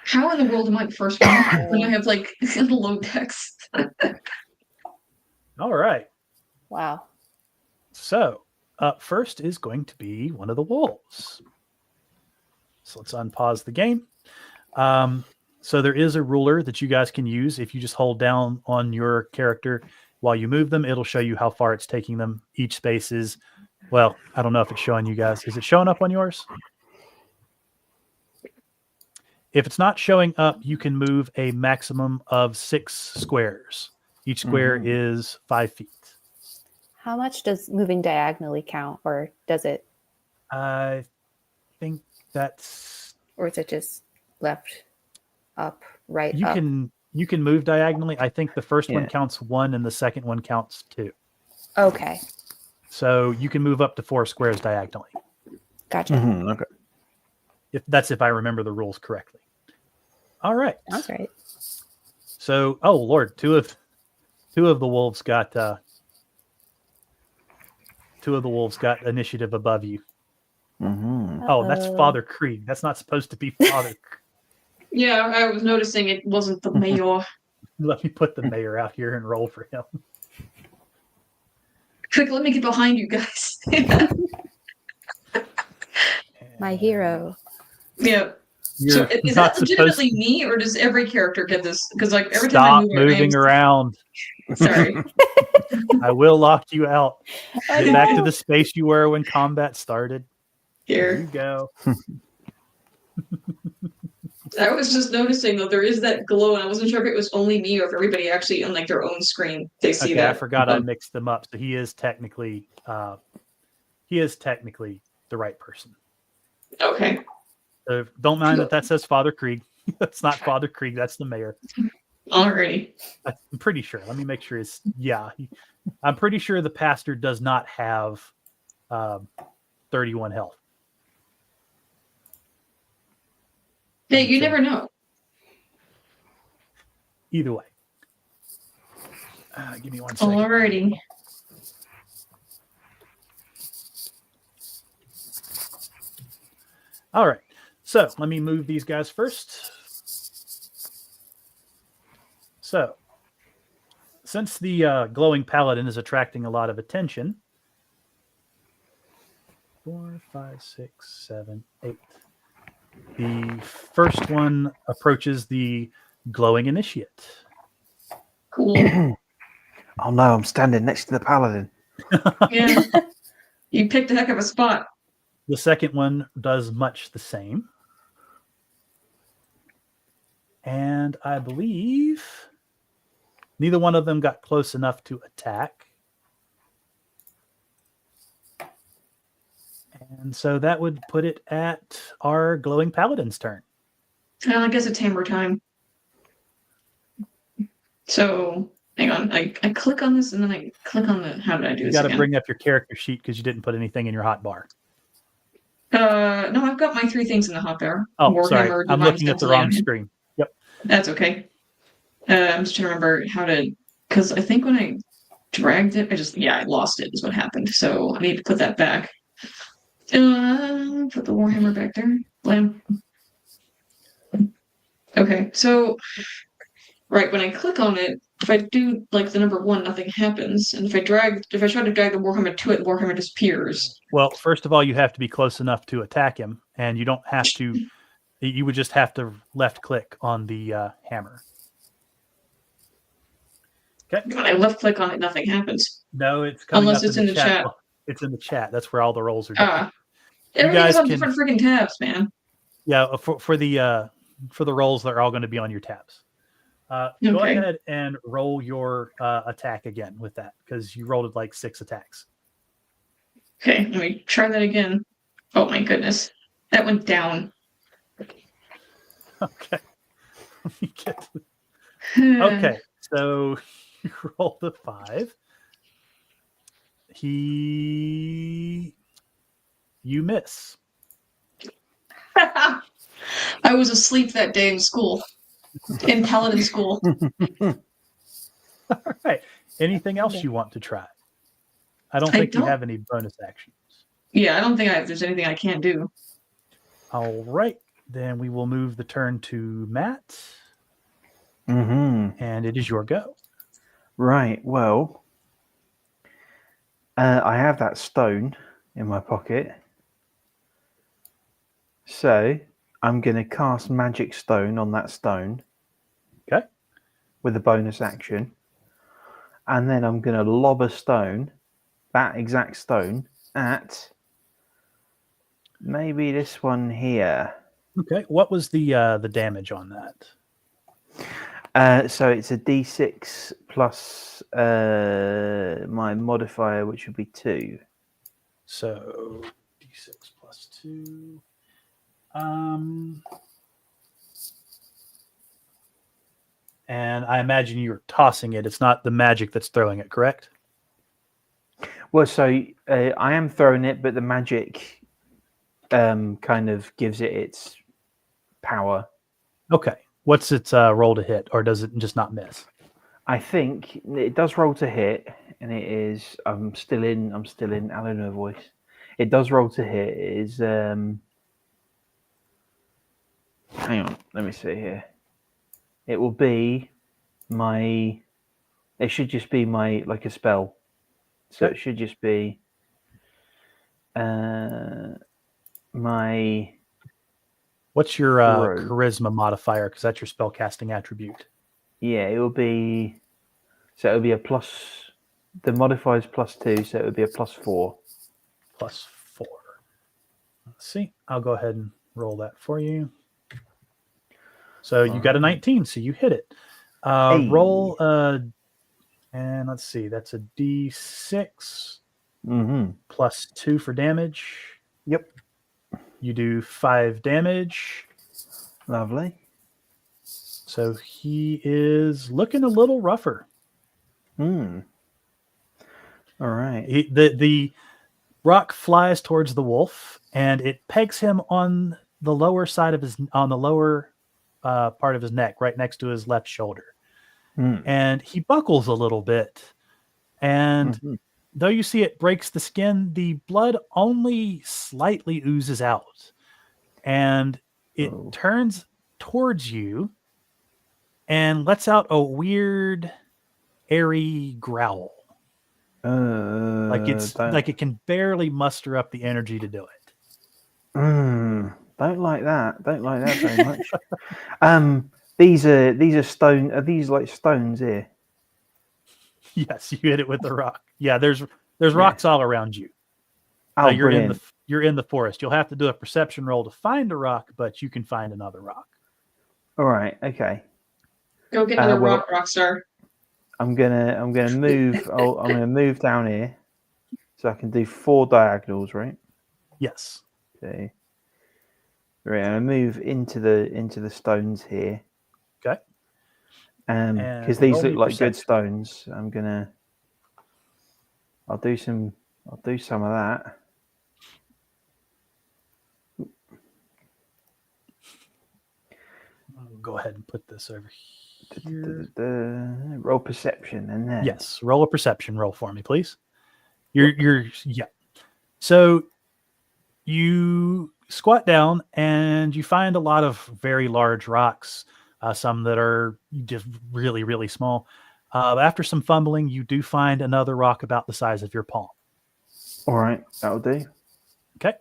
How in the world am I the first one when I have like the low text? All right. Wow. So up first is going to be one of the wolves. So let's unpause the game. So there is a ruler that you guys can use. If you just hold down on your character while you move them, it'll show you how far it's taking them. Each space is, well, I don't know if it's showing you guys. Is it showing up on yours? If it's not showing up, you can move a maximum of 6 squares. Each square is 5 feet. How much does moving diagonally count, or does it? I think that's... Or is it just left, up, right, you up? You can move diagonally. I think the first one counts 1 and the second one counts 2. Okay. So you can move up to 4 squares diagonally. Gotcha. Okay. If I remember the rules correctly. All right. That's right. So, oh Lord, two of the wolves got initiative above you. Mm-hmm. Oh, that's Father Creed. That's not supposed to be Father. Yeah, I was noticing it wasn't the mayor. Let me put the mayor out here and roll for him. Quick, let me get behind you guys. My hero. Yeah. So is that legitimately me, or does every character get this? Because like every time I move, moving around. Sorry. I will lock you out. Get back to the space you were when combat started. Here you go. I was just noticing though there is that glow, and I wasn't sure if it was only me or if everybody actually on like their own screen they see Okay, that. I forgot I mixed them up. So he is technically the right person. Okay. So don't mind that says Father Krieg. That's not Father Krieg. That's the mayor. Alrighty. I'm pretty sure. Let me make sure. I'm pretty sure the pastor does not have 31 health. Hey, you never know. Either way. Give me one second. Alrighty. All right. So let me move these guys first. So since the glowing paladin is attracting a lot of attention, 4, 5, 6, 7, 8. The first one approaches the glowing initiate. Cool. Oh no, I'm standing next to the paladin. Yeah. You picked a heck of a spot. The second one does much the same. And I believe neither one of them got close enough to attack. And so that would put it at our glowing paladin's turn. Well, I guess it's hammer time. So, hang on. I click on this and then I click on the... How did I do You this got to again? bring up your character sheet because you didn't put anything in your hot bar. No, I've got my 3 things in the hot bar. Oh, Warhammer, sorry. I'm Divine looking at the Stencil, wrong and- screen. Yep. That's okay. I'm just trying to remember how to... Because I think when I dragged it, I lost it is what happened. So I need to put that back. Put the Warhammer back there. Blam. Okay, so... Right, when I click on it, if I do like the number 1, nothing happens. And if I try to drag the Warhammer to it, Warhammer disappears. Well, first of all, you have to be close enough to attack him, and you don't have to. You would just have to left click on the hammer. Okay. When I left click on it, nothing happens. No, it's coming Unless up it's in the chat. It's in the chat. That's where all the rolls are done. Everything's guys on can- different freaking tabs, man. Yeah, for the rolls, they're all going to be on your tabs. Go Okay. ahead and roll your attack again with that because you rolled like 6 attacks. Okay, let me try that again. Oh my goodness. That went down. Okay. Let me get to- Okay, so you rolled a 5. You miss. I was asleep that day in school. In Paladin school. All right. Anything else you want to try? I don't I think you don't. have any bonus actions. Yeah, I don't think there's anything I can't do. All right. Then we will move the turn to Matt, Mm-hmm. and it is your go. Right. Well, I have that stone in my pocket, so I'm going to cast Magic Stone on that stone. Okay. With a bonus action, and then I'm going to lob a stone, that exact stone, at maybe this one here. Okay. What was the damage on that? So it's a D6 plus my modifier, which would be 2. So D6 plus 2. And I imagine you're tossing it. It's not the magic that's throwing it, correct? Well, so I am throwing it, but the magic kind of gives it its power. Okay. What's its roll to hit, or does it just not miss? I think it does roll to hit, and it is. I'm still in Eleanor voice. It does roll to hit. It is. Hang on, let me see here. It will be my. It should just be my like a spell. So Okay. it should just be. My. What's your Throw. charisma modifier? Because that's your spellcasting attribute. Yeah, it will be. So it will be a plus. The modifier is +2, so it would be a +4. +4. Let's see. I'll go ahead and roll that for you. So you got a Alright. 19, so you hit it. Hey. Roll, and let's see, that's a D6 Mm-hmm. plus 2 for damage. Yep. You do 5 damage. Lovely. So he is looking a little rougher. Hmm. All right. The rock flies towards the wolf, and it pegs him on the lower side of on the lower part of his neck, right next to his left shoulder. Hmm. And he buckles a little bit. And Mhm. though you see it breaks the skin, the blood only slightly oozes out. And it Oh. turns towards you and lets out a weird, airy growl. Like it can barely muster up the energy to do it. Don't like that. Don't like that very much. These are stone. Are these like stones here? Yes, you hit it with the rock. Yeah, there's Yeah. rocks all around you. Oh, You're brilliant. in the forest. You'll have to do a perception roll to find a rock, but you can find another rock. All right. Okay. Go get another well- Rockstar. I'm gonna move. I'm gonna move down here, so I can do 4 diagonals, right? Yes. Okay. Right. I'm gonna move into the stones here. Okay. Because And these roll look me like good perception. stones. I'll do some of that. I'll go ahead and put this over here. Roll perception and then Yes, roll a perception roll for me, please. You're yeah. So you squat down and you find a lot of very large rocks, some that are just really, really small. After some fumbling, you do find another rock about the size of your palm. All right, that'll do. Okay.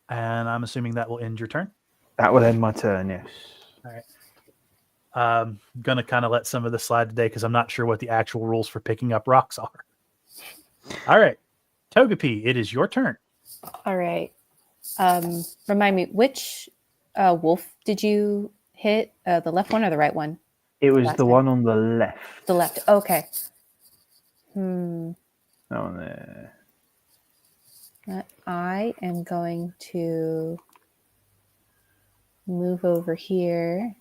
And I'm assuming that will end your turn. That will end my turn, yes. All right. Going to kind of let some of this slide today because I'm not sure what the actual rules for picking up rocks are. All right. Togepi, it is your turn. All right. Remind me, which wolf did you hit? The left one or the right one? It was Last the time. one on the left. The left. Okay. That one there. I am going to move over here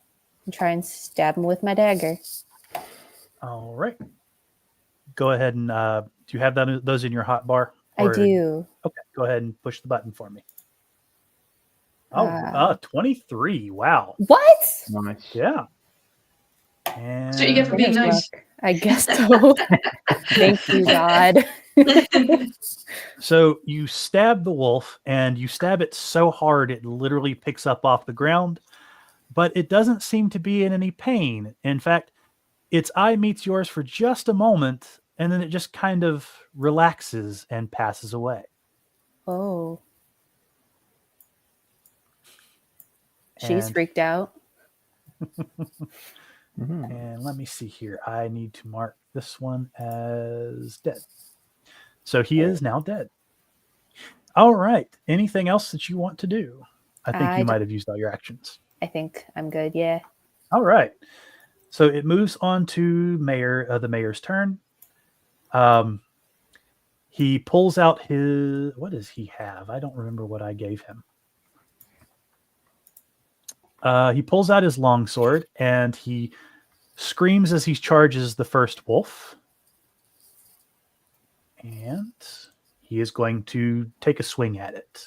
and try and stab him with my dagger. All right. Go ahead and do you have those in your hot bar? I do. Okay. Go ahead and push the button for me. Oh, 23. Wow. What? Nice. Yeah. And That's what you get for being nice. Luck. I guess so. Thank you, God. so you stab the wolf and you stab it so hard it literally picks up off the ground, but it doesn't seem to be in any pain. In fact, its eye meets yours for just a moment and then it just kind of relaxes and passes away. Oh. She's And- freaked out. And let me see here. I need to mark this one as dead. So he is now dead. All right. Anything else that you want to do? I think you might have used all your actions. I think I'm good. Yeah. All right. So it moves on to the mayor's turn. He pulls out his. What does he have? I don't remember what I gave him. He pulls out his longsword and he screams as he charges the first wolf. And he is going to take a swing at it.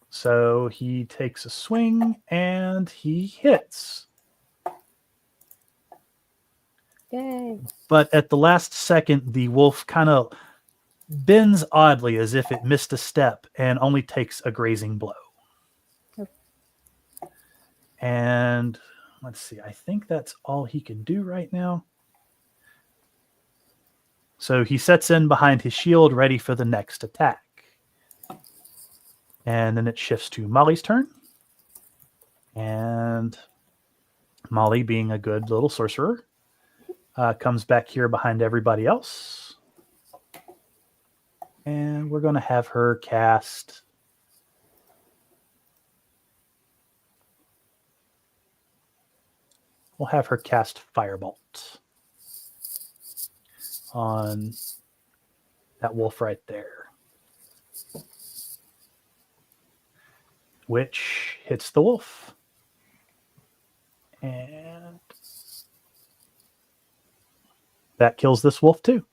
So he takes a swing and he hits. Yay. But at the last second, the wolf kind of bends oddly as if it missed a step and only takes a grazing blow. Oh. And let's see, I think that's all he can do right now. So he sets in behind his shield, ready for the next attack. And then it shifts to Molly's turn. And Molly, being a good little sorcerer, comes back here behind everybody else. And we're going to have her cast... We'll have her cast Firebolt on that wolf right there, which hits the wolf. And that kills this wolf too.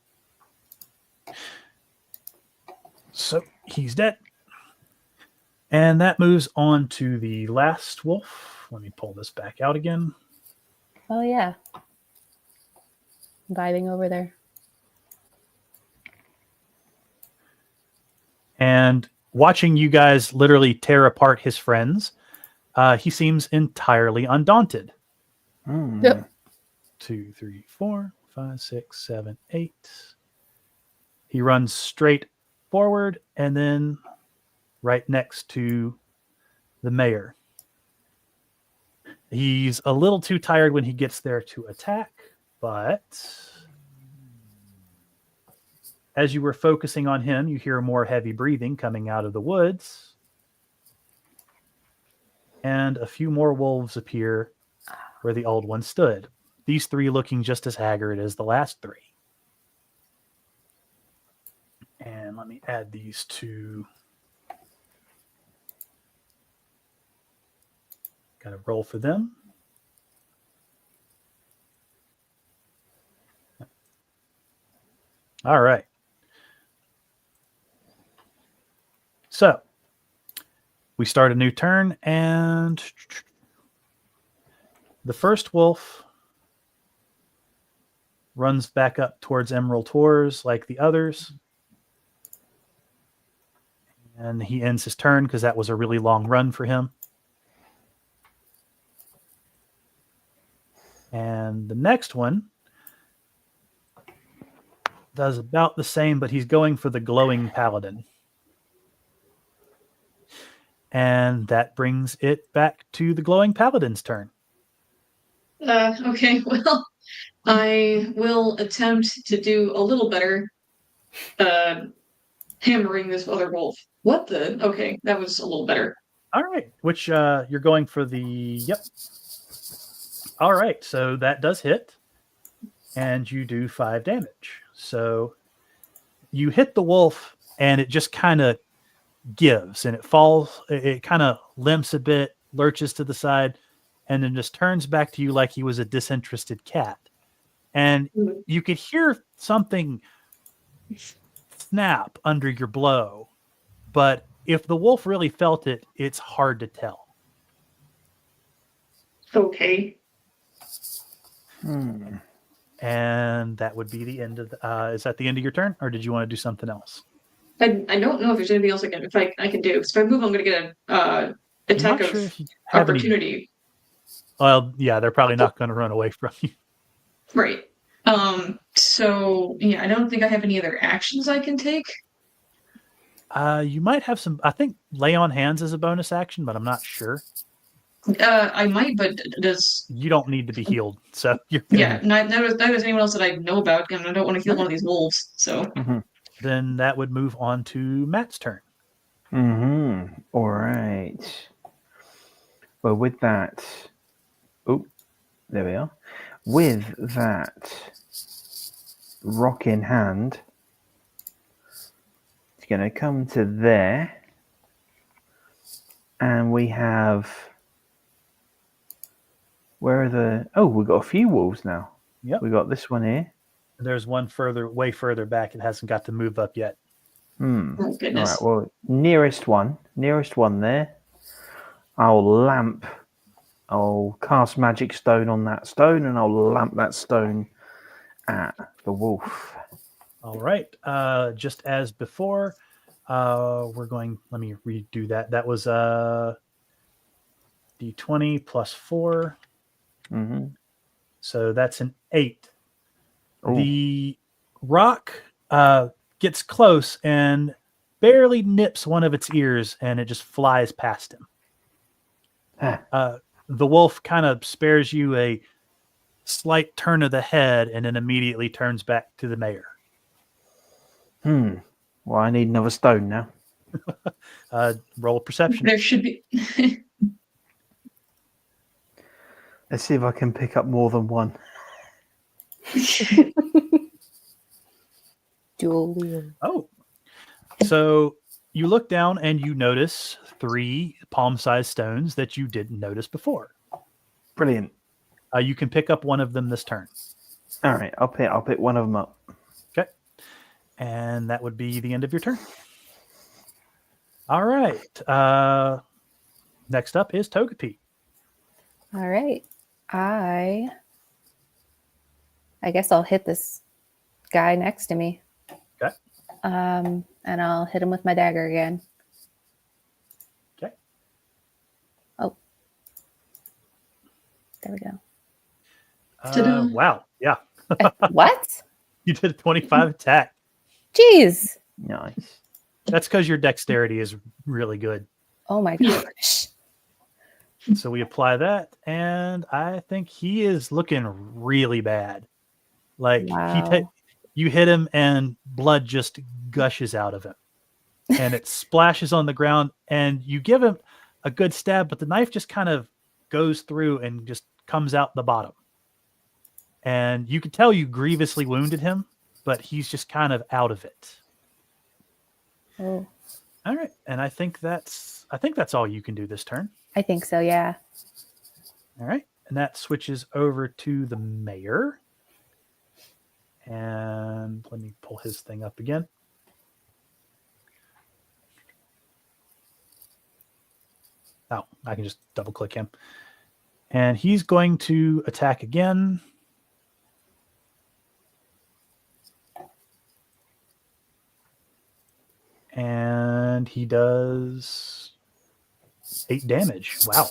So he's dead. And that moves on to the last wolf. Let me pull this back out again. Oh, yeah. Vibing over there. And watching you guys literally tear apart his friends, he seems entirely undaunted. Yep. 2, 3, 4, 5, 6, 7, 8. He runs straight forward and then right next to the mayor. He's a little too tired when he gets there to attack, but as you were focusing on him, you hear more heavy breathing coming out of the woods. And a few more wolves appear where the old one stood. These three looking just as haggard as the last three. And let me add these two. Got to roll for them. All right. So we start a new turn, and the first wolf runs back up towards Emerald Tors like the others. And he ends his turn because that was a really long run for him. And the next one does about the same, but he's going for the glowing paladin. And that brings it back to the glowing paladin's turn. Okay, well, I will attempt to do a little better hammering this other wolf. What the? Okay, that was a little better. All right, which you're going for the... Yep. All right, so that does hit, and you do 5 damage. So you hit the wolf, and it just kind of gives, and it falls. It kind of limps a bit, lurches to the side, and then just turns back to you like he was a disinterested cat. And you could hear something snap under your blow, but if the wolf really felt it, it's hard to tell. Okay. And that would be the end of the, is that the end of your turn, or did you want to do something else? I don't know if there's anything else I can do. Because if I move, I'm going to get an attack of opportunity. Well, yeah, they're probably not going to run away from you. Right. So yeah, I don't think I have any other actions I can take. You might have some. I think lay on hands is a bonus action, but I'm not sure. I might, but does you don't need to be healed, so you're good. Yeah. Neither does anyone else that I know about, and I don't want to heal one of these wolves. So then that would move on to Matt's turn. All right. Well, with that, there we are. With that rock in hand, it's going to come to there, and we have. Where are the? Oh, we've got a few wolves now. Yep. We got this one here. There's one way further back. It hasn't got to move up yet. Oh, goodness. All right. Well, nearest one there. I'll cast magic stone on that stone, and I'll lamp that stone at the wolf. All right. Just as before, we're going. Let me redo that. That was D20 plus 4. So that's an 8. Ooh. The rock gets close and barely nips one of its ears, and it just flies past him. The wolf kind of spares you a slight turn of the head and then immediately turns back to the mayor. Well, I need another stone now. Roll perception. There should be. Let's see if I can pick up more than one. Dual wield. Oh. So you look down and you notice 3 palm-sized stones that you didn't notice before. Brilliant. You can pick up one of them this turn. All right, I'll pick one of them up. Okay. And that would be the end of your turn. All right. Next up is Togepi. All right. I guess I'll hit this guy next to me. Okay. And I'll hit him with my dagger again. Okay. Oh. There we go. Ta-da. Wow. Yeah. What? You did a 25 attack. Jeez. Nice. That's because your dexterity is really good. Oh my gosh. So we apply that, and I think he is looking really bad. Like Wow. you hit him, and blood just gushes out of him, and it splashes on the ground. And you give him a good stab, but the knife just kind of goes through and just comes out the bottom. And you can tell you grievously wounded him, but he's just kind of out of it. Oh, All right, and I think that's all you can do this turn. I think so, yeah. All right, and that switches over to the mayor. And let me pull his thing up again. Oh, I can just double click him. And he's going to attack again. And he does 8 damage. Wow.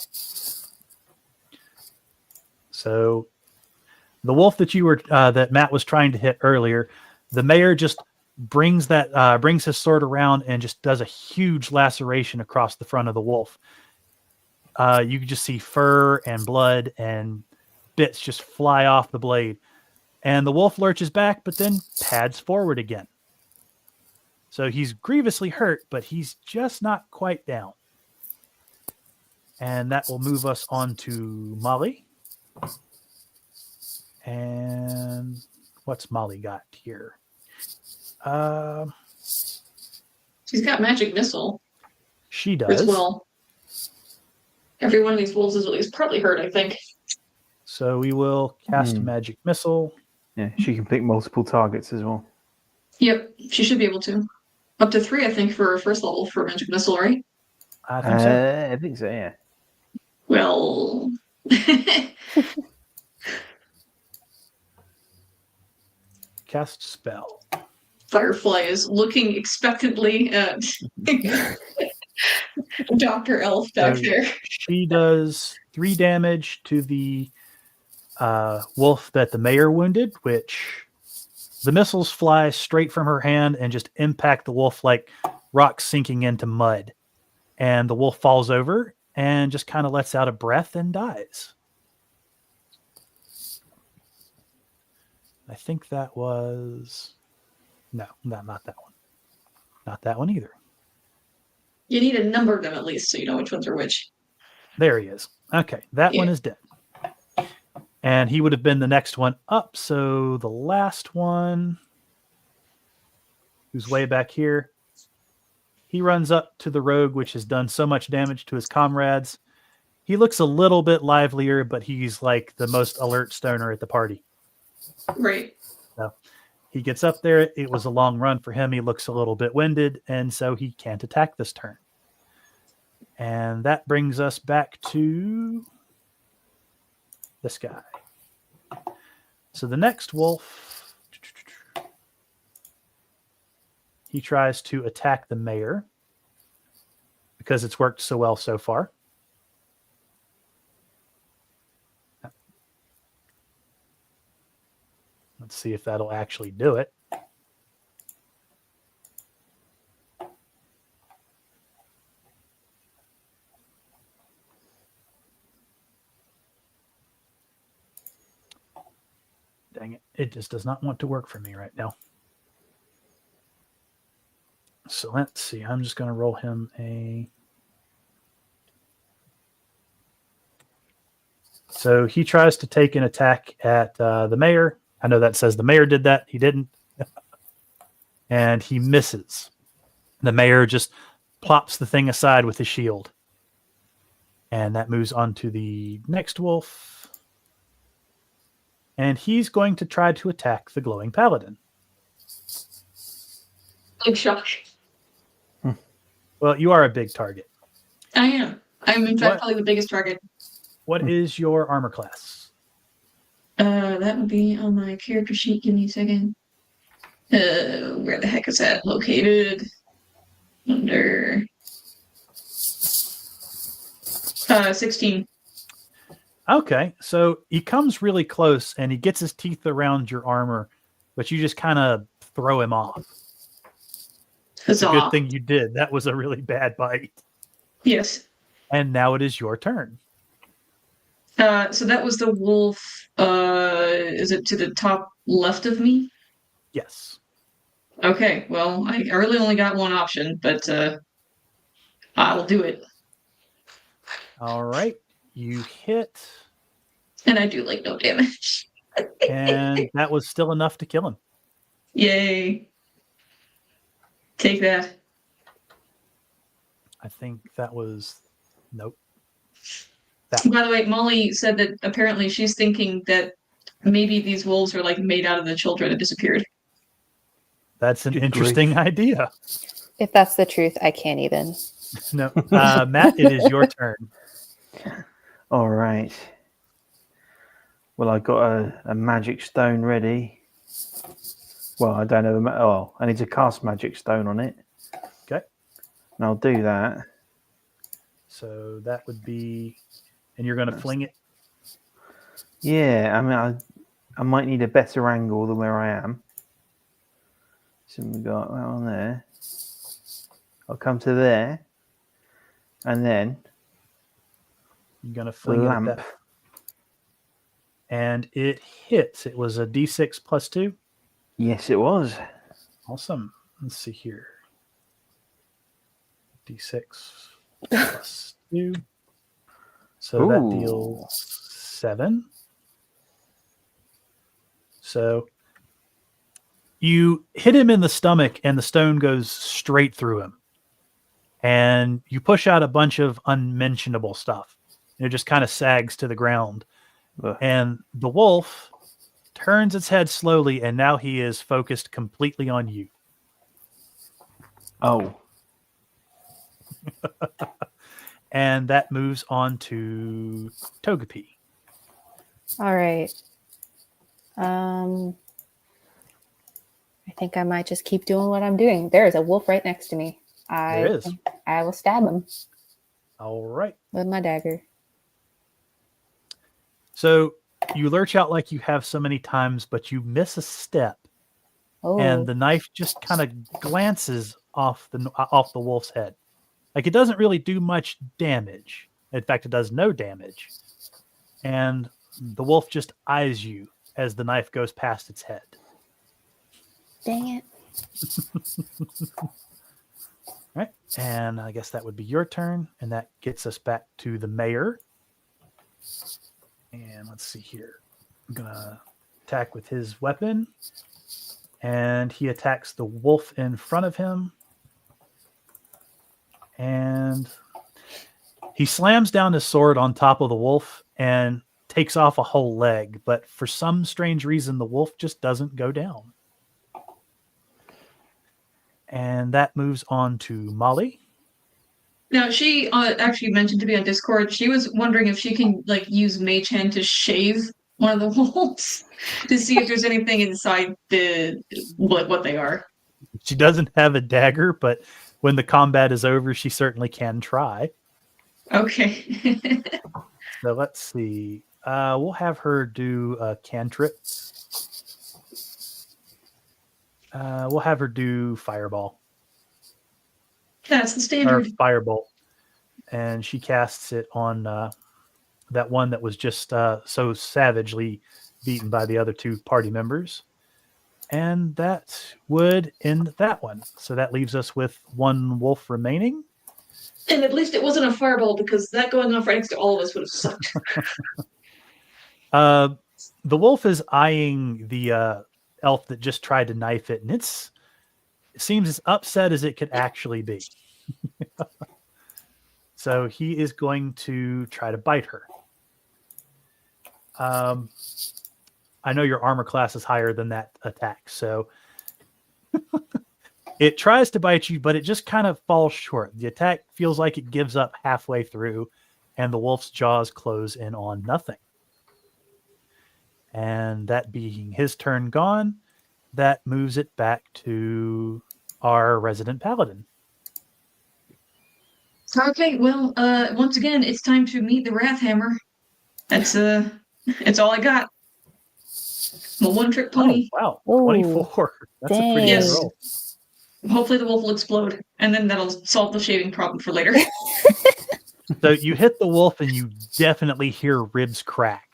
So the wolf that you were that Matt was trying to hit earlier, the mayor just brings his sword around and just does a huge laceration across the front of the wolf. You can just see fur and blood and bits just fly off the blade. And the wolf lurches back, but then pads forward again. So he's grievously hurt, but he's just not quite down. And that will move us on to Molly. And what's Molly got here? She's got magic missile She does. as well. Every one of these wolves is at least partly hurt, I think. So we will cast Magic Missile. Yeah, she can pick multiple targets as well. Yep, she should be able to. Up to 3, I think, for first level for magic missile, right? I think so. I think so, yeah. Well, Cast spell. Firefly is looking expectantly at Dr. Elf back So there. She does 3 damage to the wolf that the mayor wounded, which the missiles fly straight from her hand and just impact the wolf like rocks sinking into mud. And the wolf falls over and just kind of lets out a breath and dies. I think that was... No, not that one. Not that one either. You need a number of them at least so you know which ones are which. There he is. Okay, that one Yeah. is dead. And he would have been the next one up. So the last one, who's way back here, he runs up to the rogue, which has done so much damage to his comrades. He looks a little bit livelier, but he's like the most alert stoner at the party. Right. So he gets up there. It was a long run for him. He looks a little bit winded, and so he can't attack this turn. And that brings us back to this guy. So the next wolf, he tries to attack the mayor because it's worked so well so far. Let's see if that'll actually do it. it just does not want to work for me right now. So let's see. I'm just going to roll him a... So he tries to take an attack at the mayor. I know that says the mayor did that. He didn't. And he misses. The mayor just plops the thing aside with his shield. And that moves on to the next wolf. And he's going to try to attack the glowing paladin. Big shock. Well, you are a big target. I am. I'm in fact What? probably the biggest target. What is your armor class? That would be on my character sheet. Give me a second. Where the heck is that located? Under 16. Okay, so he comes really close and he gets his teeth around your armor, but you just kind of throw him off. It's a Huzzah. good thing you did. That was a really bad bite. Yes. And now it is your turn. So that was the wolf. Is it to the top left of me? Yes. Okay. Well, I really only got one option, but I'll do it. All right. You hit, And I do like no damage. and that was still enough to kill him. Yay. Take that. I think that was... Nope. By the way, Molly said that apparently she's thinking that maybe these wolves are like made out of the children that disappeared. That's an Good interesting grief. idea. If that's the truth, I can't even. No, Matt, it is your turn. All right. Well, I got a magic stone ready. Well, I don't know. Oh, I need to cast magic stone on it. Okay. And I'll do that. So that would be... And you're going to fling it? Yeah, I mean, I might need a better angle than where I am. So we got that on there. I'll come to there. And then You're going to fling it at lamp. that. And it hits. It was a D6 plus 2. Yes, it was. Awesome. Let's see here. D6 plus 2. So that Ooh. deals 7. So you hit him in the stomach and the stone goes straight through him. And you push out a bunch of unmentionable stuff. It just kind of sags to the ground. Ugh. And the wolf turns its head slowly, and now he is focused completely on you. Oh. And that moves on to Togepi. All right. I think I might just keep doing what I'm doing. There is a wolf right next to me. There is. I will stab him All right. with my dagger. So you lurch out like you have so many times, but you miss a step, Oh, and the knife just kind of glances off the wolf's head. Like, it doesn't really do much damage. In fact, it does no damage. And the wolf just eyes you as the knife goes past its head. dang it. Right. And I guess that would be your turn. And that gets us back to the mayor. And let's see here. I'm going to attack with his weapon. And he attacks the wolf in front of him. And he slams down his sword on top of the wolf and takes off a whole leg. But for some strange reason, the wolf just doesn't go down. And that moves on to Molly. Now, she actually mentioned to me on Discord, she was wondering if she can like use Mage Hand to shave one of the wolves to see if there's anything inside the what they are. She doesn't have a dagger, but when the combat is over, she certainly can try. Okay. So let's see. We'll have her do a cantrip. We'll have her do Fireball. That's the Or standard. Firebolt. And she casts it on that one that was just so savagely beaten by the other 2 party members. And that would end that one. So that leaves us with 1 wolf remaining. And at least it wasn't a fireball, because that going off right next to all of us would have sucked. The wolf is eyeing the elf that just tried to knife it, and it seems as upset as it could actually be. So he is going to try to bite her. I know your armor class is higher than that attack, so it tries to bite you, but it just kind of falls short. The attack feels like it gives up halfway through, and the wolf's jaws close in on nothing. And that being his turn gone, that moves it back to our resident paladin. Okay, well, once again, it's time to meet the Wrathhammer. It's all I got. My one-trick pony. Oh, wow. Ooh, 24. That's a pretty Yes. good roll. Hopefully the wolf will explode, and then that'll solve the shaving problem for later. So you hit the wolf and you definitely hear ribs crack.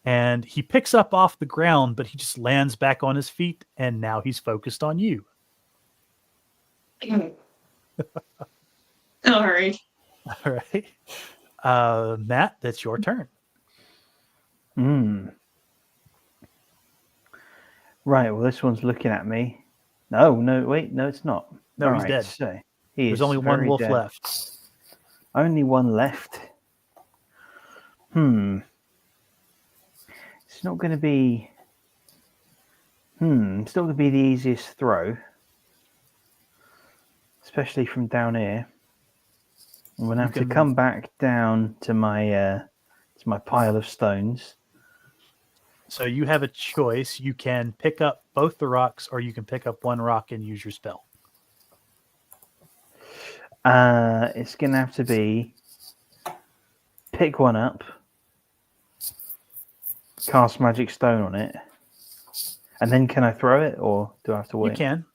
And he picks up off the ground, but he just lands back on his feet, and now he's focused on you. All right. All right. Matt, that's your turn. Right, well, this one's looking at me. No, wait, no, it's not. No, he's Alright, dead. So There's only 1 wolf left. Only 1 left. It's not going to be... It's not going to be the easiest throw. Especially from down here. I'm going to have to come back down to my pile of stones. So you have a choice. You can pick up both the rocks, or you can pick up 1 rock and use your spell. It's going to have to be pick 1 up, cast magic stone on it, and then can I throw it, or do I have to wait? You can.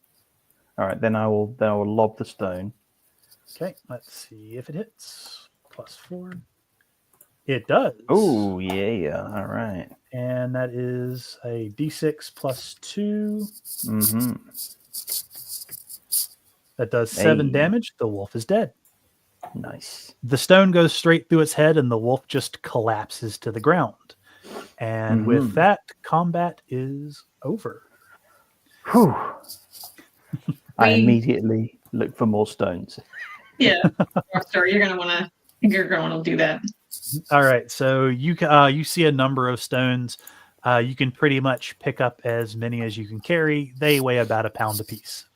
All right, then I will lob the stone. Okay, let's see if it hits. +4. It does. Oh, yeah. All right. And that is a d6 +2. Mm-hmm. That does 7 Hey. damage. The wolf is dead. Nice. The stone goes straight through its head, and the wolf just collapses to the ground. And with that, combat is over. Whew. I We- immediately look for more stones. Yeah, Rockstar, you're gonna wanna do that. All right, so you see a number of stones. You can pretty much pick up as many as you can carry. They weigh about 1 pound apiece.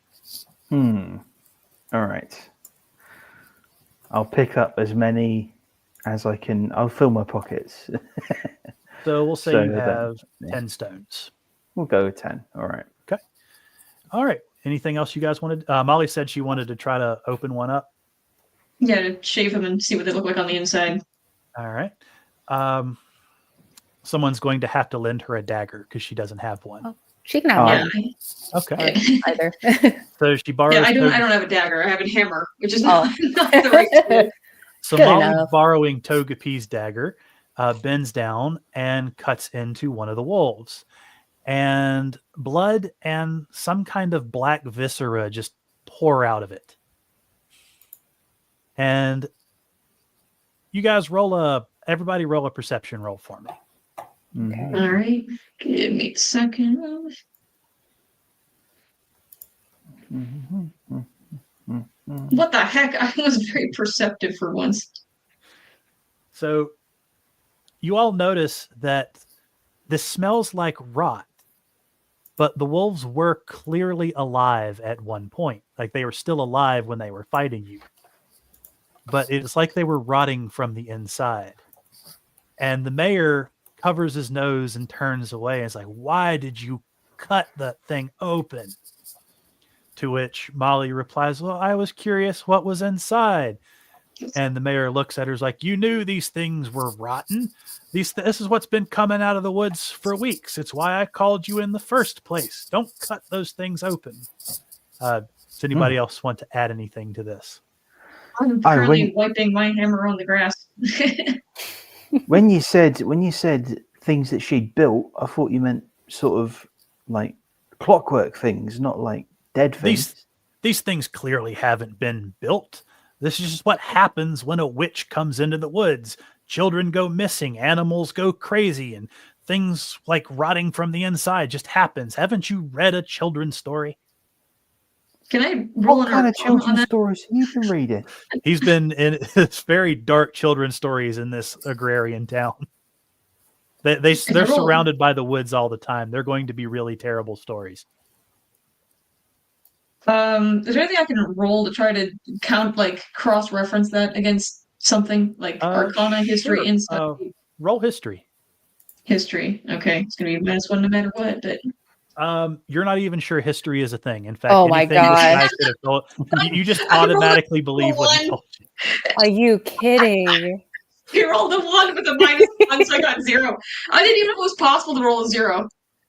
All right. I'll pick up as many as I can. I'll fill my pockets. So we'll say So you then- have yeah. 10 stones. We'll go with 10. All right. All right. Anything else you guys wanted? Molly said she wanted to try to open one up. Yeah, to shave them and see what they look like on the inside. All right. Someone's going to have to lend her a dagger because she doesn't have one. Oh, she can have Yeah, one Okay. either. So she borrows. yeah. I don't Togepi- have a dagger. I have a hammer, which is Oh. not the right tool. So Good Molly, enough. borrowing Togepi's dagger, bends down and cuts into one of the wolves. And blood and some kind of black viscera just pour out of it. And you guys everybody roll a perception roll for me. Mhm. All right, give me a second. What the heck? I was very perceptive for once. So you all notice that this smells like rot, but the wolves were clearly alive at one point. Like they were still alive when they were fighting you. But it's like they were rotting from the inside. And the mayor covers his nose and turns away and is like, "Why did you cut that thing open?" To which Molly replies, "Well, I was curious what was inside." And the mayor looks at her, is like, "You knew these things were rotten. This is what's been coming out of the woods for weeks. It's why I called you in the first place. Don't cut those things open." Does anybody else want to add anything to this? I'm I currently went- wiping my hammer on the grass. When you said things that she'd built, I thought you meant sort of like clockwork things, not like dead things. These things clearly haven't been built. This is just what happens when a witch comes into the woods. Children go missing, animals go crazy, and things like rotting from the inside just happens. Haven't you read a children's story? Can I roll What an kind of Arcana on children's that? stories have you been reading? He's been in it's very dark children's stories in this agrarian town. They're roll? surrounded by the woods all the time. They're going to be really terrible stories. Is there anything I can roll to try to count, like cross-reference that against something like Arcana, History, Sure. Insight, Roll history. History? Okay, it's gonna be -1 no matter what. But You're not even sure history is a thing. In fact, Oh my anything this God. guy could have told you just I rolled a automatically believe what he one. told you. Are you kidding? he rolled a 1 with a -1, so I got 0. I didn't even know it was possible to roll a 0.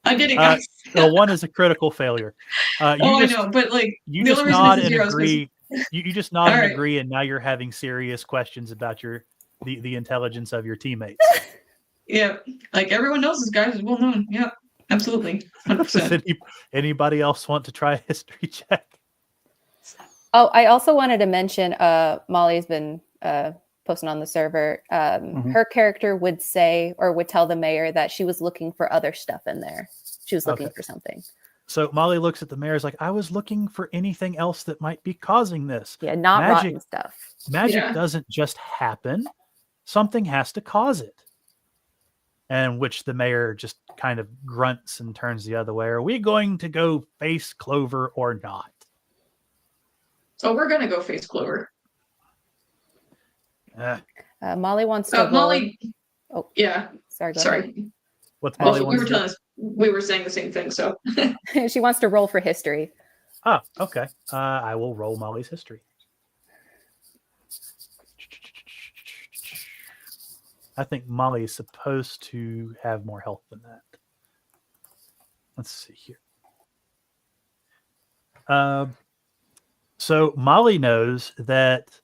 I didn't, guys. The 1 is a critical failure. I know, but like You the just only reason nod it's a and 0 is 'cause- agree. You just nod and Alright. agree, and now you're having serious questions about the intelligence of your teammates. Yeah, like everyone knows this guy is well known. Yep, absolutely, Does 100%. anybody else want to try a history check? Oh, I also wanted to mention Molly's been posting on the server. Her character would say or would tell the mayor that she was looking for other stuff in there. She was looking Okay. for something. So Molly looks at the mayor, is like, I was looking for anything else that might be causing this. Yeah, not Magic- rotten stuff. Magic Yeah. doesn't just happen. Something has to cause it. And which the mayor just kind of grunts and turns the other way. Are we going to go face Clover or not? So we're gonna go face Clover. Molly wants to roll. Molly. Oh. Yeah. Sorry, go ahead. Sorry. What's Well, Molly we wants were to do? telling us we were saying the same thing. So She wants to roll for history. Ah, okay. I will roll Molly's history. I think Molly is supposed to have more health than that. Let's see here. So Molly knows that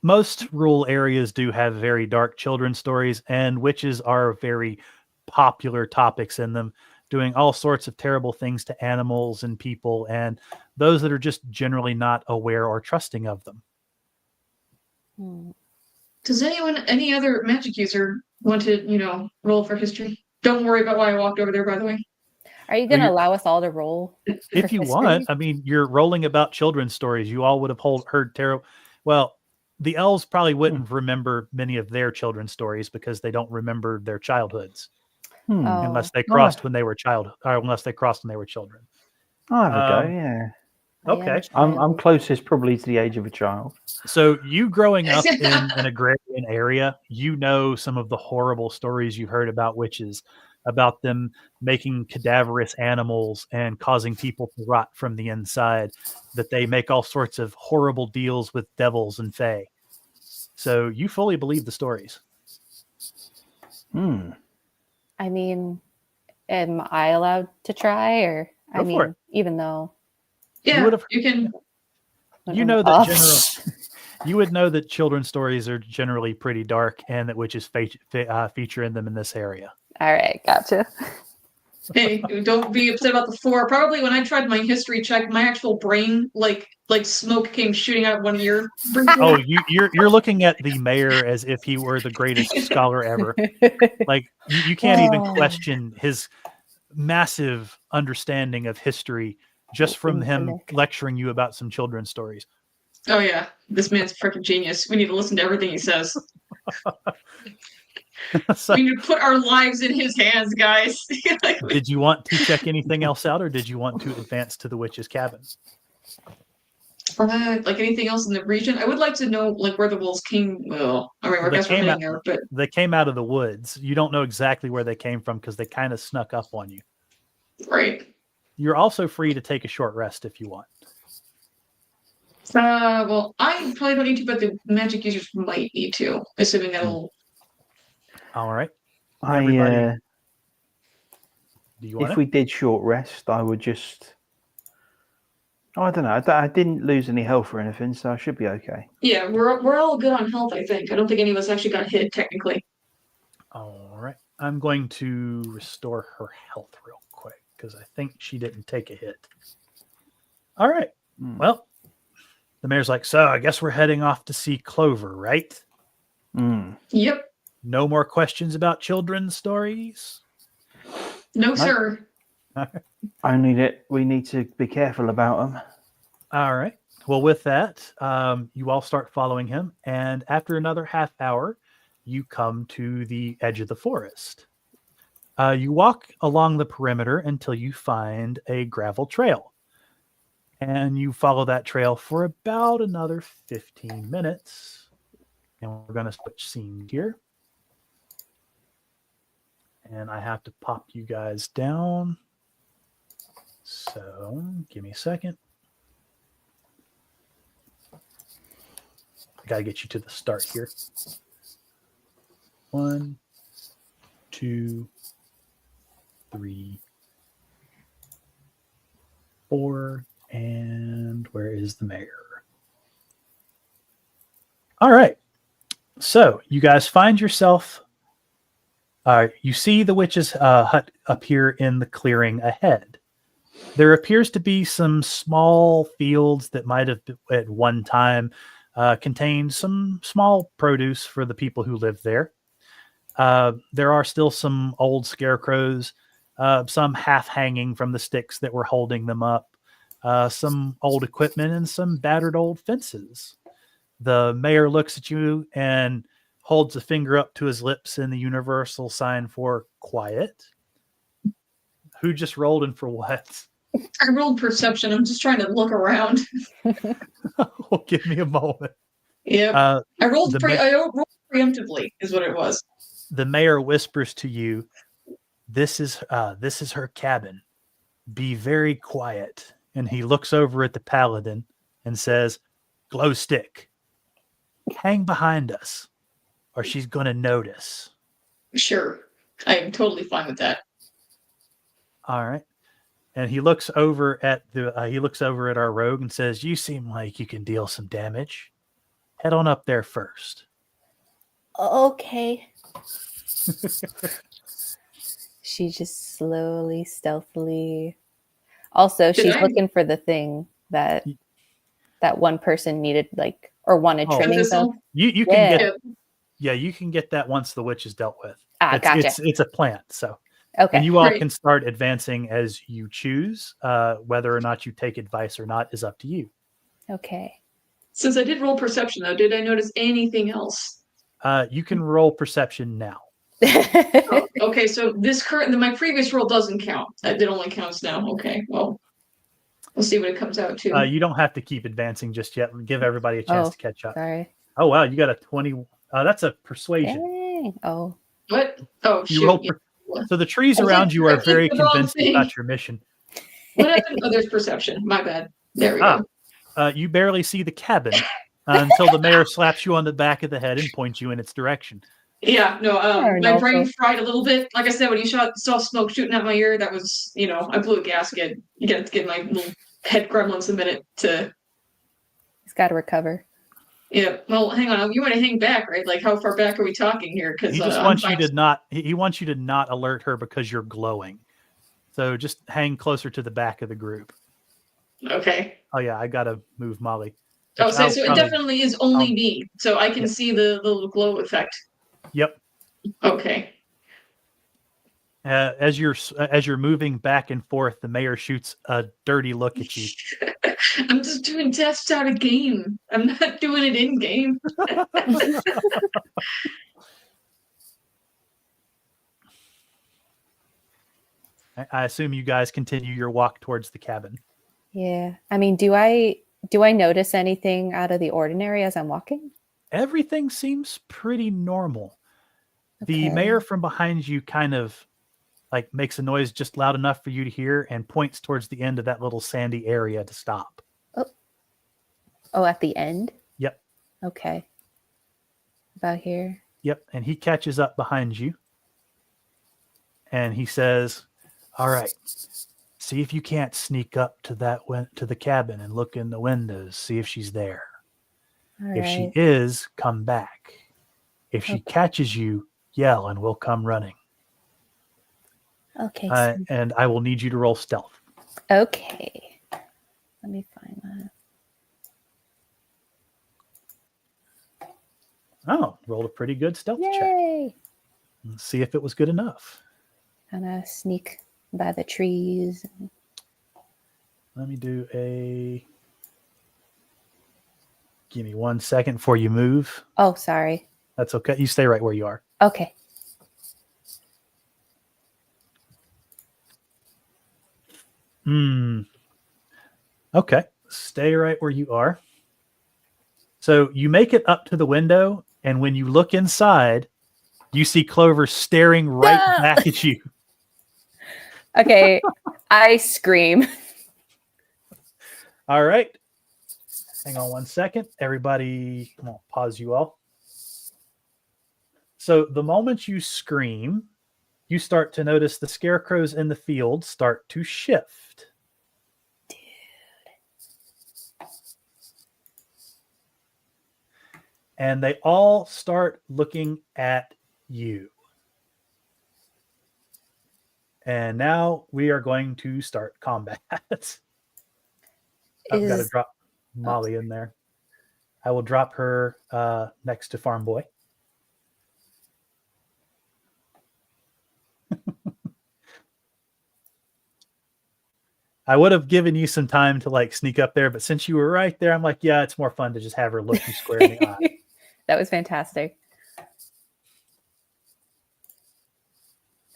most rural areas do have very dark children's stories, and witches are very popular topics in them, doing all sorts of terrible things to animals and people, and those that are just generally not aware or trusting of them. does any other magic user want to, roll for history? Don't worry about why I walked over there, by the way. Are you going to allow us all to roll? If for you history? want, I mean, you're rolling about children's stories. You all would have heard terrible. Well, the elves probably wouldn't remember many of their children's stories because they don't remember their childhoods Hmm. Oh. unless they crossed when they were unless they crossed when they were children. I'll have a Um, go, yeah. I am a Okay. child. I'm closest probably to the age of a child. So you growing up in an agrarian area, you know some of the horrible stories you heard about witches, about them making cadaverous animals and causing people to rot from the inside, that they make all sorts of horrible deals with devils and fae. So you fully believe the stories. Hmm. I mean, am I allowed to try? Or, Go for it. even though. Yeah, would've- you can. You know that you would know that children's stories are generally pretty dark and that witches feature in them in this area. All right, gotcha. Hey, don't be upset about the 4. Probably when I tried my history check, my actual brain, like smoke came shooting out of one ear. Oh, you're looking at the mayor as if he were the greatest scholar ever. Like you can't even Oh. question his massive understanding of history just from him Infinite. lecturing you about some children's stories. Oh yeah, this man's freaking genius. We need to listen to everything he says. So, We need to put our lives in his hands, guys. did you want to check anything else out, or did you want to advance to the witch's cabin? Like anything else in the region, I would like to know like where the wolves came. Well, I mean, I They guess we're came heading there, but They came out of the woods. You don't know exactly where they came from because they kind of snuck up on you. right. You're also free to take a short rest if you want. Well, I probably don't need to, but the magic users might need to, assuming that'll. All right. I Everybody- Do you want if it? we did short rest, I would just. Oh, I don't know. I didn't lose any health or anything, so I should be okay. Yeah, we're all good on health. I think. I don't think any of us actually got hit technically. All right. I'm going to restore her health real quick because I think she didn't take a hit. All right. Mm. Well, the mayor's like, so I guess we're heading off to see Clover, right? Mm. Yep. No more questions about children's stories? No, Nope. sir. Only that we need to be careful about them. All right. Well, with that, you all start following him. And after another half hour, you come to the edge of the forest. You walk along the perimeter until you find a gravel trail. And you follow that trail for about another 15 minutes. And we're going to switch scenes here. And I have to pop you guys down. So give me a second. I got to get you to the start here. 1, 2, 3, 4, and where is the mayor? All right. So you guys find yourself. You see the witch's hut appear in the clearing ahead. There appears to be some small fields that might have at one time contained some small produce for the people who lived there. There are still some old scarecrows, some half hanging from the sticks that were holding them up, some old equipment, and some battered old fences. The mayor looks at you and holds a finger up to his lips in the universal sign for quiet. Who just rolled and for what? I rolled perception. I'm just trying to look around. Well, give me a moment. Yep. I rolled preemptively, is what it was. The mayor whispers to you, this is her cabin. Be very quiet. And he looks over at the paladin and says, glow stick, hang behind us or she's going to notice. Sure. I am totally fine with that. All right. And he looks over at our rogue and says, you seem like you can deal some damage. Head on up there first. Okay. She just slowly, stealthily. Also, she's looking for the thing that one person needed, like, or wanted trimming. So you can get you can get that once the witch is dealt with. Gotcha. It's a plant, so okay. And you all can start advancing as you choose. Whether or not you take advice or not is up to you. Okay. Since I did roll perception, though, did I notice anything else? You can roll perception now. Okay, so my previous roll doesn't count. It only counts now. Okay, well, we'll see what it comes out to. You don't have to keep advancing just yet. Give everybody a chance to catch up. Sorry. Oh wow, you got a 20. That's a persuasion. Dang. Oh. What? Oh, shoot. So the trees around you are very convinced about your mission. What happened? Oh, there's perception. My bad. There we go. You barely see the cabin until the mayor slaps you on the back of the head and points you in its direction. Yeah, no, my brain fried a little bit. Like I said, when you saw smoke shooting out my ear, that was, I blew a gasket. You got to give my little head gremlins a minute to... He's got to recover. Yeah, well, hang on. You want to hang back, right? Like, how far back are we talking here? Because he just wants you to not... He wants you to not alert her because you're glowing. So just hang closer to the back of the group. Okay. Oh, yeah, I got to move Molly. Oh, so it definitely is only me. So I can see the little glow effect. Yep. Okay. As you're moving back and forth, the mayor shoots a dirty look at you. I'm just doing tests out of game. I'm not doing it in game. I assume you guys continue your walk towards the cabin. Yeah. I mean, do I notice anything out of the ordinary as I'm walking? Everything seems pretty normal. Okay. The mayor from behind you kind of like makes a noise just loud enough for you to hear and points towards the end of that little sandy area to stop. Oh, at the end? Yep. Okay. About here? Yep. And he catches up behind you. And he says, all right, see if you can't sneak up to the cabin and look in the windows, see if she's there. If she is, come back. If she catches you, yell and we'll come running. Okay. and I will need you to roll stealth. Okay. Let me find that. Oh, rolled a pretty good stealth check. Yay! Let's see if it was good enough. Kind of sneak by the trees. Let me do a. Give me 1 second before you move. Oh, sorry. That's okay. You stay right where you are. Okay. Okay. Stay right where you are. So you make it up to the window, and when you look inside, you see Clover staring right Ah! back at you. Okay. I scream. All right. Hang on 1 second. Everybody, I'm going to pause you all. So the moment you scream, you start to notice the scarecrows in the field start to shift. And they all start looking at you. And now we are going to start combat. I've got to drop Molly in there. I will drop her next to Farm Boy. I would have given you some time to like sneak up there, but since you were right there, I'm like, yeah, it's more fun to just have her look you square in the eye. That was fantastic.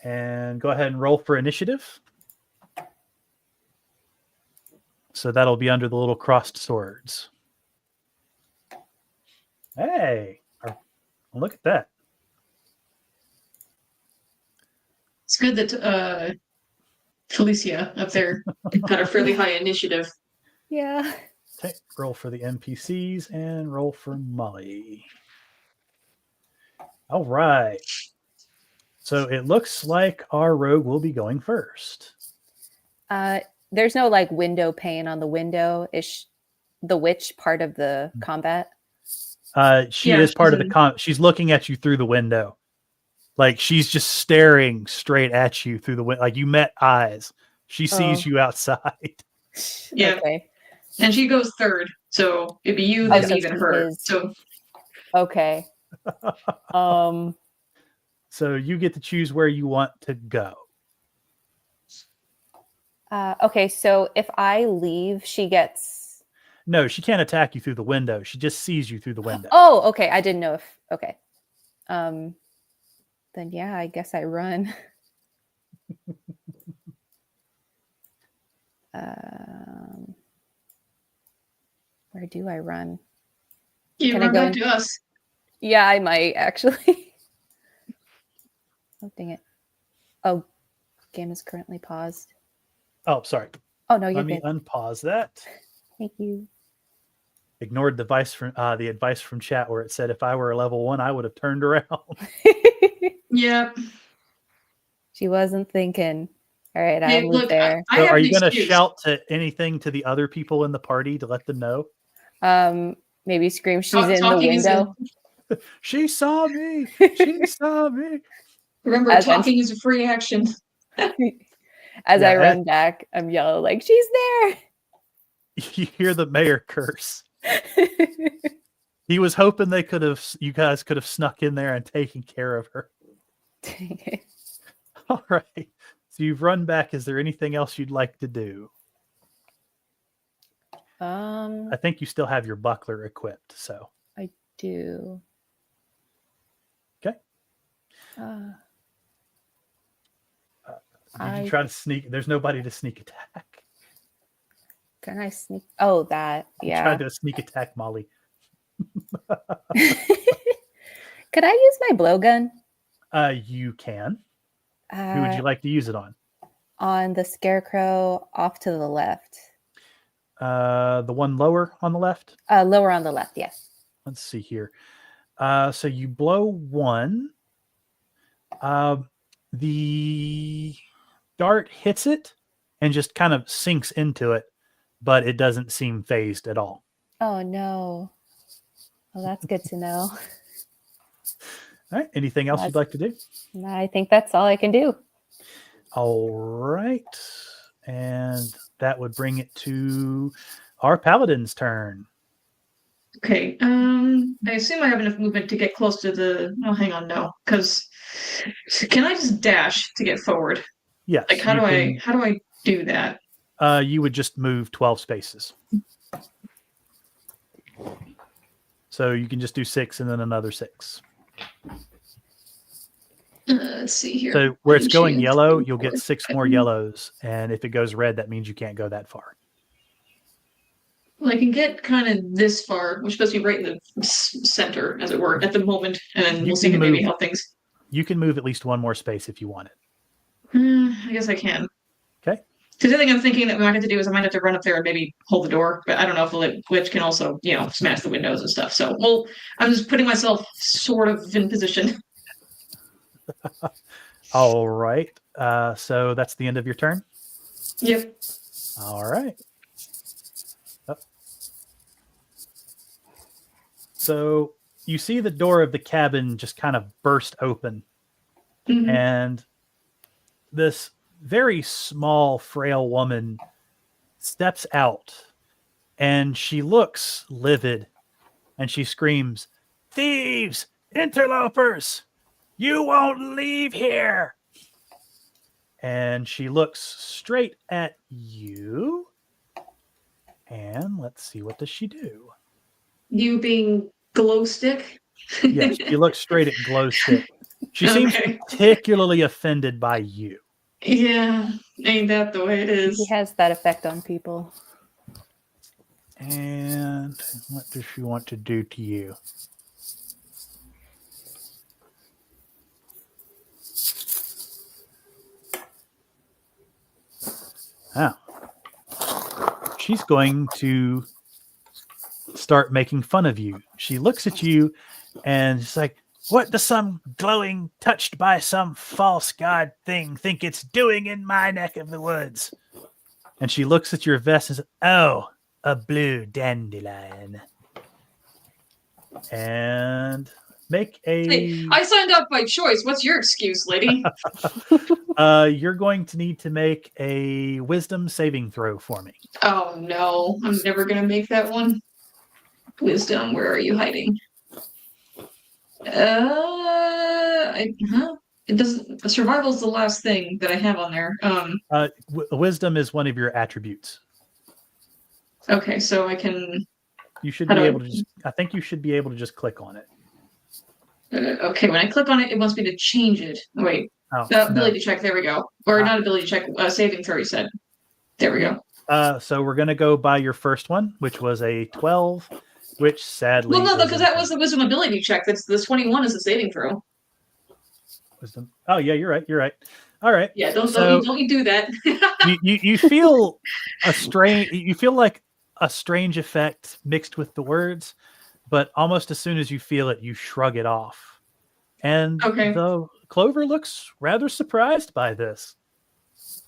And go ahead and roll for initiative. So that'll be under the little crossed swords. Hey, look at that. It's good that Felicia up there got a fairly high initiative. Yeah. Okay, roll for the NPCs and roll for Molly. All right. So it looks like our rogue will be going first. There's no like window pane on the window. Is the witch part of the combat? She is part of the she's looking at you through the window. Like she's just staring straight at you through the window. Like you met eyes. She sees you outside. Yeah. Okay. And she goes third. So it'd be you, then so me, then she her. is- So Okay. So you get to choose where you want to go. Okay, so if I leave, she gets. No, she can't attack you through the window. She just sees you through the window. Oh, okay. I didn't know if. Okay. Then yeah, I guess I run. Where do I run? you Can I run go back to us. Yeah, I might actually. Oh, dang it. Oh, game is currently paused. Oh, sorry. Oh, no, you're Let me good. unpause that. Thank you. Ignored the advice from chat where it said if I were a level 1, I would have turned around. Yeah. She wasn't thinking. All right, Hey, I'll move look, there. I So have are an you going to excuse. shout to anything to the other people in the party to let them know? Maybe scream. She's in the Talking is window. She saw me. She saw me. Remember, As talking is a free action. As I run back, I'm yelling like, "She's there!" You hear the mayor curse. He was hoping you guys could have snuck in there and taken care of her. Dang it. All right. So you've run back. Is there anything else you'd like to do? I think you still have your buckler equipped. So I do. Okay. Did you try to sneak? There's nobody to sneak attack. Can I sneak? Oh, that. Yeah. You tried to sneak attack Molly. Could I use my blowgun? You can. Who would you like to use it on? On the scarecrow off to the left. The one lower on the left? Lower on the left, yes. Let's see here. So you blow one. The dart hits it and just kind of sinks into it, but it doesn't seem phased at all. Oh, no. Well, that's good to know. All right. Anything else you'd like to do? I think that's all I can do. All right. And that would bring it to our paladin's turn. Okay. I assume I have enough movement to get close to the. Oh, hang on, no, because can I just dash to get forward? Yes. Like, how do I do that? You would just move 12 spaces. So you can just do 6 and then another 6. Let's see here. So where it's 1, going 2, yellow, 3, you'll get 4, 6 5. more yellows. And if it goes red, that means you can't go that far. Well, I can get kind of this far, which puts me right in the center, as it were, at the moment, and then You we'll see can maybe move- how things. You can move at least one more space if you want it. I guess I can. Okay. Because the thing I'm thinking that we might have to do is I might have to run up there and maybe hold the door, but I don't know if the glitch can also, smash the windows and stuff. So, well, I'm just putting myself sort of in position. All right. So that's the end of your turn. Yep. All right. So you see the door of the cabin just kind of burst open, Mhm. and this very small, frail woman steps out, and she looks livid, and she screams, "Thieves! Interlopers! You won't leave here!" And she looks straight at you. And let's see, what does she do? You being glow stick? Yes, she looks straight at Glowstick. She seems Okay. particularly offended by you. Yeah, ain't that the way it He is? has that effect on people. And what does she want to do to you? Oh. She's going to start making fun of you. She looks at you and she's like, "What does some glowing, touched by some false god thing think it's doing in my neck of the woods?" And she looks at your vest and says, "Oh, a blue dandelion." And make Hey, a... I signed up by choice. What's your excuse, lady? You're going to need to make a wisdom saving throw for me. Oh no, I'm never gonna make that one. Wisdom, where are you hiding? It doesn't. Survival's the last thing that I have on there. Wisdom is one of your attributes. Okay, so I can. You should How be do I- able to just... I think you should be able to just click on it. Okay, when I click on it, it wants me to change it. Wait, Oh, no. ability check. There we go. Or Ah. not ability check. Saving throw. You said. There we go. So we're going to go by your first one, which was a 12, which sadly... Well, no, is because that was the wisdom ability check. That's the 21 is the saving throw. wisdom. Oh, yeah, you're right. You're right. All right. Yeah, don't So- you do that. You feel a strange... You feel like a strange effect mixed with the words, but almost as soon as you feel it, you shrug it off. And Okay. the Clover looks rather surprised by this.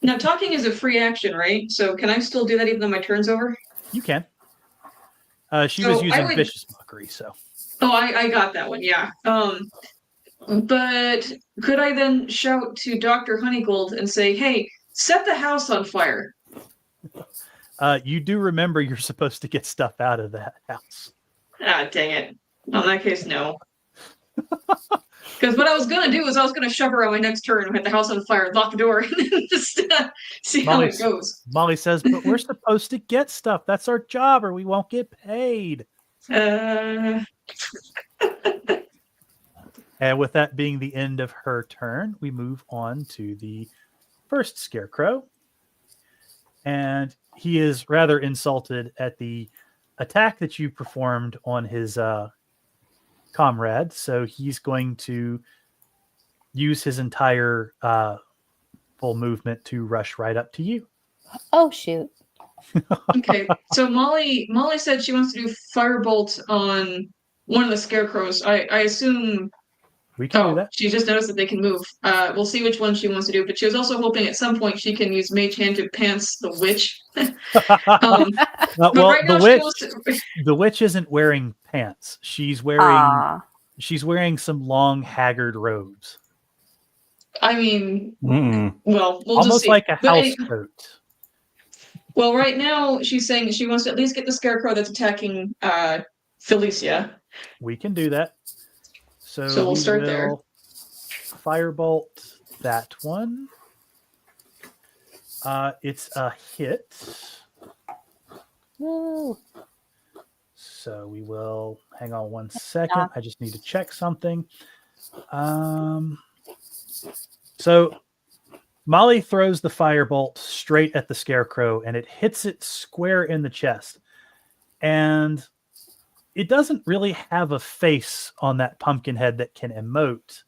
Now, talking is a free action, right? So can I still do that even though my turn's over? You can. She was So I using would- vicious mockery, so... Oh, I got that one, yeah. But could I then shout to Dr. Honeygold and say, "Hey, set the house on fire"? You do remember you're supposed to get stuff out of that house. Ah, dang it. Well, in that case, no. Because what I was gonna do is I was gonna shove her on my next turn, hit the house on fire, lock the door, and then just see how it goes. Molly says, "But we're supposed to get stuff. That's our job, or we won't get paid." Uh, And with that being the end of her turn, we move on to the first Scarecrow. And he is rather insulted at the attack that you performed on his comrade. So he's going to use his entire full movement to rush right up to you. Oh shoot! okay, so Molly said she wants to do firebolt on one of the scarecrows. I assume. We can do Oh, that. she just noticed that they can move. We'll see which one she wants to do, but she was also hoping at some point she can use Mage Hand to pants the witch. But Well, right now the witch isn't wearing pants. She's wearing some long, haggard robes. I mean, Mm. well, we'll just Almost see. like a But house coat. well, right now she's saying she wants to at least get the scarecrow that's attacking Felicia. We can do that. So So we'll we start there. will firebolt that one. It's a hit. Woo. So we will hang on 1 second. I just need to check something. So Molly throws the firebolt straight at the scarecrow and it hits it square in the chest. And it doesn't really have a face on that pumpkin head that can emote.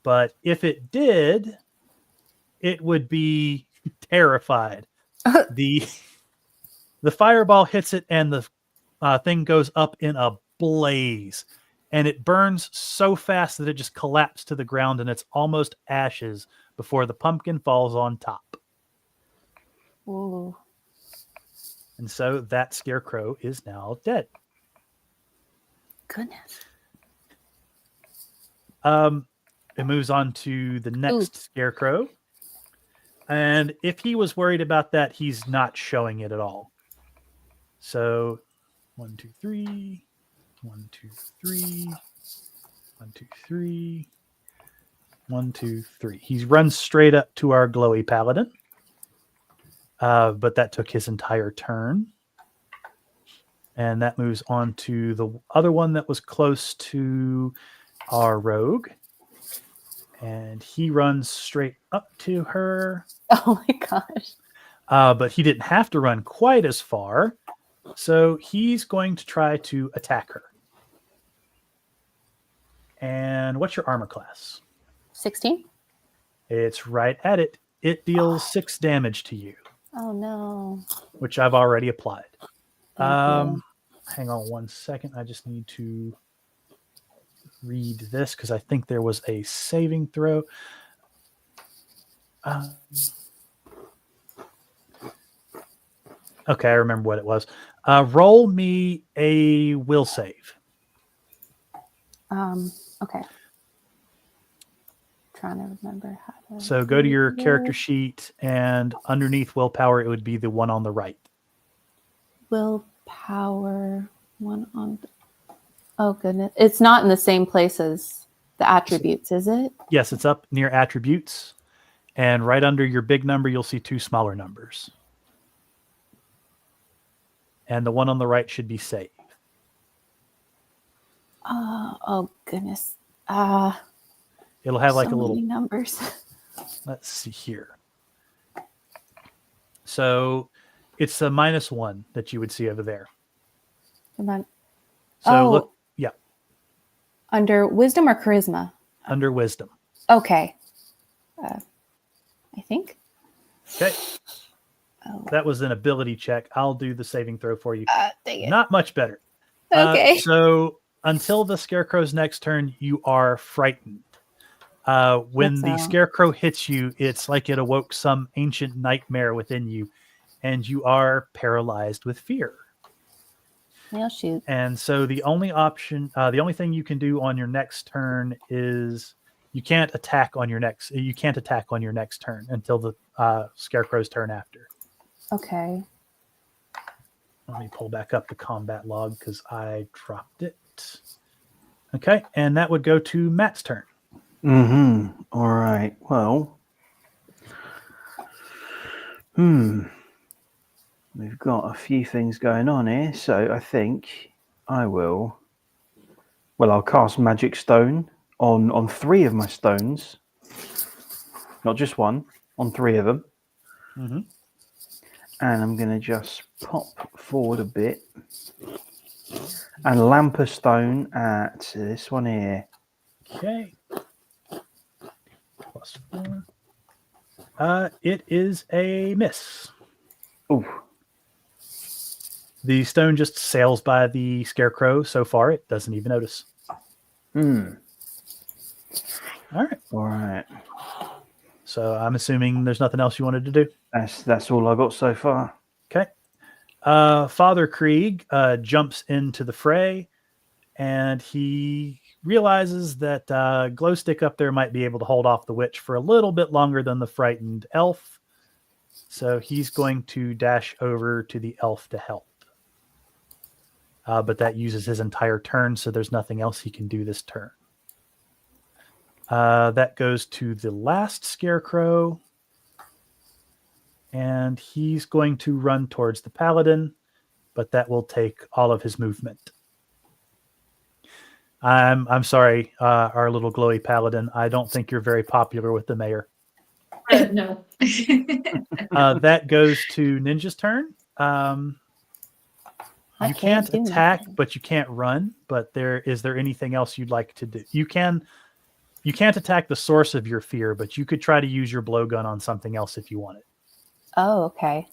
But if it did, it would be terrified. The fireball hits it and the thing goes up in a blaze. And it burns so fast that it just collapsed to the ground and it's almost ashes before the pumpkin falls on top. Ooh. And so that scarecrow is now dead. Goodness. It moves on to the next scarecrow. And if he was worried about that, he's not showing it at all. So 1, 2, 3, 1, 2, 3, 1, 2, 3, 1, 2, 3. He runs straight up to our glowy paladin. But that took his entire turn. And that moves on to the other one that was close to our rogue. And he runs straight up to her. Oh my gosh. But he didn't have to run quite as far. So he's going to try to attack her. And what's your armor class? 16? It's right at it. It deals 6 damage to you, Oh no. which I've already applied. Thank you. Hang on 1 second. I just need to read this because I think there was a saving throw. Okay, I remember what it was. Roll me a will save. Okay. Trying to remember how to. So go to your remember. character sheet, and underneath willpower, it would be the one on the right. Willpower, one on. Oh goodness, it's not in the same place as the attributes, is it? Yes, it's up near attributes, and right under your big number, you'll see 2 smaller numbers. And the one on the right should be save. Oh goodness. It'll have like so a little many numbers. Let's see here. So it's a -1 that you would see over there. Come on. So look, yeah, Under wisdom or charisma? under wisdom. Okay. I think. Okay, Oh. that was an ability check. I'll do the saving throw for you. Dang it. Not much better. Okay. So until the scarecrow's next turn, you are frightened. When the scarecrow hits you, it's like it awoke some ancient nightmare within you, and you are paralyzed with fear. Well, shoot. And so the only option, the only thing you can do on your next turn is you can't attack on your next turn until the scarecrow's turn after. Okay. Let me pull back up the combat log because I dropped it. Okay, and that would go to Matt's turn. All right. Well, we've got a few things going on here, so I think I will. Well, I'll cast Magic Stone on 3 of my stones, not just one, on 3 of them. Mm-hmm. And I'm going to just pop forward a bit and lamp a stone at this one here. Okay. +4. It is a miss. Ooh. The stone just sails by the scarecrow. So far, it doesn't even notice. All right. All right. So I'm assuming there's nothing else you wanted to do. That's all I got so far. Okay. Father Krieg jumps into the fray, and he realizes that Glowstick up there might be able to hold off the witch for a little bit longer than the frightened elf. So he's going to dash over to the elf to help. But that uses his entire turn, so there's nothing else he can do this turn. That goes to the last scarecrow. And he's going to run towards the paladin, but that will take all of his movement. I'm sorry, our little glowy paladin. I don't think you're very popular with the mayor. No. That goes to Ninja's turn. You can't do attack, anything. but you can't run. But is there anything else you'd like to do? You can't attack the source of your fear, but you could try to use your blowgun on something else if you wanted. Oh, okay.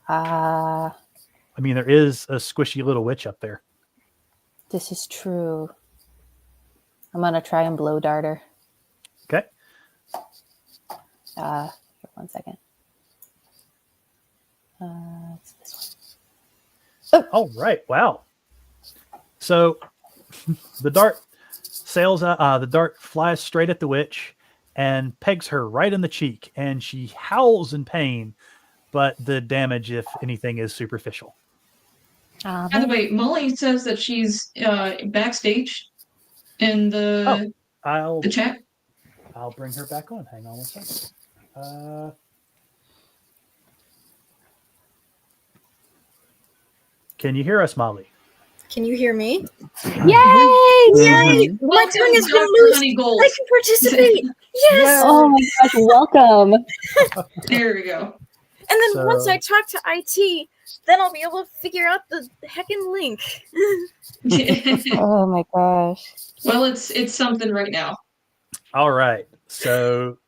I mean, there is a squishy little witch up there. This is true. I'm gonna try and blow dart her. Okay. Here, 1 second. It's this one. All right. Wow. So the dart sails out. The dart flies straight at the witch and pegs her right in the cheek, and she howls in pain. But the damage, if anything, is superficial. Oh, By the way, Molly says that she's backstage in the chat. I'll bring her back on. Hang on 1 second. Can you hear us, Molly? Can you hear me? Yay! Yay! My tongue has been loosed. Honeygold. I can participate. Yes. Oh my gosh, welcome. There we go. And then So- once I talk to IT, then I'll be able to figure out the heckin' link. Oh my gosh. Well, it's something right now. All right. So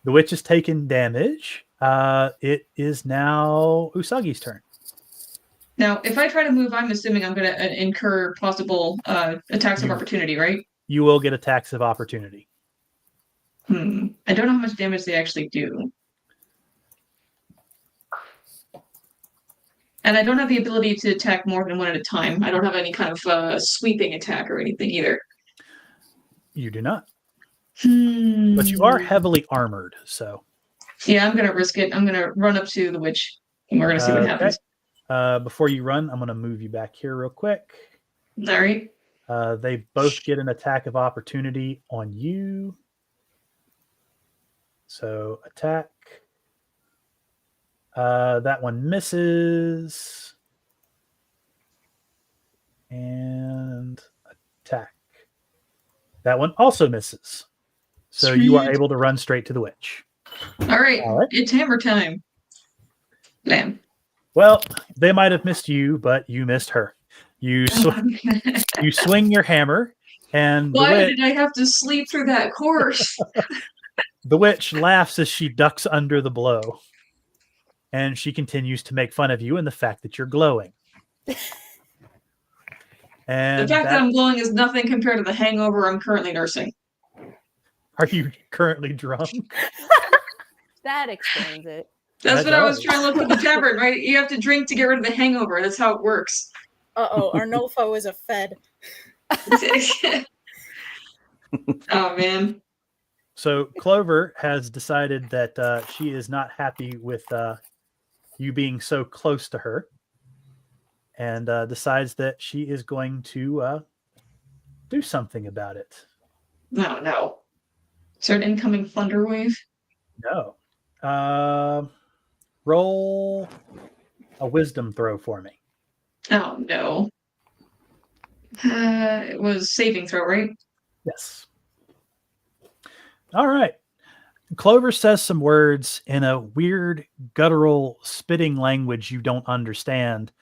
the witch has taken damage. It is now Usagi's turn. Now, if I try to move, I'm assuming I'm going to incur possible attacks of opportunity, right? You will get attacks of opportunity. I don't know how much damage they actually do. And I don't have the ability to attack more than one at a time. I don't have any kind of sweeping attack or anything either. You do not. But you are heavily armored, so. Yeah, I'm going to risk it. I'm going to run up to the witch, and we're going to see what Okay. happens. Before you run, I'm going to move you back here real quick. All right. They both get an attack of opportunity on you. So attack. That one misses. And attack. That one also misses. So you are Sweet. able to run straight to the witch. All right. All right. It's hammer time. Bam. Well, they might have missed you, but you missed her. You you swing your hammer, and Why did I have to sleep through that course? the witch laughs as she ducks under the blow. And she continues to make fun of you and the fact that you're glowing. And The fact that I'm glowing is nothing compared to the hangover I'm currently nursing. Are you currently drunk? That explains it. That's That what I was does. trying to look at the tavern, right? You have to drink to get rid of the hangover. That's how it works. Uh-oh, Arnulfo is a fed. Oh, man. So Clover has decided that she is not happy with you being so close to her, and decides that she is going to do something about it. No, no. Is there an incoming thunder wave? No. Roll a wisdom throw for me. Oh, no. It was saving throw, right? Yes. All right. Clover says some words in a weird, guttural, spitting language you don't understand,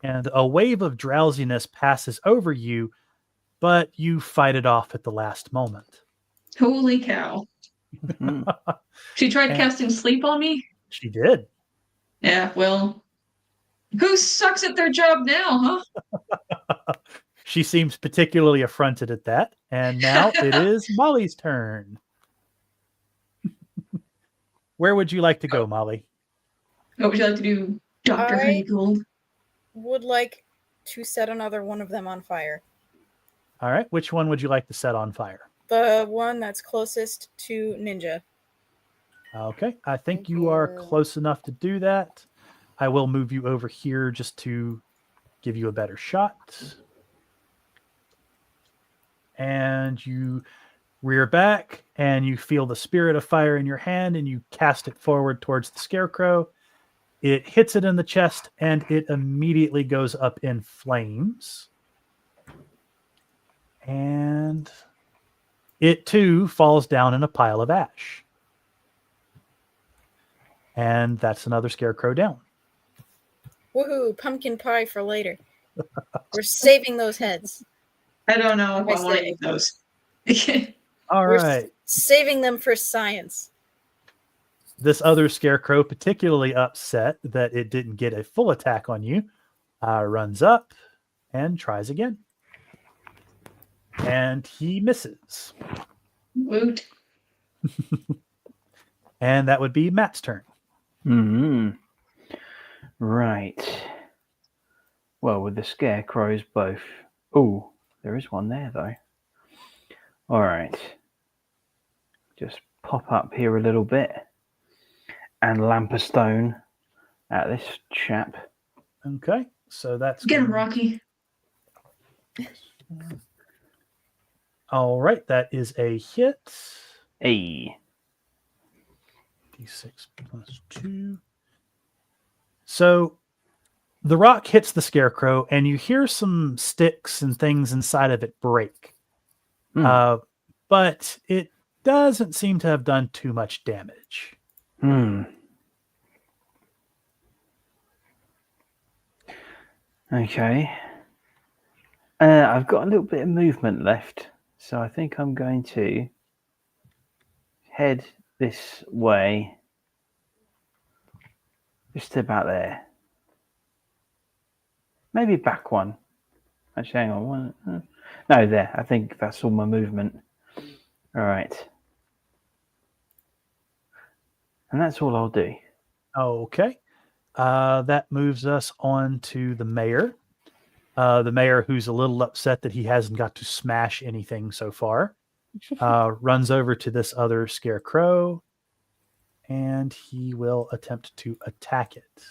and a wave of drowsiness passes over you, but you fight it off at the last moment. Holy cow. She tried And- casting sleep on me? She did. Yeah, well, who sucks at their job now, huh? She seems particularly affronted at that, and now it is Molly's turn. Where would you like to go, Molly? What would you like to do, Dr. I- Honeygold? Would like to set another one of them on fire. All right. Which one would you like to set on fire? The one that's closest to Ninja. Okay. I think Thank you are you. close enough to do that. I will move you over here just to give you a better shot. And you rear back and you feel the spirit of fire in your hand and you cast it forward towards the scarecrow. It hits it in the chest and it immediately goes up in flames. And it too falls down in a pile of ash. And that's another scarecrow down. Woohoo! Pumpkin pie for later. We're saving those heads. I don't know if I I want to say. eat those. All We're right. saving them for science. This other scarecrow, particularly upset that it didn't get a full attack on you, runs up and tries again. And he misses. Woot. And that would be Matt's turn. Hmm. Right. Well, with the scarecrows both. Oh, there is one there though. All right. Just pop up here a little bit and lamp a stone at this chap. Okay. So that's Get him, going- Rocky. All right. That is a hit. Hey. D6 plus 2. So the rock hits the scarecrow, and you hear some sticks and things inside of it break. Hmm. But it doesn't seem to have done too much damage. Okay. I've got a little bit of movement left, so I think I'm going to head this way. Just about there. Maybe back one. Actually, hang on. No, there. I think that's all my movement. All right. And that's all I'll do. Okay. That moves us on to the mayor. The mayor, who's a little upset that he hasn't got to smash anything so far, runs over to this other scarecrow, and he will attempt to attack it.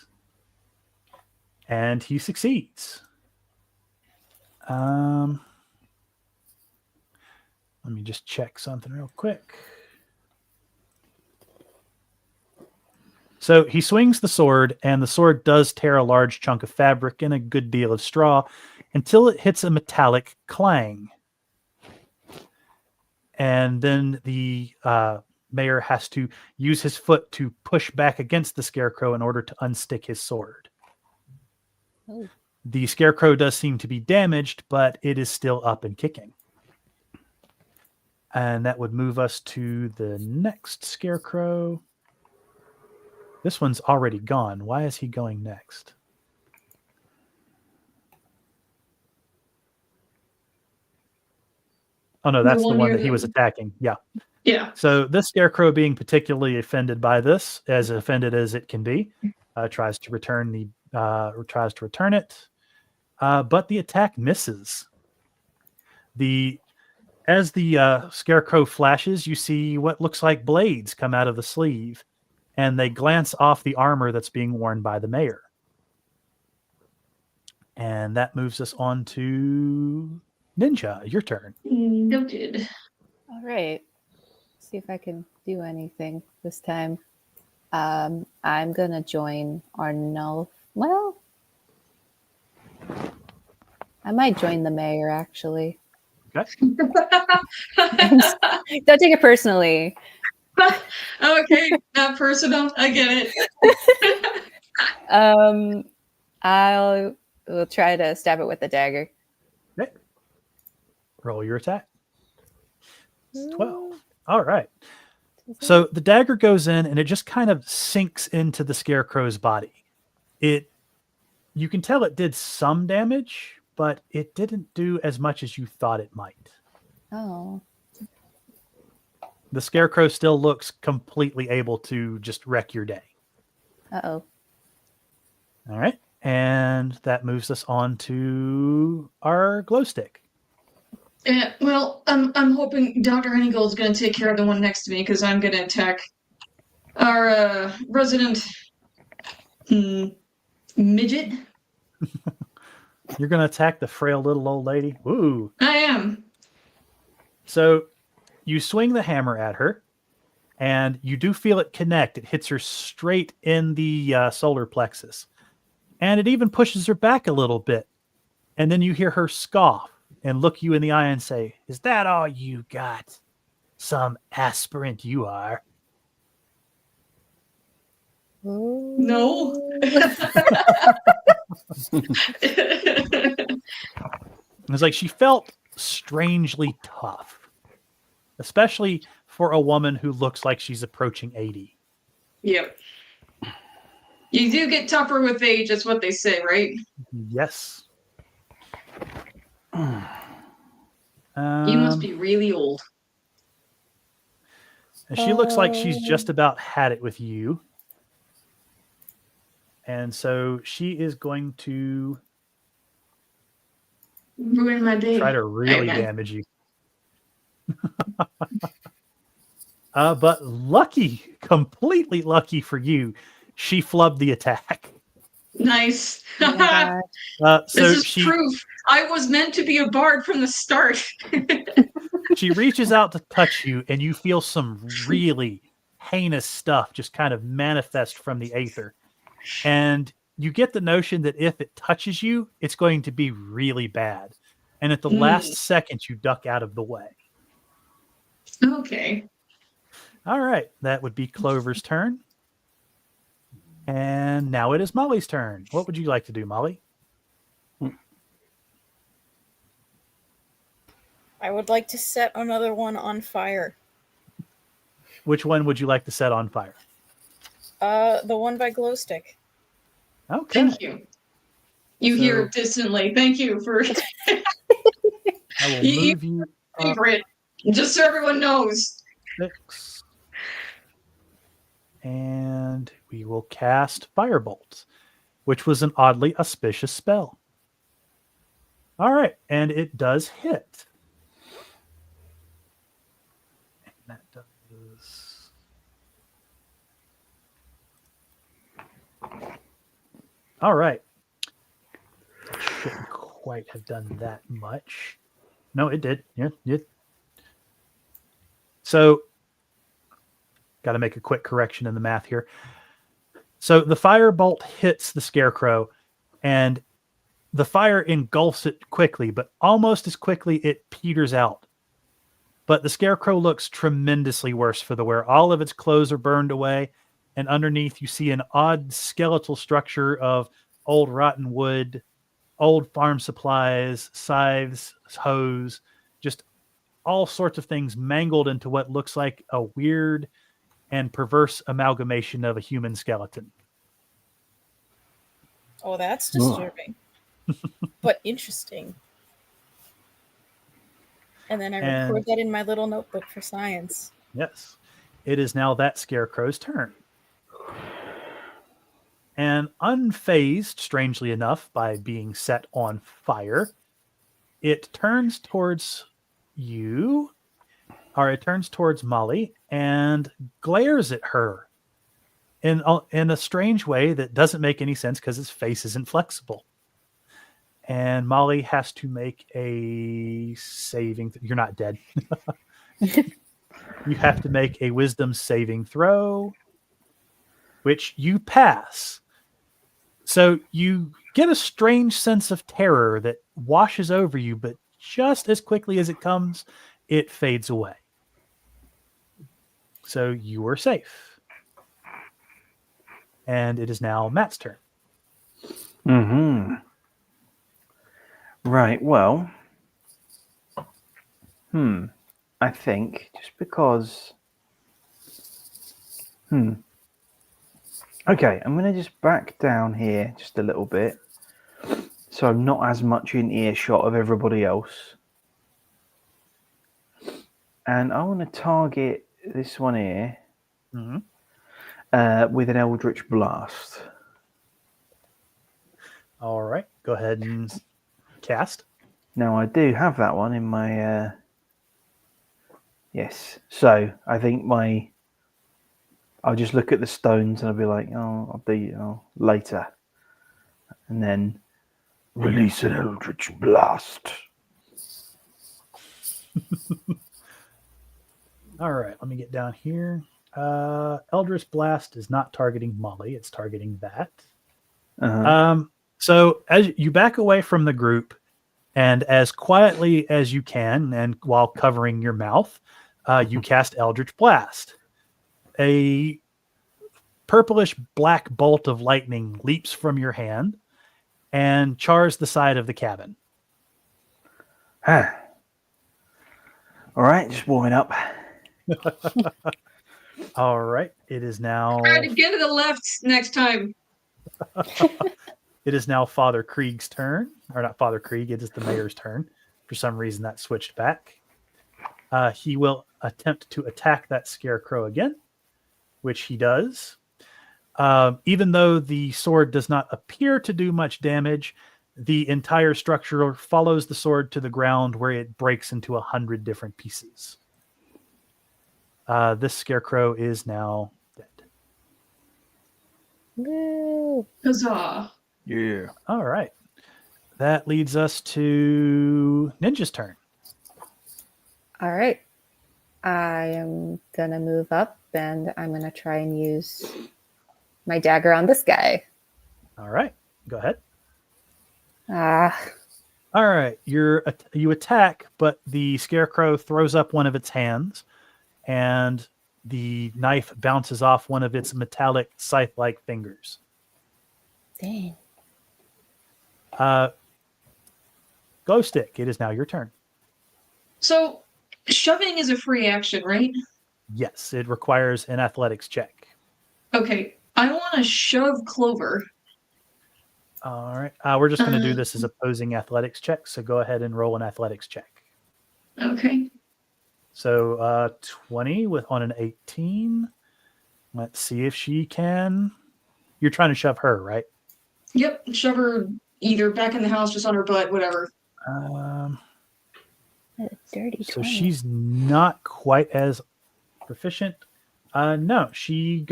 And he succeeds. Let me just check something real quick. So he swings the sword, and the sword does tear a large chunk of fabric and a good deal of straw until it hits a metallic clang. And then the mayor has to use his foot to push back against the scarecrow in order to unstick his sword. Oh. The scarecrow does seem to be damaged, but it is still up and kicking. And that would move us to the next scarecrow. This one's already gone. Why is he going next? Oh, no, that's the one near that he was attacking. Yeah. Yeah. So this scarecrow, being particularly offended by this, as offended as it can be, tries to return it, but the attack misses. As the scarecrow flashes, you see what looks like blades come out of the sleeve, and they glance off the armor that's being worn by the mayor. And that moves us on to Ninja. Your turn. Noted. All right. See if I can do anything this time. I'm gonna join Arnulf. Well, I might join the mayor actually. Okay. Don't take it personally. Okay, not personal. I get it. We'll try to stab it with a dagger. Okay. Roll your attack. It's 12. All right. So the dagger goes in and it just kind of sinks into the scarecrow's body. You can tell it did some damage, but it didn't do as much as you thought it might. Oh. The scarecrow still looks completely able to just wreck your day. Uh-oh. All right. And that moves us on to our glow stick. Yeah, well, I'm hoping Dr. Honeygold's gonna take care of the one next to me because I'm gonna attack our resident midget. You're going to attack the frail little old lady? Ooh. I am. So you swing the hammer at her, and you do feel it connect. It hits her straight in the solar plexus. And it even pushes her back a little bit. And then you hear her scoff and look you in the eye and say, "Is that all you got? Some aspirant you are." No. It's like she felt strangely tough, especially for a woman who looks like she's approaching 80. Yep. You do get tougher with age, that's what they say, right? Yes. You must be really old. She looks like she's just about had it with you. And so she is going to Ruin my day. try to really Okay. damage you. But lucky, completely lucky for you, she flubbed the attack. Nice. Oh my God. So This is she proof. I was meant to be a bard from the start. she reaches out to touch you, and you feel some really heinous stuff just kind of manifest from the aether. And you get the notion that if it touches you, it's going to be really bad. And at the last second, you duck out of the way. Okay. All right, that would be Clover's turn. And now it is Molly's turn. What would you like to do, Molly? I would like to set another one on fire. Which one would you like to set on fire? The one by Glowstick. Okay. Thank you. You hear it distantly. Thank you for I will You- move you up favorite. Just so everyone knows. 6. And we will cast Firebolt, which was an oddly auspicious spell. All right, and it does hit. And that does... All right. Shouldn't quite have done that much. No, it did. Yeah. So, got to make a quick correction in the math here. So the firebolt hits the scarecrow, and the fire engulfs it quickly, but almost as quickly it peters out. But the scarecrow looks tremendously worse for the wear. All of its clothes are burned away, and underneath you see an odd skeletal structure of old rotten wood, old farm supplies, scythes, hoes, just all sorts of things mangled into what looks like a weird and perverse amalgamation of a human skeleton. Oh, that's disturbing. But interesting. And then I record that in my little notebook for science. Yes. It is now that scarecrow's turn. And unfazed, strangely enough, by being set on fire, it turns towards you, or it turns towards Molly, and glares at her in a strange way that doesn't make any sense because its face isn't flexible. And Molly has to make a saving. You're not dead. You have to make a wisdom saving throw, which you pass. So you get a strange sense of terror that washes over you, but just as quickly as it comes, it fades away. So you are safe. And it is now Matt's turn. Mm-hmm. Right, well, I think just because, okay, I'm going to just back down here just a little bit, so I'm not as much in earshot of everybody else. And I want to target this one here with an Eldritch Blast. All right, go ahead and cast. Now I do have that one in my. Yes. So I think I'll just look at the stones and I'll be like, oh, I'll do later, and then release an eldritch blast. All right, let me get down here. Eldritch Blast is not targeting Molly; it's targeting that. Uh-huh. So as you back away from the group, and as quietly as you can, and while covering your mouth, you cast Eldritch Blast. A purplish black bolt of lightning leaps from your hand and chars the side of the cabin. All right, just warming up. All right, it is now. Try to get to the left next time. It is now Father Krieg's turn, or not Father Krieg. It is the mayor's turn. For some reason, that switched back. He will attempt to attack that scarecrow again, which he does. Even though the sword does not appear to do much damage, the entire structure follows the sword to the ground, where it breaks into 100 different pieces. This scarecrow is now dead. Woo. Huzzah. Yeah. All right. That leads us to Ninja's turn. All right. I am gonna move up and I'm gonna try and use my dagger on this guy. All right. Go ahead. Ah, All right. You attack, but the scarecrow throws up one of its hands, and the knife bounces off one of its metallic scythe-like fingers. dang. Glow stick. It is now your turn. So, shoving is a free action, right? Yes, it requires an athletics check. Okay, I want to shove Clover. All right. We're just going to do this as opposing athletics check. So go ahead and roll an athletics check. Okay. So 20 on an 18. Let's see if she can. You're trying to shove her, right? Yep, shove her either back in the house, just on her butt, whatever. A dirty So 20. she's not quite as proficient. No, she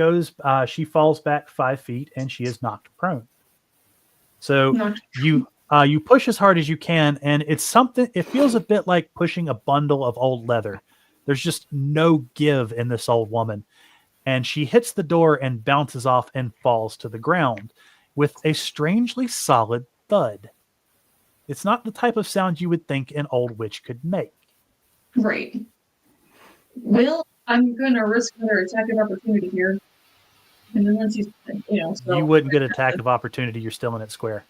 falls back 5 feet and she is knocked prone. So Knocked you push as hard as you can, and it feels a bit like pushing a bundle of old leather. There's just no give in this old woman. And she hits the door and bounces off and falls to the ground with a strangely solid thud. It's not the type of sound you would think an old witch could make. Right. Well, I'm going to risk another attack of opportunity here. And then once so. You wouldn't get an attack of opportunity. You're still in its square.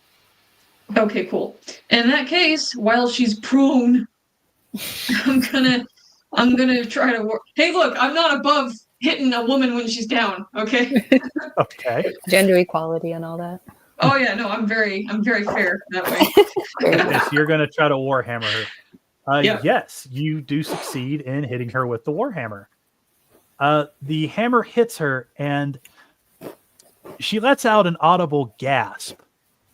Okay, cool. In that case, while she's prone, I'm gonna try to work. Hey, look, I'm not above hitting a woman when she's down. Okay. Okay. Gender equality and all that. Oh yeah, no, I'm very fair that way. Okay, so you're going to try to warhammer her. Yeah. Yes, you do succeed in hitting her with the warhammer. The hammer hits her, and she lets out an audible gasp,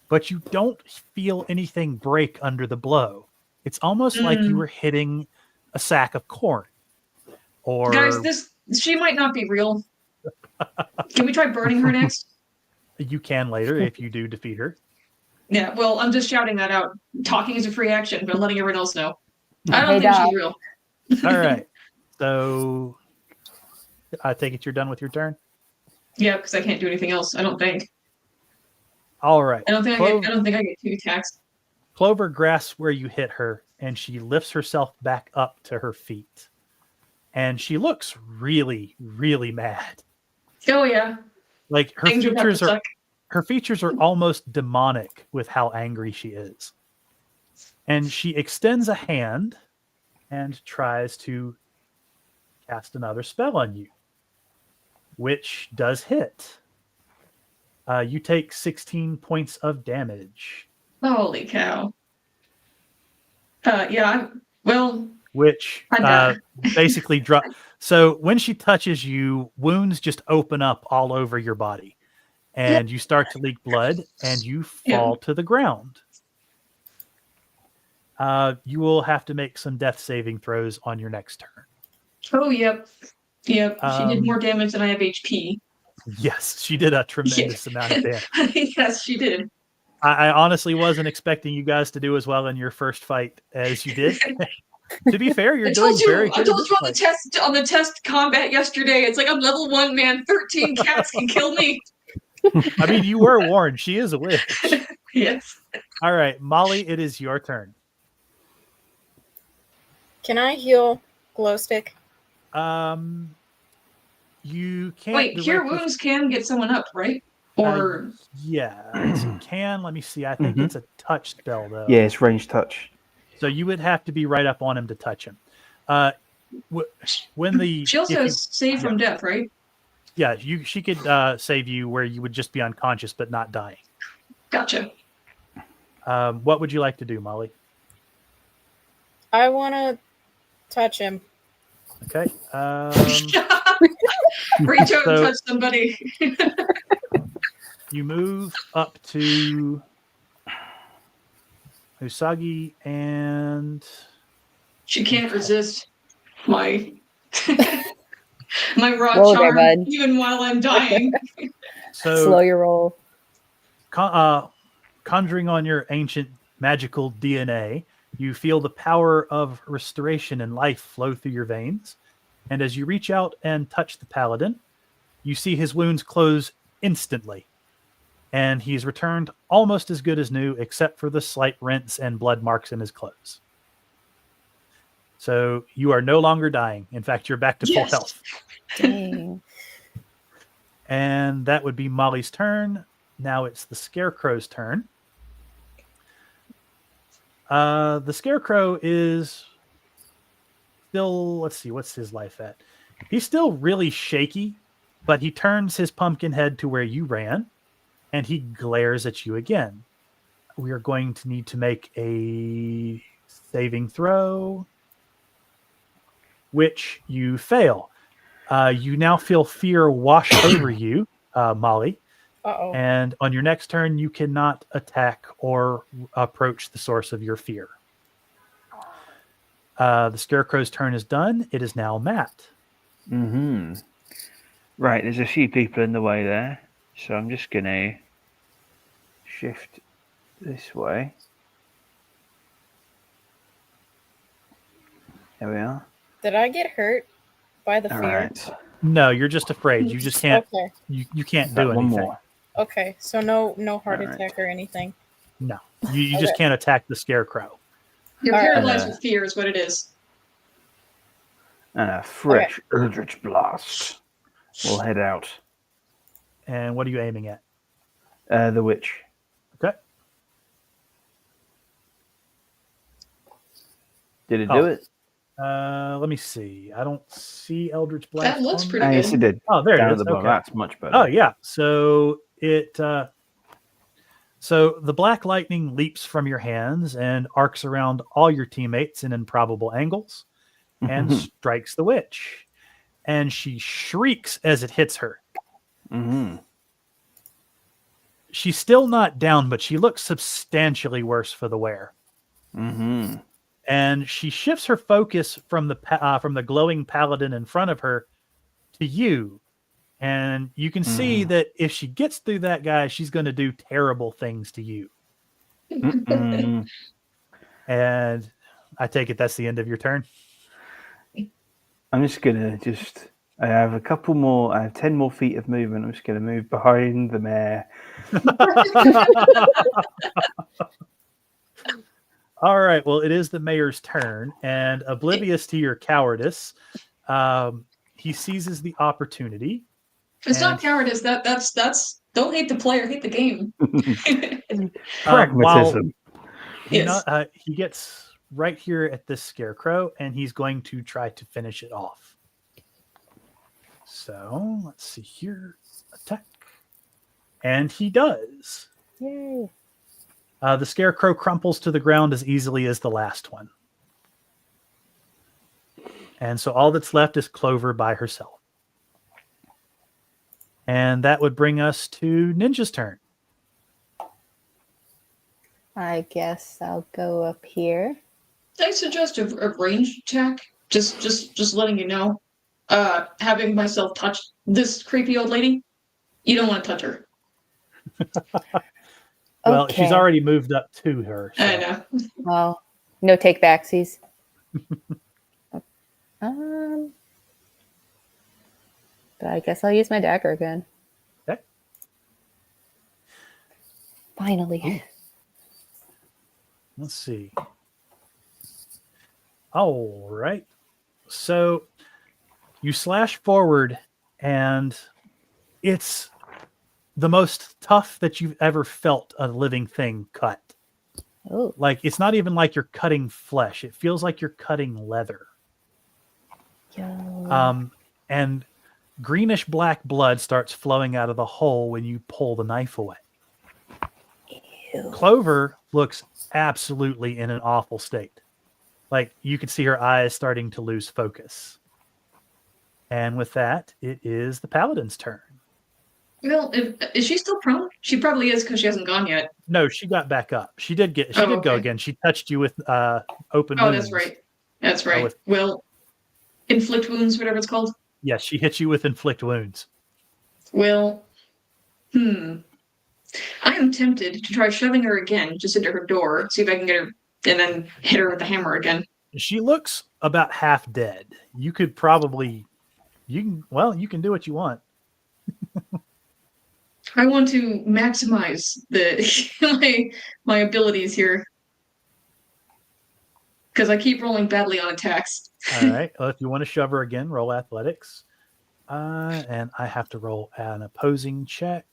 but you don't feel anything break under the blow. It's almost like you were hitting a sack of corn. Or Guys, she might not be real. Can we try burning her next? you can later if you do defeat her. Yeah, well, I'm just shouting that out. Talking is a free action, but I'm letting everyone else know. I don't Hey, think Doc. she's real. All right. So I take it you're done with your turn? Yeah, because I can't do anything else. I don't think. All right. I don't think I get 2 attacks. Clover grasps where you hit her, and she lifts herself back up to her feet. And she looks really, really mad. Oh yeah. Like her Things are about to suck. her features are almost demonic with how angry she is. And she extends a hand and tries to cast another spell on you, which does hit. You take 16 points of damage. Holy cow. Yeah, Which I die. basically drop. So when she touches you, wounds just open up all over your body, and you start to leak blood, and you fall to the ground. You will have to make some death saving throws on your next turn. Oh, yep. Yep. She did Um, more damage than I have HP. Yes, she did a tremendous amount of damage. Yes, she did. I honestly wasn't expecting you guys to do as well in your first fight as you did. To be fair, you're doing very I good in told this you fight. on the test combat yesterday. It's like I'm level 1, man. 13 cats can kill me. I mean, you were warned. She is a witch. Yes. All right, Molly, it is your turn. Can I heal Glowstick? You can't. Wait, cure directly- wounds can get someone up, right? Or yes, it can. Let me see. I think it's a touch spell though. Yeah, it's range touch. So you would have to be right up on him to touch him. When the she also if you- has save from death, right? yeah, she could save you where you would just be unconscious but not dying. Gotcha. What would you like to do, Molly? I want to touch him. Okay. Reach out and So- touch somebody. You move up to Usagi, and She can't resist my my raw Roll there, charm, bud. even while I'm dying. so Slow your roll. conjuring on your ancient magical DNA, you feel the power of restoration and life flow through your veins. And as you reach out and touch the paladin, you see his wounds close instantly. And he's returned almost as good as new, except for the slight rents and blood marks in his clothes. So you are no longer dying. In fact, you're back to full Yes. health. Dang. And that would be Molly's turn. Now it's the Scarecrow's turn. The Scarecrow is still, let's see, what's his life at? He's still really shaky, but he turns his pumpkin head to where you ran, and he glares at you again. We are going to need to make a saving throw, which you fail. You now feel fear wash over you, Molly. Uh-oh. And on your next turn, you cannot attack or approach the source of your fear. The Scarecrow's turn is done. It is now Matt. Right, there's a few people in the way there, so I'm just gonna shift this way. There we are. Did I get hurt by the All fear? right. No, you're just afraid. You just can't. Okay. You can't Got do one anything. more. Okay. So no heart All right. attack or anything. No, you just Okay. can't attack the Scarecrow. You're All right. paralyzed with fear, is what it is. And a fresh Eldritch Blast. We'll head out. And what are you aiming at? The witch. Okay. Did it Oh. do it? Let me see. I don't see Eldritch Blast. That looks on pretty there. Yes, it did. Oh, there Down it at is. the bottom. Okay. That's much better. Oh yeah. So it so the black lightning leaps from your hands and arcs around all your teammates in improbable angles and strikes the witch. And she shrieks as it hits her. She's still not down, but she looks substantially worse for the wear. And she shifts her focus from the glowing paladin in front of her to you. And you can see that if she gets through that guy, she's going to do terrible things to you. And I take it that's the end of your turn. I'm just gonna I have a couple more. I have 10 more feet of movement. I'm just gonna move behind the mare. All right. Well, it is the mayor's turn, and oblivious to your cowardice, he seizes the opportunity. It's not And- cowardice. That's don't hate the player, hate the game. Pragmatism. Yes. He gets right here at this Scarecrow, and he's going to try to finish it off. So let's see here. Attack. And he does. Yay. The Scarecrow crumples to the ground as easily as the last one. And so all that's left is Clover by herself. And that would bring us to Ninja's turn. I guess I'll go up here I suggest a range attack. Just letting you know. Having myself touch this creepy old lady, you don't want to touch her. Well, she's Okay. already moved up to her. So. I know. Well, no take backsies. But I guess I'll use my dagger again. Okay. Finally. Ooh. Let's see. All right. So you slash forward, and it's the most tough that you've ever felt a living thing cut. Oh. Like, it's not even like you're cutting flesh. It feels like you're cutting leather. And greenish black blood starts flowing out of the hole when you pull the knife away. Ew. Clover looks absolutely in an awful state. Like, you could see her eyes starting to lose focus. And with that, it is the paladin's turn. Well, is she still prone? She probably is because she hasn't gone yet. No, she got back up. She did go okay. again. She touched you with open wounds. Oh, that's right. That's right. Well, inflict wounds, whatever it's called. Yes, she hit you with inflict wounds. Well, I am tempted to try shoving her again just into her door, see if I can get her, and then hit her with the hammer again. She looks about half dead. You could probably, you can do what you want. I want to maximize my abilities here because I keep rolling badly on attacks. All right. Well, if you want to shove her again, roll athletics. And I have to roll an opposing check.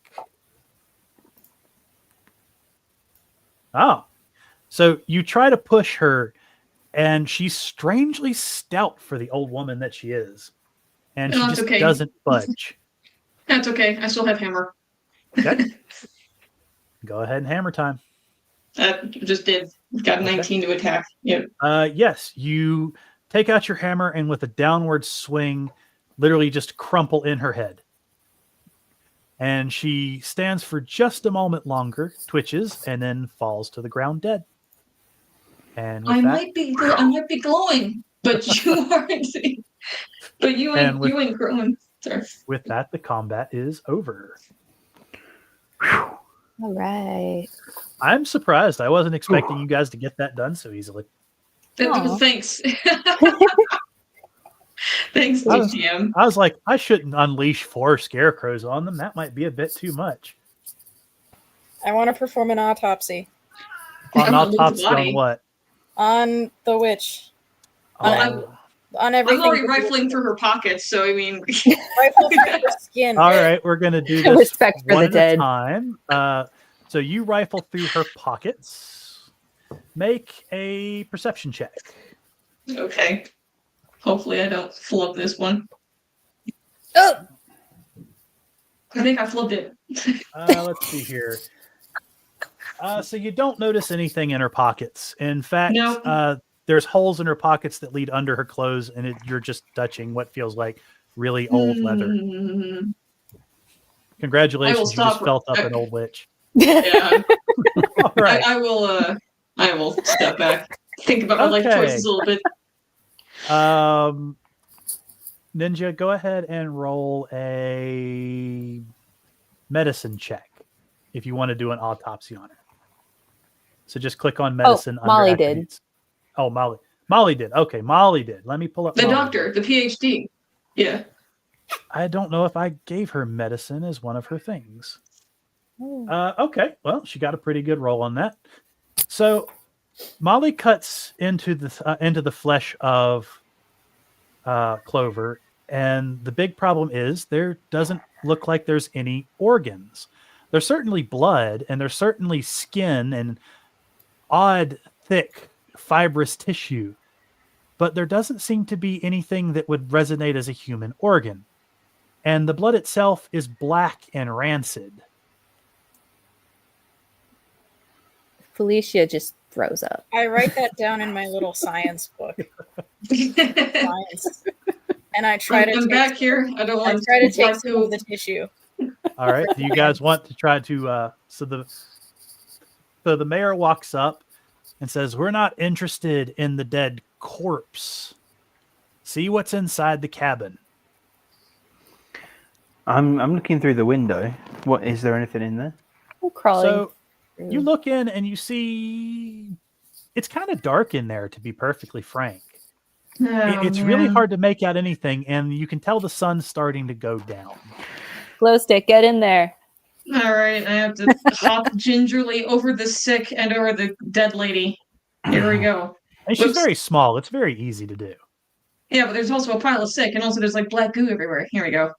Oh, so you try to push her, and she's strangely stout for the old woman that she is. And she just doesn't budge. That's okay. I still have hammer. Okay. Go ahead and hammer time. Just did. Got 19 to attack. Yep. Yes, you take out your hammer and with a downward swing, literally just crumple in her head. And she stands for just a moment longer, twitches, and then falls to the ground dead. And I might be glowing, but you aren't. But you ain't growing. Sorry. With that, the combat is over. All right. I'm surprised. I wasn't expecting you guys to get that done so easily. Thanks. Thanks, GM. I was like, I shouldn't unleash 4 scarecrows on them. That might be a bit too much. I want to perform an autopsy. On autopsy on what? On the witch. On everything. I'm already rifling through her pockets, so I mean, rifle through her skin. All right, we're gonna do this Respect for one the at dead. a time. So you rifle through her pockets. Make a perception check. Okay. Hopefully, I don't flub this one. Oh, I think I flubbed it. Let's see here. So you don't notice anything in her pockets. In fact, Nope. There's holes in her pockets that lead under her clothes, and you're just touching what feels like really old leather. Congratulations, you just felt up an old witch. Yeah. All right. I will step back. Think about my life choices a little bit. Ninja, go ahead and roll a medicine check if you want to do an autopsy on her. So just click on medicine. Oh, Molly did. Oh, Molly did. Okay, Molly did. Let me pull up The Molly. doctor, the PhD. Yeah. I don't know if I gave her medicine as one of her things. Okay, well, she got a pretty good roll on that. So Molly cuts into the flesh of Clover, and the big problem is there doesn't look like there's any organs. There's certainly blood, and there's certainly skin and odd, thick, fibrous tissue, but there doesn't seem to be anything that would resonate as a human organ. And the blood itself is black and rancid. Felicia just throws up. I write that down in my little science book. Science. And I try to. I'm back here. I don't want to try to take talk some of the tissue. All right. Do you guys want to try to? So the mayor walks up, and says, "We're not interested in the dead corpse. See what's inside the cabin." I'm looking through the window. What is there anything in there? I'm crawling. So you look in and you see it's kind of dark in there, to be perfectly frank. It's really hard to make out anything, and you can tell the sun's starting to go down. Glow stick, get in there. All right, I have to hop gingerly over the sick and over the dead lady. Here we go. And she's Whoops. very small. It's very easy to do. Yeah, but there's also a pile of sick, and also there's like black goo everywhere. Here we go.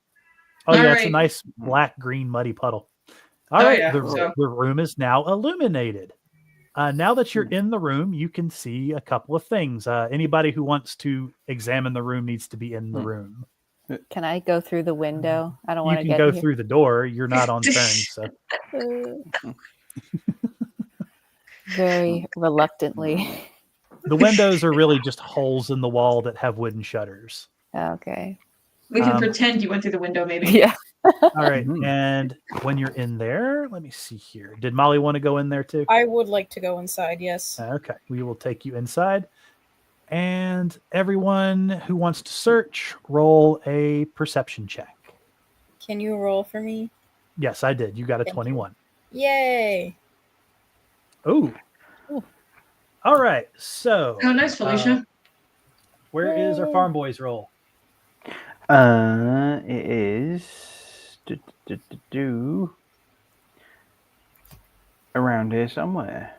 Oh, yeah, All it's a right. nice black, green, muddy puddle. All Oh, right, yeah, the, so- the room is now illuminated. Now that you're in the room, you can see a couple of things. Anybody who wants to examine the room needs to be in the room. Can I go through the window? I don't You want to can get go here. through the door. You're not on turn, so Very reluctantly. the windows are really just holes in the wall that have wooden shutters. Okay. We can Um, pretend you went through the window, maybe. Yeah. All right, Mhm. and when you're in there, let me see here. Did Molly want to go in there too? I would like to go inside, yes. Okay, we will take you inside. And everyone who wants to search, roll a perception check. Can you roll for me? Yes, I did. You got a Thank you. 21. Yay! Ooh. All right. So, Oh, nice, Felicia. where is our farm boys roll? It is around here somewhere.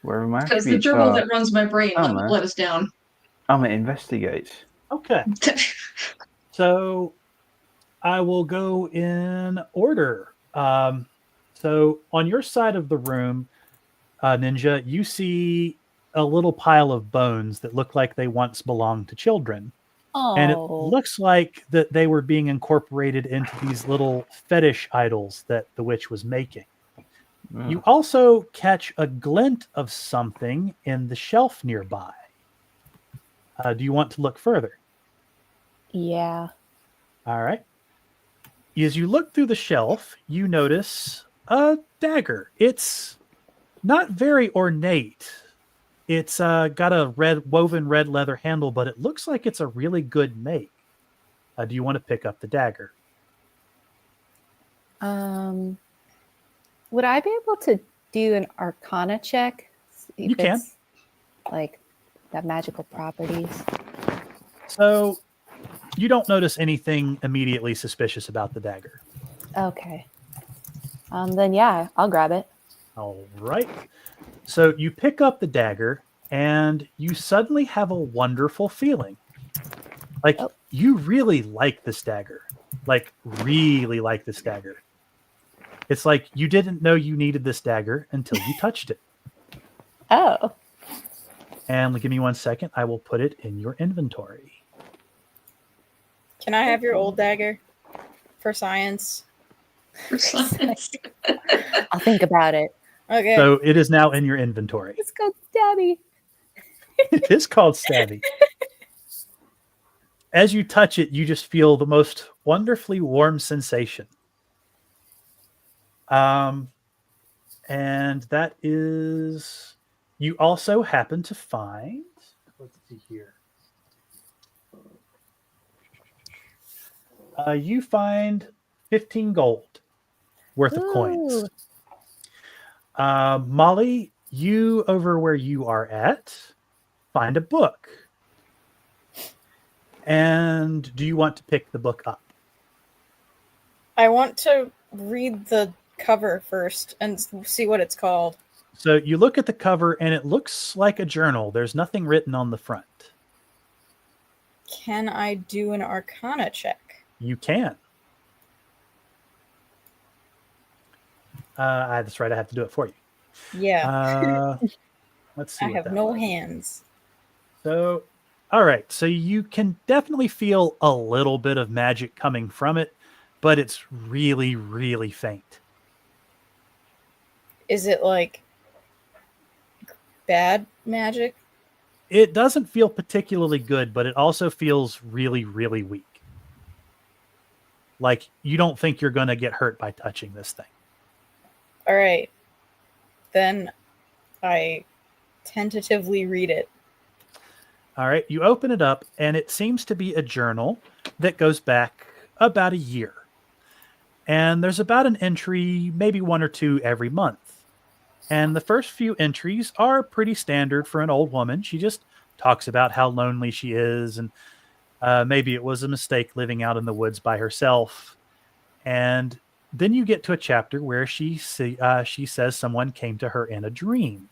Wherever my Because the attributes gerbil are, that runs my brain Summer. let us down. I'm at investigate. Okay. So, I will go in order. So, on your side of the room, Ninja, you see a little pile of bones that look like they once belonged to children. Oh. And it looks like that they were being incorporated into these little fetish idols that the witch was making. You also catch a glint of something in the shelf nearby. Do you want to look further? Yeah. All right. As you look through the shelf, you notice a dagger. It's not very ornate. It's got a woven red leather handle, but it looks like it's a really good make. Do you want to pick up the dagger? Would I be able to do an Arcana check? See if You can. it's, like, got magical properties. So you don't notice anything immediately suspicious about the dagger. Okay. Then yeah, I'll grab it. All right. So you pick up the dagger and you suddenly have a wonderful feeling. Like you really like this dagger. Like really like this dagger. It's like you didn't know you needed this dagger until you touched it. Oh. And give me 1 second. I will put it in your inventory. Can I have your old dagger for science? I'll think about it. Okay. So it is now in your inventory. Let's go, Daddy. It is called Stabby. As you touch it, you just feel the most wonderfully warm sensation. And that is, you also happen to find, let's see here. You find 15 gold worth of coins. Molly, you over where you are at, find a book. And do you want to pick the book up? I want to read the cover first and see what it's called. So you look at the cover and it looks like a journal. There's nothing written on the front. Can I do an Arcana check? You can. That's right. I have to do it for you. Yeah. Let's see. I what have that no was. hands. So, all right. So you can definitely feel a little bit of magic coming from it, but it's really, really faint. Is it like bad magic? It doesn't feel particularly good, but it also feels really, really weak. Like you don't think you're going to get hurt by touching this thing. All right. Then I tentatively read it. All right, you open it up, and it seems to be a journal that goes back about a year. And there's about an entry, maybe one or two every month. And the first few entries are pretty standard for an old woman. She just talks about how lonely she is, and maybe it was a mistake living out in the woods by herself. And then you get to a chapter where she says someone came to her in a dream.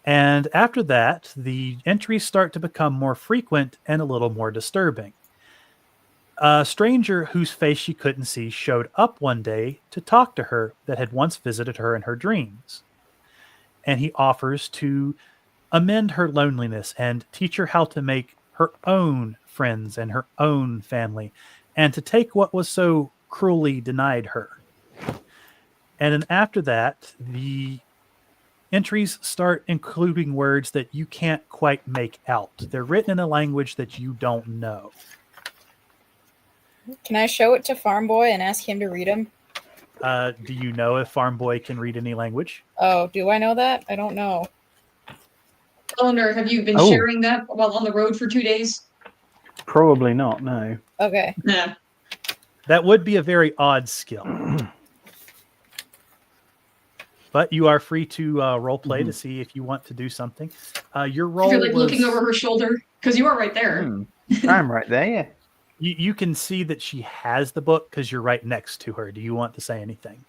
And after that, the entries start to become more frequent and a little more disturbing. A stranger whose face she couldn't see showed up one day to talk to her that had once visited her in her dreams. And he offers to amend her loneliness and teach her how to make her own friends and her own family, and to take what was so cruelly denied her. And then after that, the entries start including words that you can't quite make out. They're written in a language that you don't know. Can I show it to Farm Boy and ask him to read them? Do you know if Farm Boy can read any language? Oh, do I know that? I don't know. Eleanor, have you been Oh. sharing that while on the road for 2 days? Probably not, no. Okay. Yeah. That would be a very odd skill. But you are free to role play to see if you want to do something. Your role If you're like was, looking over her shoulder, because you are right there. I'm right there, yeah. You can see that she has the book because you're right next to her. Do you want to say anything?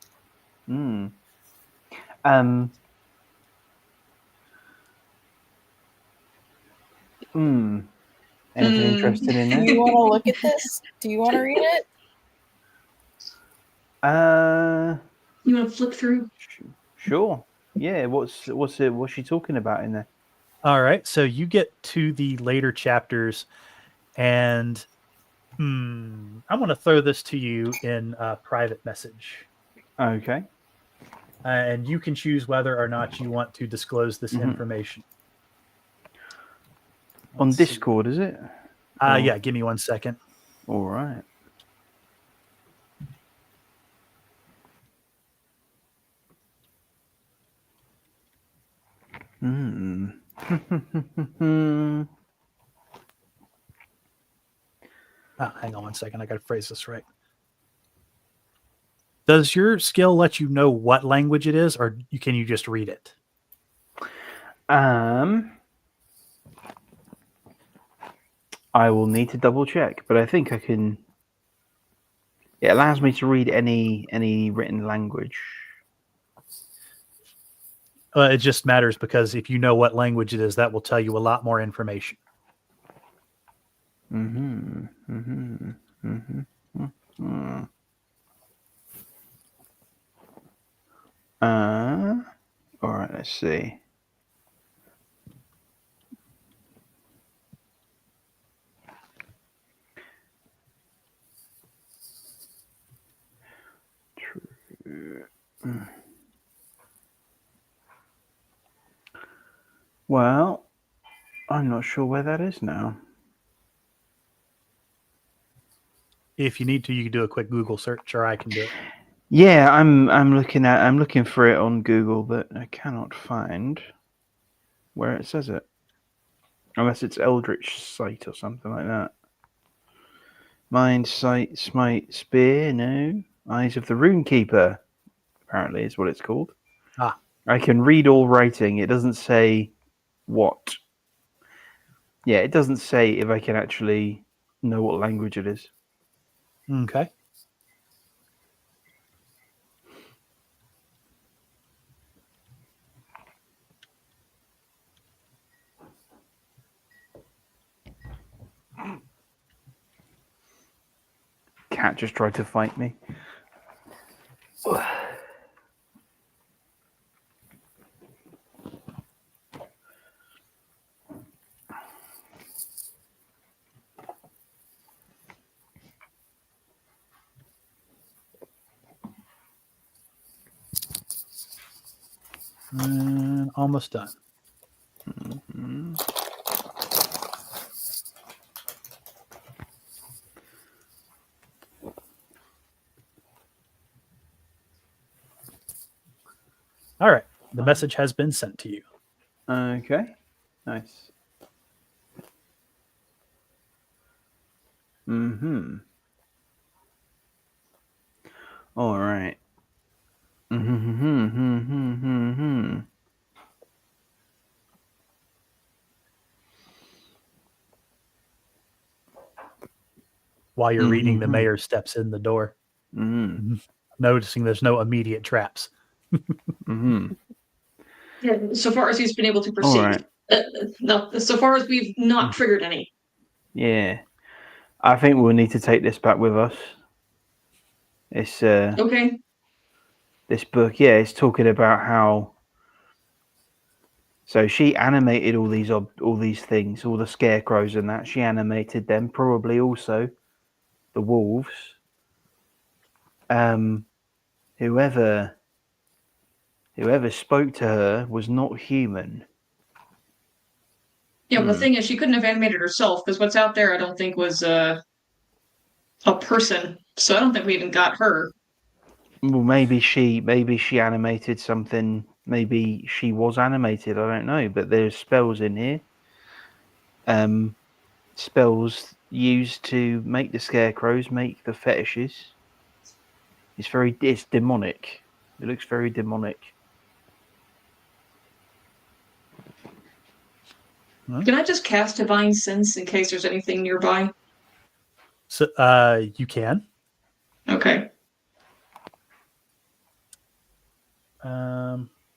Anything interested in Do it? you want to look at this? Do you want to read it? You want to flip through? Sure. Yeah, what's she talking about in there? All right. So you get to the later chapters, and I'm going to throw this to you in a private message. Okay. And you can choose whether or not you want to disclose this information. On Let's see. Discord, is it? Yeah, give me 1 second. All right. Hang on 1 second. I got to phrase this right. Does your skill let you know what language it is, or can you just read it? I will need to double check, but I think I can. It allows me to read any written language. It just matters because if you know what language it is, that will tell you a lot more information. All right, let's see. Well, I'm not sure where that is now. If you need to, you can do a quick Google search, or I can do it. Yeah, I'm looking for it on Google, but I cannot find where it says it. Unless it's Eldritch Sight or something like that. Mind, Sight, Smite, Spear, no. Eyes of the Runekeeper, apparently is what it's called. I can read all writing. It doesn't say what. Yeah, it doesn't say if I can actually know what language it is. Okay. Cat just tried to fight me. Almost done. All right. The message has been sent to you. Okay. Nice. Mm-hmm. All right. Mm-hmm. While you're reading, the mayor steps in the door, noticing there's no immediate traps. Yeah, so far as he's been able to All perceive. right. No, so far as we've not triggered any. Yeah. I think we'll need to take this back with us. It's Okay. this book, yeah, it's talking about how. So she animated all these things, all the scarecrows and that. She animated them, probably also the wolves. Whoever spoke to her was not human. Yeah, well, the thing is, she couldn't have animated herself because what's out there, I don't think was a person. So I don't think we even got her. Well, maybe she animated something. Maybe she was animated. I don't know. But there's spells in here. Spells used to make the scarecrows, make the fetishes. It's demonic. It looks very demonic. Can I just cast Divine Sense in case there's anything nearby? So you can. Okay.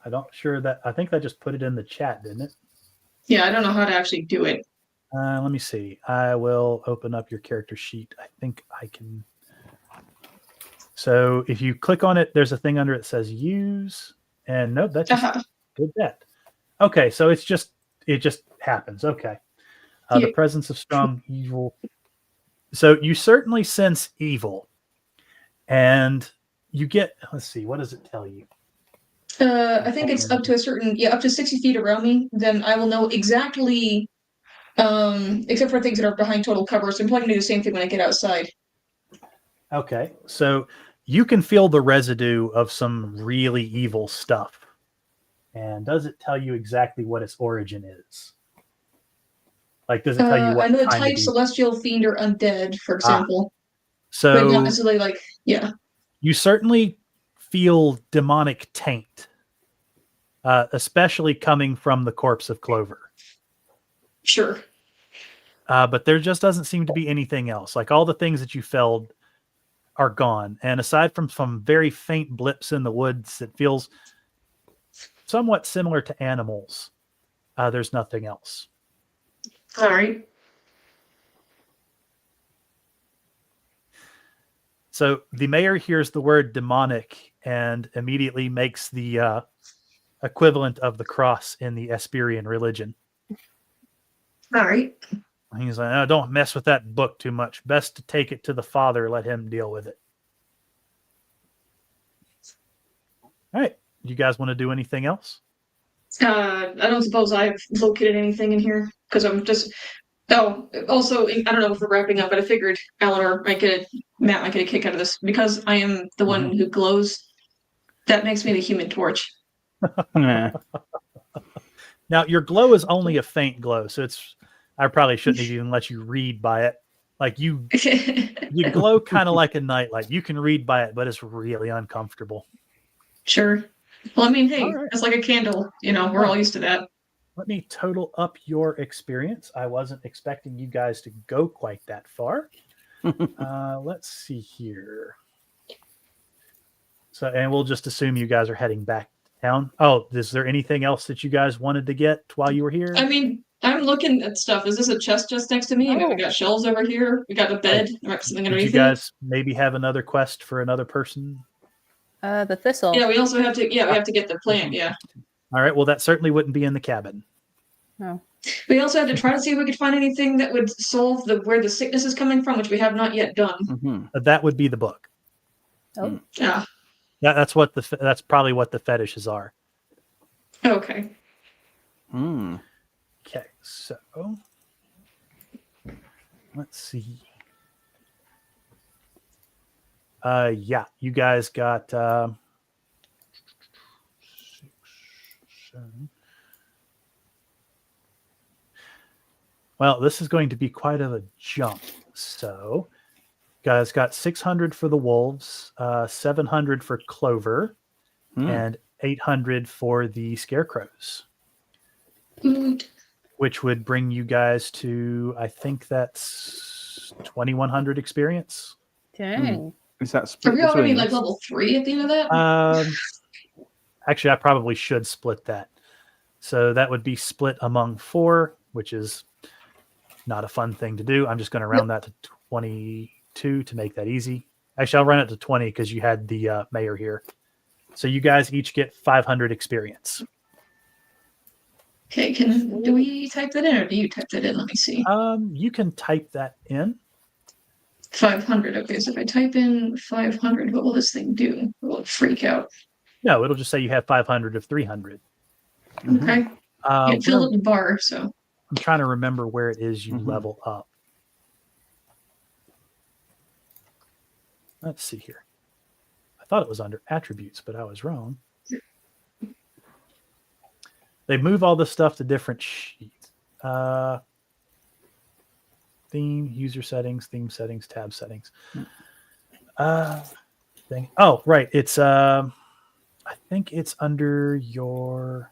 I don't sure that. I think I just put it in the chat, didn't it? Yeah, I don't know how to actually do it. Let me see. I will open up your character sheet. I think I can. So if you click on it, there's a thing under it that says use, and nope, that just did that. Okay, so it just happens. Okay, the presence of strong evil. So you certainly sense evil, and you get. Let's see. What does it tell you? I think it's up to a certain, up to 60 feet around me. Then I will know exactly. Except for things that are behind total cover. So I'm probably gonna do the same thing when I get outside. Okay, so you can feel the residue of some really evil stuff. And does it tell you exactly what its origin is? Like, does it tell you what I know the kind type of celestial, fiend, or undead, for example. So but not necessarily like, you certainly feel demonic taint, especially coming from the corpse of Clover. Sure. But there just doesn't seem to be anything else. Like all the things that you felt are gone. And aside from some very faint blips in the woods, it feels somewhat similar to animals. There's nothing else. All right. So the mayor hears the word demonic and immediately makes the equivalent of the cross in the Esperian religion. All right. He's like, oh, don't mess with that book too much. Best to take it to the father, let him deal with it. All right. You guys want to do anything else? I don't suppose I've located anything in here because I'm just. Oh, also, I don't know if we're wrapping up, but I figured Matt might get a kick out of this because I am the one who glows. That makes me the Human Torch. Yeah. Now, your glow is only a faint glow, so I probably shouldn't even let you read by it. Like you glow kind of like a nightlight. You can read by it, but it's really uncomfortable. Sure. Well, I mean, hey, right. It's like a candle. We're all used to that. Let me total up your experience. I wasn't expecting you guys to go quite that far. Let's see here. So, and we'll just assume you guys are heading back down. Oh, is there anything else that you guys wanted to get while you were here? I mean, I'm looking at stuff. Is this a chest just next to me? We got shelves over here. We got a bed. Something Did underneath you guys maybe have another quest for another person? The thistle. Yeah, we also have to. Yeah, we have to get the plant. Yeah. All right. Well, that certainly wouldn't be in the cabin. No. We also had to try to see if we could find anything that would solve where the sickness is coming from, which we have not yet done. That would be the book. Oh. Yeah. That's probably what the fetishes are. Okay. Okay, so let's see. Yeah, you guys got Well, this is going to be quite of a jump. So, guys got 600 for the wolves, 700 for Clover, and 800 for the scarecrows, which would bring you guys to, I think that's 2100 experience. Dang. Is that Are split we already between like us? level 3 at the end of that? Actually, I probably should split that. So that would be split among 4, which is not a fun thing to do. I'm just going to round that to 22 to make that easy. Actually, I'll run it to 20 because you had the mayor here. So you guys each get 500 experience. Okay, do we type that in or do you type that in? Let me see. You can type that in. 500. Okay, so if I type in 500, what will this thing do? Will it freak out? No, it'll just say you have 500 of 300. Okay. It filled up the bar, so. I'm trying to remember where it is you level up. Let's see here. I thought it was under attributes, but I was wrong. They move all this stuff to different sheets. Theme, user settings, theme settings, tab settings. Thing. Oh, right. It's I think it's under your,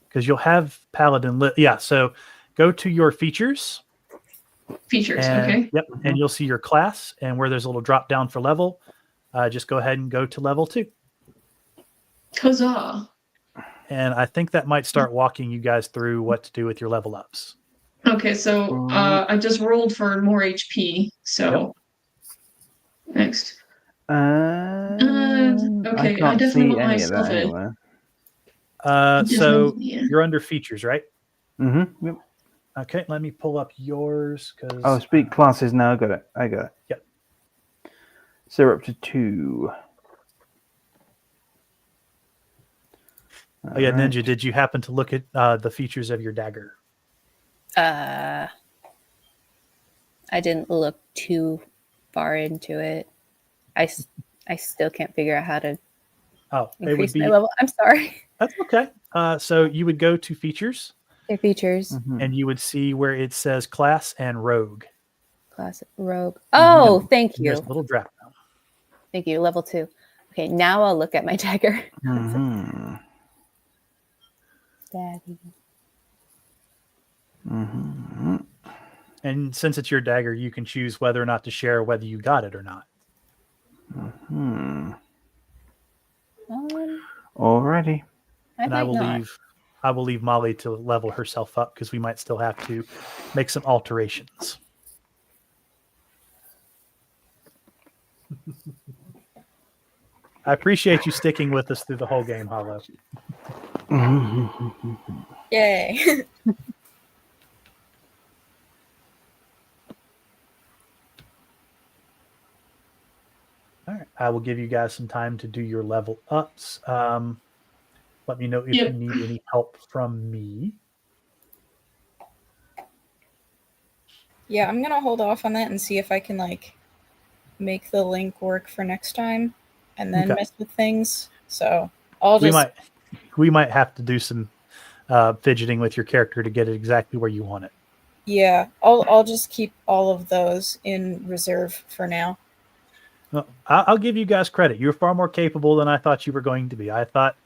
because you'll have Paladin lit. Yeah, so go to your features. Features, And, okay. Yep, and you'll see your class, and where there's a little drop down for level, just go ahead and go to level 2. Huzzah. And I think that might start walking you guys through what to do with your level ups. Okay, so I just rolled for more HP, so next. Okay, I can't definitely see want any of myself that in. anywhere. So Yeah. you're under features, right? Yep. Okay, let me pull up yours because. Oh, speak classes now. I got it. Yep. So we're up to 2. Oh yeah, Alright. Ninja. Did you happen to look at the features of your dagger? I didn't look too far into it. I still can't figure out how to It would increase be. my level. I'm sorry. That's okay. So you would go to features, Their features. and you would see where it says class and rogue. Classic rogue. Oh, thank And there's a you. little drop down. Thank you. Level 2. Okay, now I'll look at my dagger. Daddy. And since it's your dagger, you can choose whether or not to share whether you got it or not. Alrighty. And I will leave Molly to level herself up because we might still have to make some alterations. I appreciate you sticking with us through the whole game, Hollow. Yay. All right. I will give you guys some time to do your level ups. Let me know if you need any help from me. Yeah, I'm gonna hold off on that and see if I can make the link work for next time and then mess with things. So I'll just we might have to do some fidgeting with your character to get it exactly where you want it. Yeah, I'll just keep all of those in reserve for now. Well, I'll give you guys credit. You're far more capable than I thought you were going to be. I thought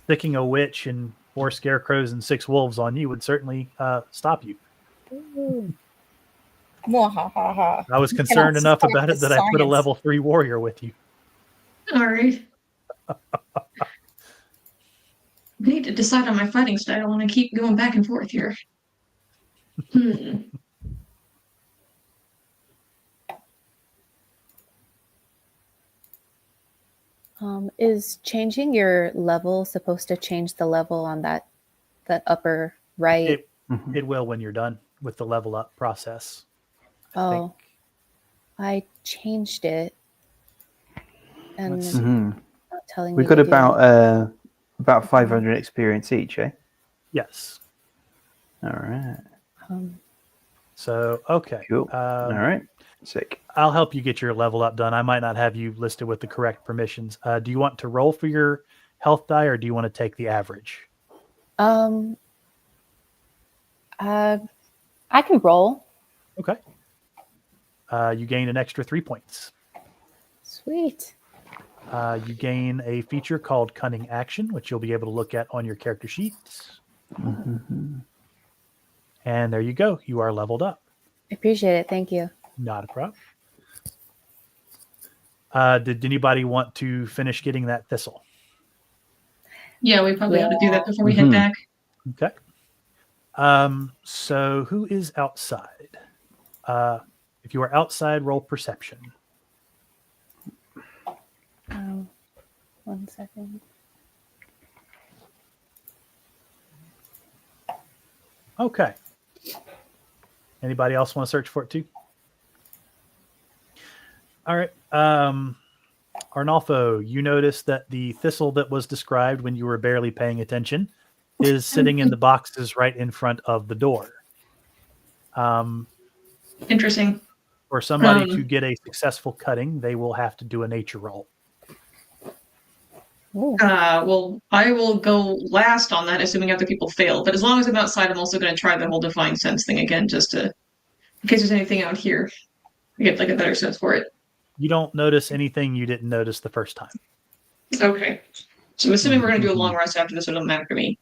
sticking a witch and 4 scarecrows and 6 wolves on you would certainly stop you. Mwahaha. I was concerned enough about it that I put a level 3 warrior with you. All right. I need to decide on my fighting style and I keep going back and forth here. Is changing your level supposed to change the level on that upper right? It will when you're done with the level up process. I changed it, and Let's it's not telling me. We've got to do about 500 experience each, eh? Yes. All right. So, okay. Cool. All right. Sick. I'll help you get your level up done. I might not have you listed with the correct permissions. Do you want to roll for your health die, or do you want to take the average? I can roll. Okay. You gain an extra 3 points. Sweet. You gain a feature called Cunning Action, which you'll be able to look at on your character sheet. And there you go. You are leveled up. Appreciate it. Thank you. Not a problem. Did anybody want to finish getting that thistle? Yeah, we probably ought to do that before we head back. Okay. So who is outside? If you are outside, roll perception. 1 second. Okay. Anybody else want to search for it too? All right. Arnolfo, you notice that the thistle that was described when you were barely paying attention is sitting in the boxes right in front of the door. Interesting. For somebody to get a successful cutting, they will have to do a nature roll. Well, I will go last on that, assuming other people fail. But as long as I'm outside, I'm also going to try the whole Divine Sense thing again, just to, in case there's anything out here, I get like a better sense for it. You don't notice anything you didn't notice the first time. Okay. So I'm assuming we're going to do a long rest after this, so it doesn't matter to me.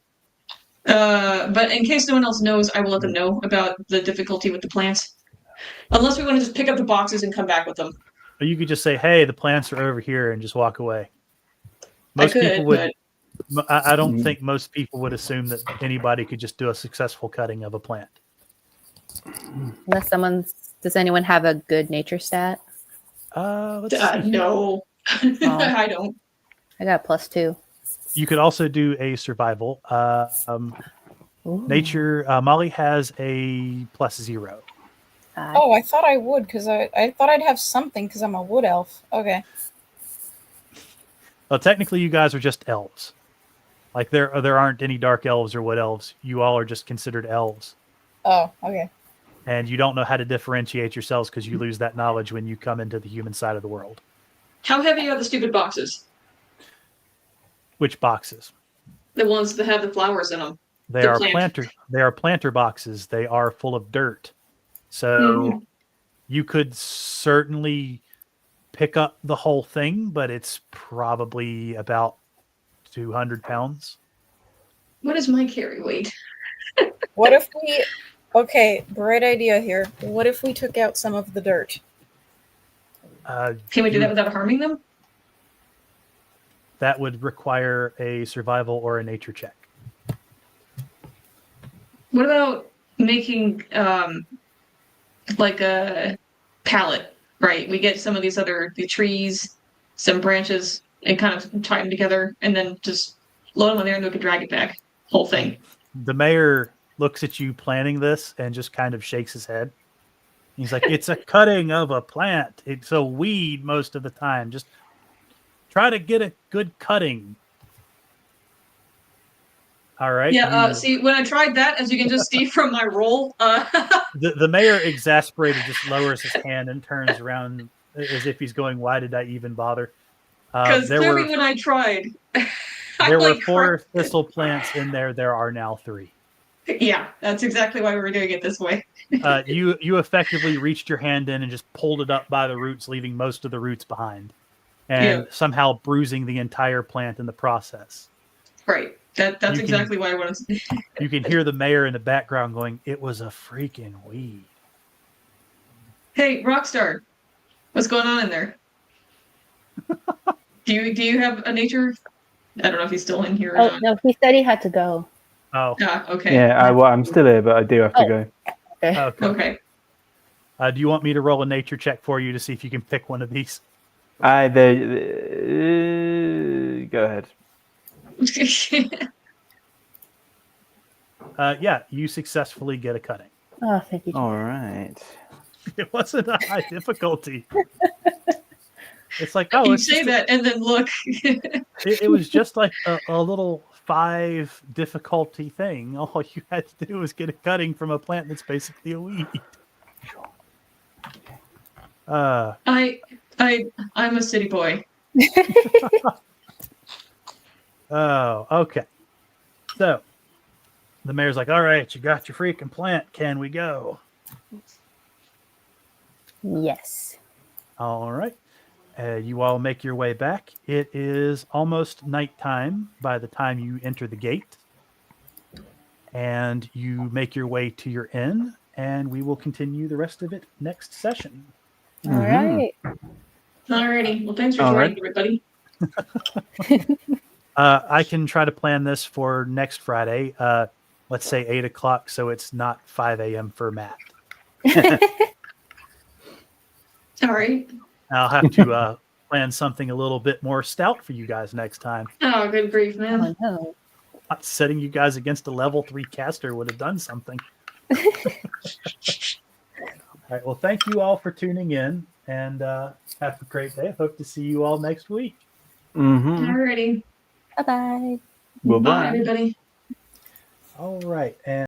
But in case no one else knows, I will let them know about the difficulty with the plants. Unless we want to just pick up the boxes and come back with them. Or you could just say, hey, the plants are over here, and just walk away. Most I could, people would. I don't think most people would assume that anybody could just do a successful cutting of a plant. Unless does anyone have a good nature stat? Let's see. No. I don't. I got +2. You could also do a survival. Nature. Molly has a +0. Oh, I thought I would because I thought I'd have something because I'm a wood elf. Okay. Well, technically, you guys are just elves. Like there aren't any dark elves or wood elves. You all are just considered elves. Oh, okay. And you don't know how to differentiate yourselves because you lose that knowledge when you come into the human side of the world. How heavy are the stupid boxes? Which boxes? The ones that have the flowers in them. They are planter boxes. They are full of dirt. So you could certainly pick up the whole thing, but it's probably about 200 pounds. What is my carry weight? What if we... Okay, bright idea here. What if we took out some of the dirt? Can we do that without harming them? That would require a survival or a nature check. What about making like a pallet, right? We get some of these the trees, some branches, and kind of tie them together, and then just load them on there and we can drag it back. Whole thing. The mayor looks at you planning this and just kind of shakes his head. He's like, it's a cutting of a plant. It's a weed most of the time. Just try to get a good cutting. All right. Yeah, see, when I tried that, as you can just see from my roll... The mayor, exasperated, just lowers his hand and turns around as if he's going, why did I even bother? Because clearly when I tried... There were 4 thistle plants in there. There are now 3. Yeah, that's exactly why we were doing it this way. You effectively reached your hand in and just pulled it up by the roots, leaving most of the roots behind, and somehow bruising the entire plant in the process. Right. That's exactly why I wanted to. You can hear the mayor in the background going, "It was a freaking weed." Hey, Rockstar, what's going on in there? Do you have a nature? I don't know if he's still in here or not. No, he said he had to go. Oh. Okay. Yeah, I'm still here, but I do have to go. Okay. Do you want me to roll a nature check for you to see if you can pick one of these? Go ahead. Yeah, you successfully get a cutting. Oh, thank you. All right. It wasn't a high difficulty. It's like, you say that and then look. it was just like a little 5 difficulty thing. All you had to do was get a cutting from a plant that's basically a weed. I'm a city boy. Oh, okay. So the mayor's like, all right, you got your freaking plant. Can we go? Yes. All right. You all make your way back. It is almost nighttime by the time you enter the gate. And you make your way to your inn, and we will continue the rest of it next session. All right. Alrighty. Well, thanks for All joining, right. everybody. I can try to plan this for next Friday. Let's say 8 o'clock, so it's not 5 a.m. for Matt. All right. I'll have to plan something a little bit more stout for you guys next time. Oh, good grief, man. Oh no. Not setting you guys against a level 3 caster would have done something. All right. Well, thank you all for tuning in, and have a great day. I hope to see you all next week. Alrighty. Bye-bye. Bye, everybody. All right. And